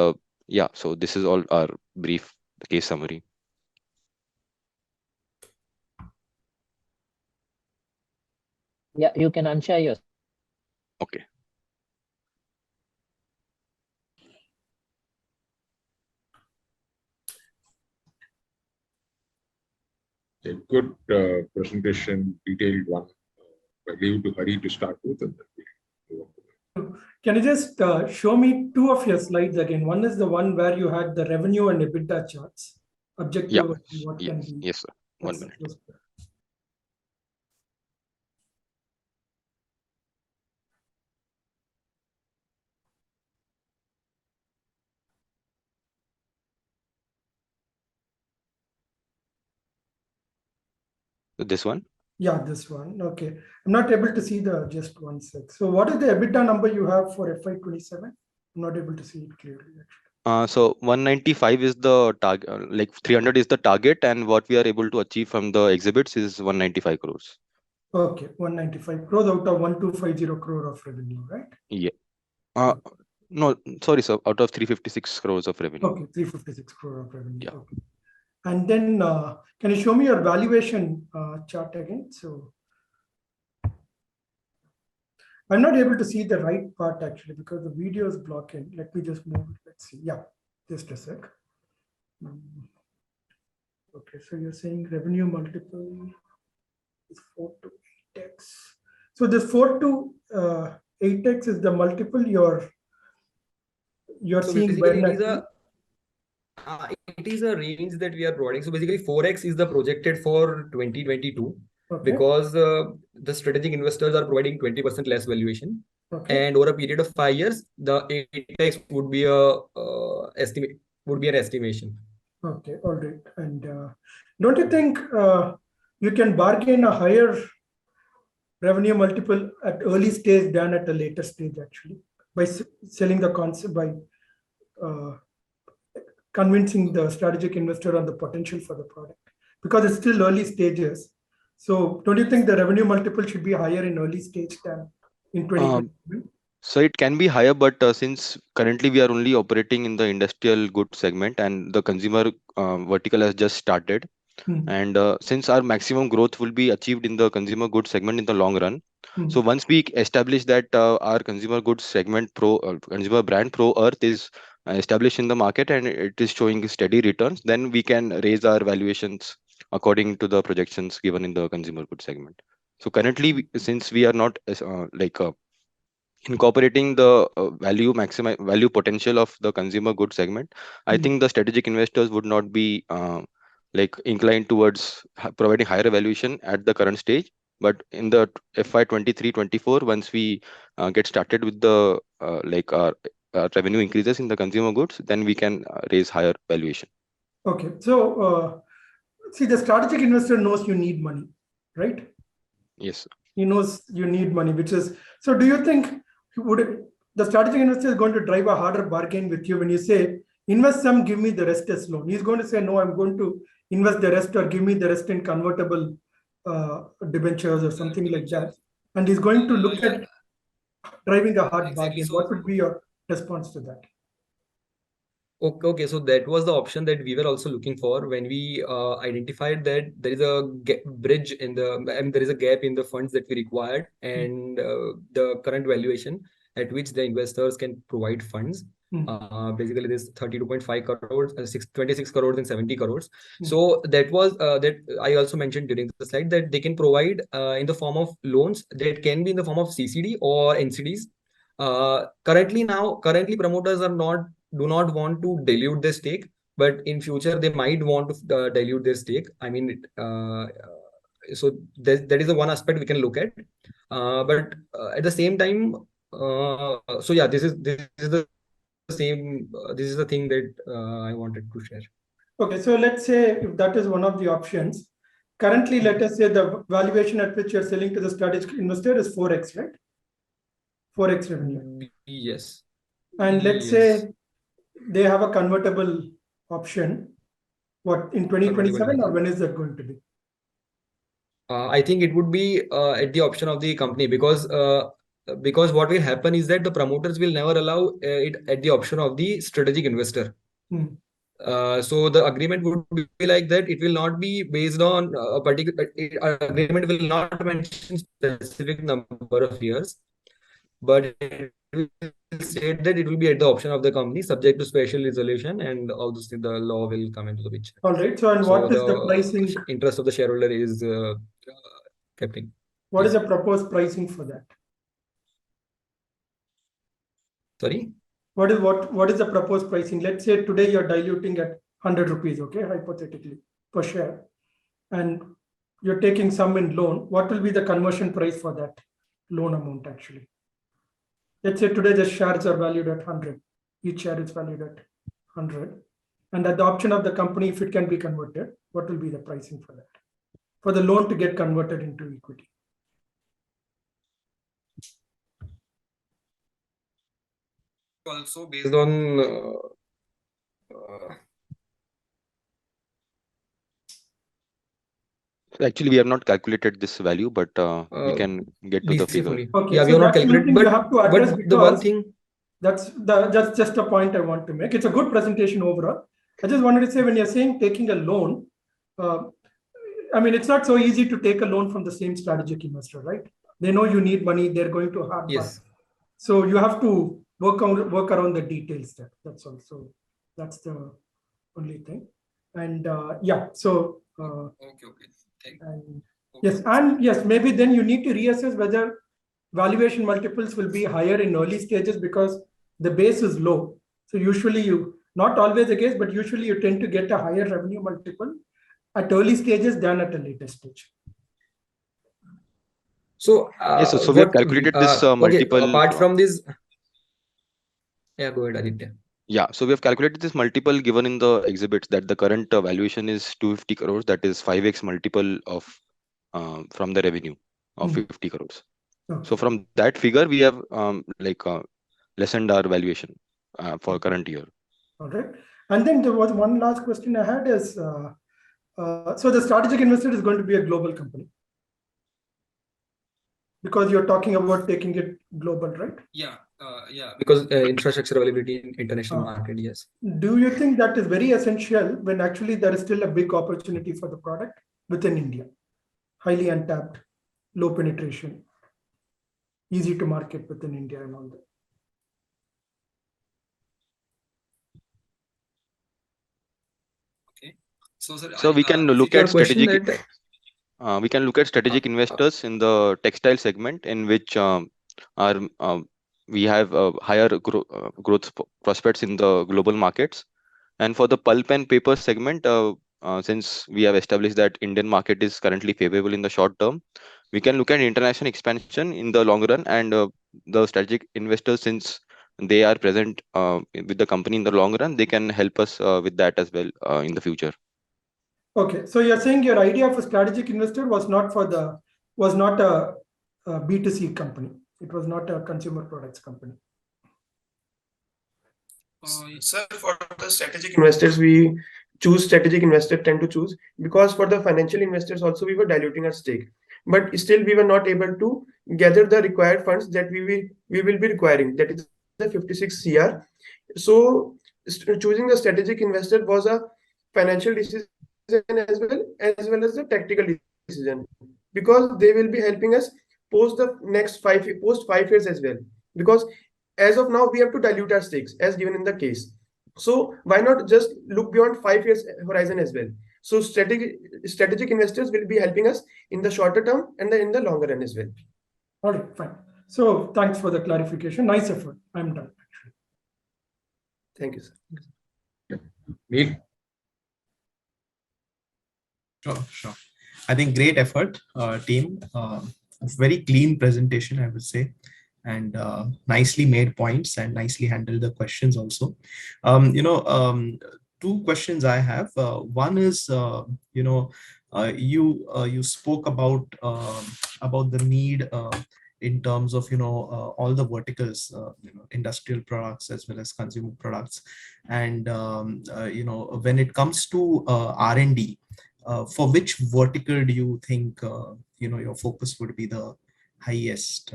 yeah, so this is all our brief case summary. Yeah, you can unshare yours. Okay. A good presentation, detailed one. I leave to Hari to start with. And then can you just show me two of your slides again? One is the one where you had the revenue and EBITDA charts. Objective. Yeah. What Yes. can be? Yes, sir. 1 minute. This one? Yeah, this one. Okay. I'm not able to see the just 1 sec. So what is the EBITDA number you have for FY27? I'm not able to see it clearly, actually. So 195 is the target, like 300 is the target, and what we are able to achieve from the exhibits is 195 crores. Okay, 195 crores out of 1250 crore of revenue, right? Yeah. No, sorry, sir. Out of 356 crores of revenue. Okay, 356 crore of revenue. Yeah. Okay. And then can you show me your valuation chart again? So I'm not able to see the right part actually because the video is blocking. Let me just move it. Let's see. Yeah, just a sec. Okay, so you're saying revenue multiple is 4 to 8x. So this 4 to 8x is the multiple you're So seeing basically, when it is a range that we are providing. So basically, 4x is the projected for 2022 Okay. because the strategic investors are providing 20% less valuation. Okay. And over a period of 5 years, the 8x would be an estimation. Okay, all right. And don't you think you can bargain a higher revenue multiple at early stage than at a later stage actually by selling the concept, by convincing the strategic investor on the potential for the product, because it's still early stages. So don't you think the revenue multiple should be higher in early stage than in 2020? So it can be higher, but since currently we are only operating in the industrial goods segment and the consumer vertical has just started, and since our maximum growth will be achieved in the consumer goods segment in the long run, so once we establish that our consumer goods segment consumer brand Pro Earth is established in the market and it is showing steady returns, then we can raise our valuations according to the projections given in the consumer goods segment. So currently, since we are not incorporating the value potential of the consumer goods segment, I think the strategic investors would not be inclined towards providing higher valuation at the current stage. But in the FY 23-24, once we get started with the our revenue increases in the consumer goods, then we can raise higher valuation. Okay, so see, the strategic investor knows you need money, right? Yes. He knows you need money, which is, so do you think the strategic investor is going to drive a harder bargain with you when you say, invest some, give me the rest as loan? He's going to say, no, I'm going to invest the rest or give me the rest in convertible debentures or something like that. And he's going to look at driving a hard bargain. What would be your response to that? Okay, so that was the option that we were also looking for when we identified that there is a bridge in there is a gap in the funds that we required and the current valuation at which the investors can provide funds. Basically, this 32.5 crores, 26 crores and 70 crores. So that was that I also mentioned during the slide that they can provide in the form of loans that can be in the form of CCD or NCDs. Currently promoters do not want to dilute their stake, but in future they might want to dilute their stake. I mean, so that is the one aspect we can look at. But at the same time, so yeah, this is the same. This is the thing that I wanted to share. Okay, so let's say if that is one of the options, currently let us say the valuation at which you're selling to the strategic investor is 4x, right? 4x revenue. Yes. And let's say they have a convertible option. What, in 2027 or when is that going to be? I think it would be at the option of the company because what will happen is that the promoters will never allow it at the option of the strategic investor. So the agreement would be like that. It will not be based on a particular agreement. Will not mention specific number of years, but it will state that it will be at the option of the company, subject to special resolution, and all this. The law will come into the picture. All right. So, and what is the pricing? Interest of the shareholder is kept in. What is the proposed pricing for that? Sorry. What is the proposed pricing? Let's say today you're diluting at 100 rupees, okay, hypothetically, per share, and you're taking some in loan. What will be the conversion price for that loan amount actually? Let's say today the shares are valued at 100. Each share is valued at 100. And at the option of the company, if it can be converted, what will be the pricing for that? For the loan to get converted into equity? Also based on actually we have not calculated this value, but we can get to the figure. Okay, yeah, so we have not that's calculated, something you have to address but the one thing that's just a point I want to make. It's a good presentation overall. I just wanted to say, when you're saying taking a loan, I mean, it's not so easy to take a loan from the same strategic investor, right? They know you need money. They're going to hard Yes. pass. So you have to work around the details there. That's all. So that's the only thing. And yeah, so okay. And yes, maybe then you need to reassess whether valuation multiples will be higher in early stages because the base is low. So usually not always the case, but usually you tend to get a higher revenue multiple at early stages than at a later stage. So yes, so we have calculated this multiple. Apart from this, yeah, go ahead, Aditya. Yeah, so we have calculated this multiple given in the exhibits that the current valuation is 250 crores. That is 5x multiple of from the revenue of 50 crores. So from that figure, we have lessened our valuation for current year. All right. And then there was one last question I had is, so the strategic investor is going to be a global company because you're talking about taking it global, right? Yeah, because infrastructure availability in international market, yes. Do you think that is very essential when actually there is still a big opportunity for the product within India? Highly untapped, low penetration, easy to market within India and all that. So we can look at strategic. We can look at strategic investors in the textile segment, in which we have higher growth prospects in the global markets. And for the pulp and paper segment, since we have established that Indian market is currently favorable in the short term, we can look at international expansion in the long run. And the strategic investors, since they are present with the company in the long run, they can help us with that as well in the future. Okay, so you're saying your idea of a strategic investor was not a B2C company. It was not a consumer products company. Sir, for the strategic investors, we choose strategic investor tend to choose because for the financial investors also we were diluting our stake, but still we were not able to gather the required funds that we will be requiring. That is the 56 CR. So choosing a strategic investor was a financial decision as well as the tactical decision, because they will be helping us post 5 years as well, because as of now we have to dilute our stakes as given in the case. So why not just look beyond 5 years horizon as well? So strategic investors will be helping us in the shorter term and in the longer run as well. All right, fine. So thanks for the clarification. Nice effort. I'm done. Actually. Thank you, sir. Neil? Sure. I think great effort, team. Very clean presentation, I would say, and nicely made points and nicely handled the questions also. Two questions I have. One is, you spoke about the need in terms of all the verticals, industrial products as well as consumer products, and when it comes to R&D. For which vertical do you think your focus would be the highest,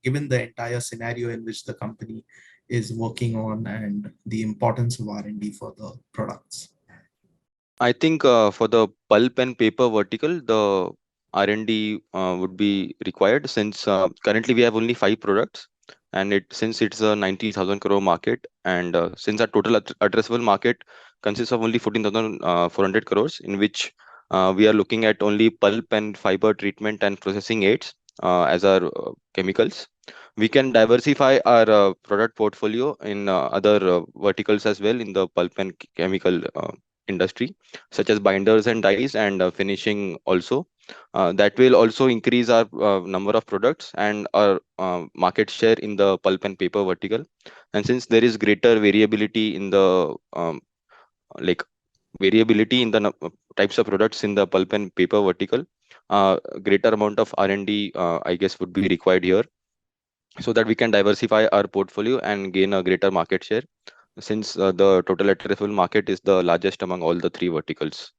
given the entire scenario in which the company is working on and the importance of R&D for the products? I think for the pulp and paper vertical, the R&D would be required, since currently we have only 5 products, and since it's a 90,000 crore market, and since our total addressable market consists of only 14,400 crores, in which we are looking at only pulp and fiber treatment and processing aids as our chemicals. We can diversify our product portfolio in other verticals as well in the pulp and chemical industry, such as binders and dyes and finishing also. That will also increase our number of products and our market share in the pulp and paper vertical. And since there is greater variability in the types of products in the pulp and paper vertical, greater amount of R&D I guess would be required here, so that we can diversify our portfolio and gain a greater market share, since the total addressable market is the largest among all the 3 verticals.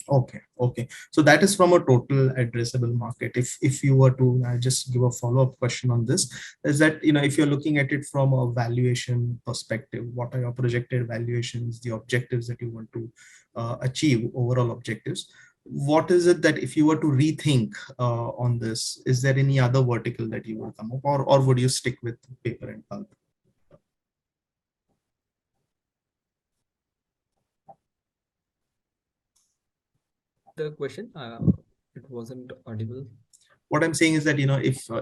Okay. So that is from a total addressable market. If you were to just give a follow-up question on this, is that if you're looking at it from a valuation perspective, what are your projected valuations, the objectives that you want to achieve, overall objectives? what is it that if you were to rethink on this, is there any other vertical that you would come up, or would you stick with paper and pulp? The question, it wasn't audible. What I'm saying is that,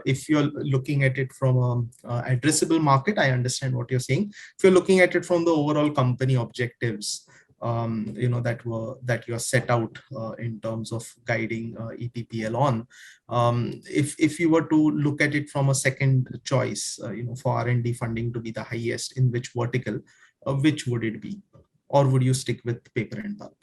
if you're looking at it from an addressable market, I understand what you're saying. If you're looking at it from the overall company objectives, that you're set out in terms of guiding EPPL on, if you were to look at it from a second choice, for R&D funding to be the highest, in which vertical, which would it be? Or would you stick with paper and pulp?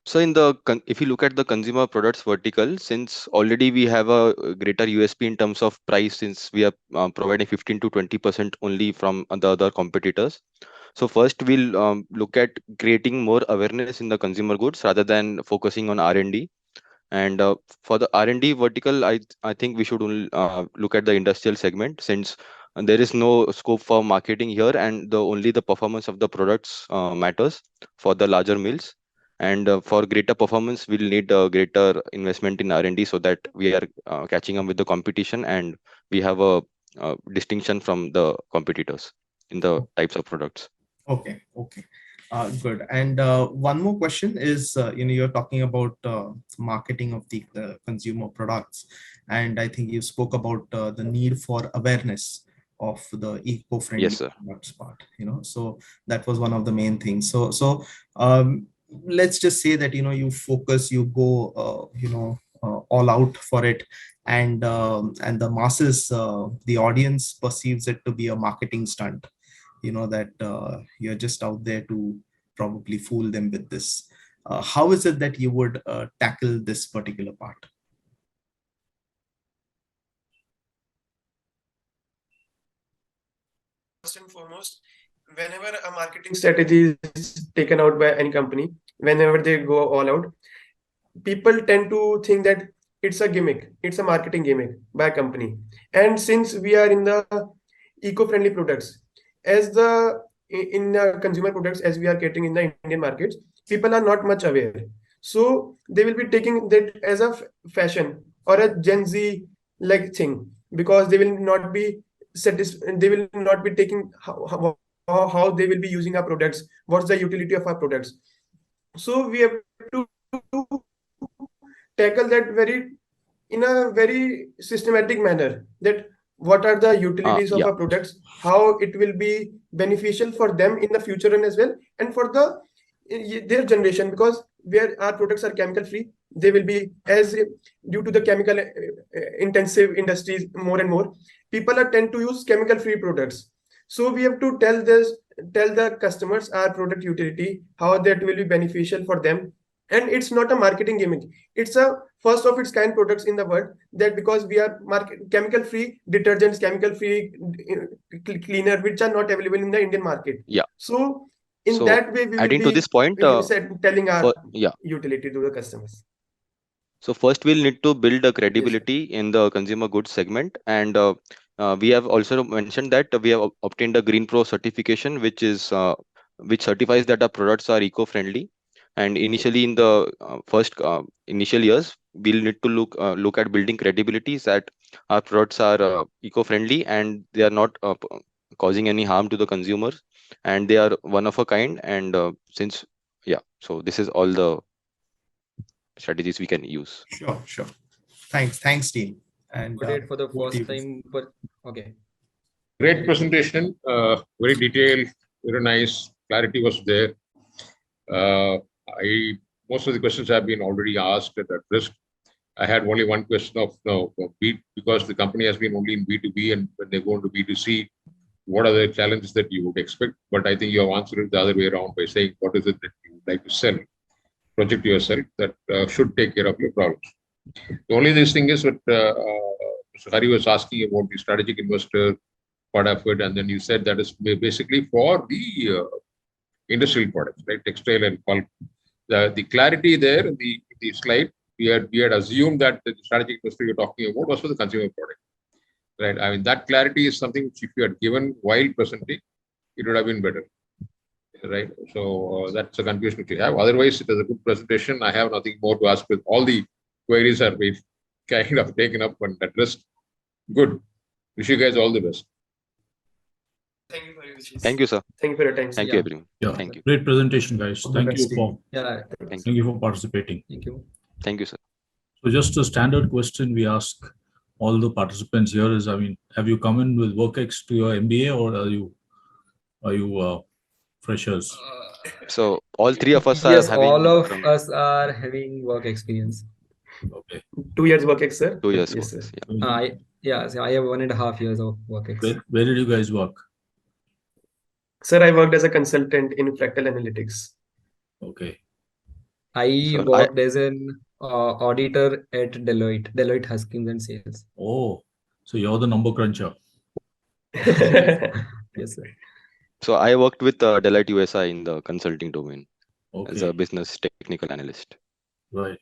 So if you look at the consumer products vertical, since already we have a greater USP in terms of price, since we are providing 15 to 20% only from the other competitors. So first we'll look at creating more awareness in the consumer goods rather than focusing on R&D. And for the R&D vertical, I think we should look at the industrial segment, since there is no scope for marketing here, and only the performance of the products matters for the larger mills. And for greater performance, we'll need a greater investment in R&D, so that we are catching up with the competition and we have a distinction from the competitors in the types of products. Okay. Good. And one more question is, you're talking about marketing of the consumer products, and I think you spoke about the need for awareness of the eco-friendly products part. So that was one of the main things. So let's just say that you focus, you go all out for it, and the masses, the audience perceives it to be a marketing stunt. That you're just out there to probably fool them with this. How is it that you would tackle this particular part? First and foremost, whenever a marketing strategy is taken out by any company, whenever they go all out, people tend to think that it's a gimmick, it's a marketing gimmick by a company. And since we are in the eco-friendly products, in consumer products, as we are catering in the Indian markets, people are not much aware. So they will be taking that as a fashion or a Gen Z like thing, because they will not be they will not be taking how they will be using our products, what's the utility of our products. So we have to tackle that in a very systematic manner, that what are the utilities of our products, how it will be beneficial for them in the future and as well, and for their generation, because where our products are chemical free, they will be, as due to the chemical intensive industries, more and more people tend to use chemical free products. So we have to tell the customers our product utility, how that will be beneficial for them. And it's not a marketing gimmick, it's a first of its kind products in the world, that because we are chemical free detergents, chemical free cleaner, which are not available in the Indian market. So that way we will adding be to this point, telling our utility to the customers. So first we'll need to build a credibility in the consumer goods segment, and we have also mentioned that we have obtained a Green Pro certification, which certifies that our products are eco-friendly. And initially, in the first initial years, we'll need to look at building credibility that our products are eco-friendly and they are not causing any harm to the consumers, and they are one of a kind. And so this is all the strategies we can use. Sure. Thanks team. And for the first time, okay. Great presentation, very detailed, very nice, clarity was there. Most of the questions have been already asked and addressed. I had only one question of because the company has been only in B2B, and when they go into B2C, what are the challenges that you would expect? But I think you have answered it the other way around by saying what is it that you would like to sell, project yourself, that should take care of your problems. The only this thing is what Mr. Hari was asking about the strategic investor part of it, and then you said that is basically for the industrial products, right? Textile and pulp. The clarity there in the slide, we had assumed that the strategic investor you're talking about was for the consumer product, right? I mean, that clarity is something which if you had given while presenting, it would have been better, right? So that's the confusion which we have. Otherwise, it is a good presentation. I have nothing more to ask. With all the queries are we've kind of taken up and addressed. Good. Wish you guys all the best. Thank you for your wishes. Thank you, sir. Thank you for your time. Thank you, everyone. Yeah, Thank you. great presentation, guys. All the Thank you best, for team. Yeah, thank you for participating. thank you. Thank you, sir. So just a standard question we ask all the participants here is, I mean, have you come in with WorkX to your MBA, or are you freshers? So all three of us are Yes, having all of from us are having work experience. Okay. 2 years work, sir. 2 years. Yes, works, sir. yeah. So I have 1.5 years of work experience. Where did you guys work? Sir, I worked as a consultant in fractal analytics. Okay. I So worked as an auditor at Deloitte Huskins and Sales. Oh, so you're the number cruncher. Yes, sir. So I worked with Deloitte USI in the consulting domain as a Okay. business technical analyst. Right.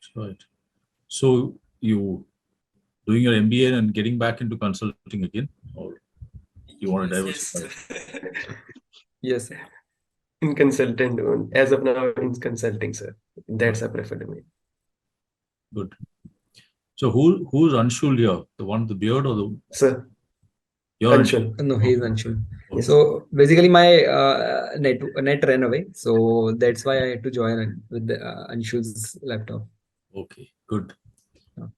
So you doing your MBA and getting back into consulting again, or you want to diversify? Yes, sir. In consultant, as of now, in consulting, sir. That's a preferred domain. Good. So who's Anshul here? The one with the beard, or the Sir? You're Anshul. No, he is Anshul. Okay. So basically, my net ran away, so that's why I had to join with the Anshul's laptop. Okay, good.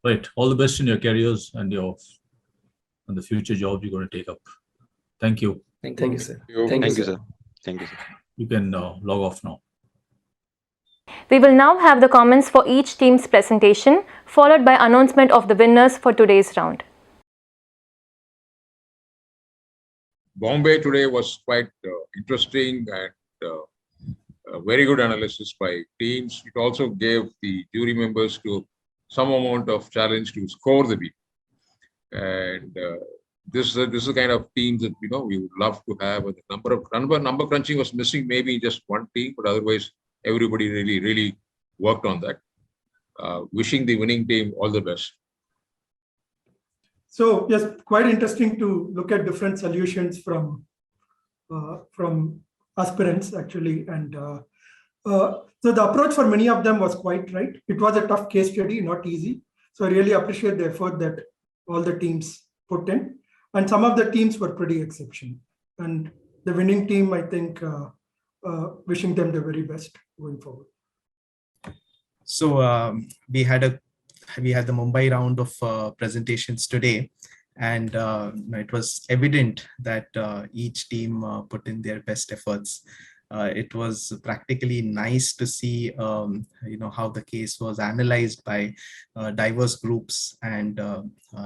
Right. All the best in your careers and the future jobs you're going to take up. Thank you. Thank you, sir. Thank you, sir. Thank you, sir. You can log off now. We will now have the comments for each team's presentation, followed by announcement of the winners for today's round. Bombay today was quite interesting and a very good analysis by teams. It also gave the jury members to some amount of challenge to score the beat. And this is the kind of team that we would love to have. And the number crunching was missing, maybe in just one team, but otherwise everybody really worked on that. Wishing the winning team all the best. So yes, quite interesting to look at different solutions from aspirants actually, and so the approach for many of them was quite right. It was a tough case study, not easy. So I really appreciate the effort that all the teams put in, and some of the teams were pretty exceptional. And the winning team, I think, wishing them the very best going forward. So we had the Mumbai round of presentations today, and it was evident that each team put in their best efforts. It was practically nice to see how the case was analyzed by diverse groups and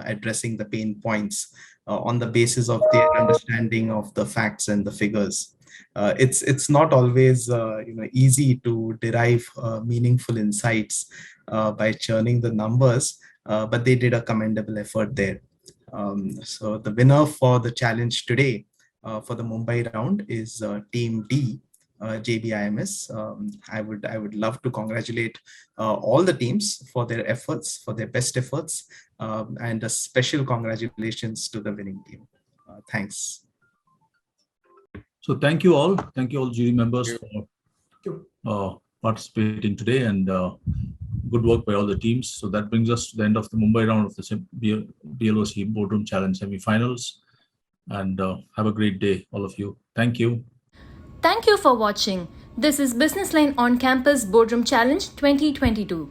addressing the pain points on the basis of their understanding of the facts and the figures. It's not always easy to derive meaningful insights by churning the numbers, but they did a commendable effort there. So the winner for the challenge today for the Mumbai round is Team D, JBIMS. I would love to congratulate all the teams for their efforts, for their best efforts, and a special congratulations to the winning team. Thanks. So thank you all jury members for participating today, and good work by all the teams. So that brings us to the end of the Mumbai round of the BLoC Boardroom Challenge semi-finals, and have a great day, all of you. Thank you. Thank you for watching. This is Businessline on Campus Boardroom Challenge 2022.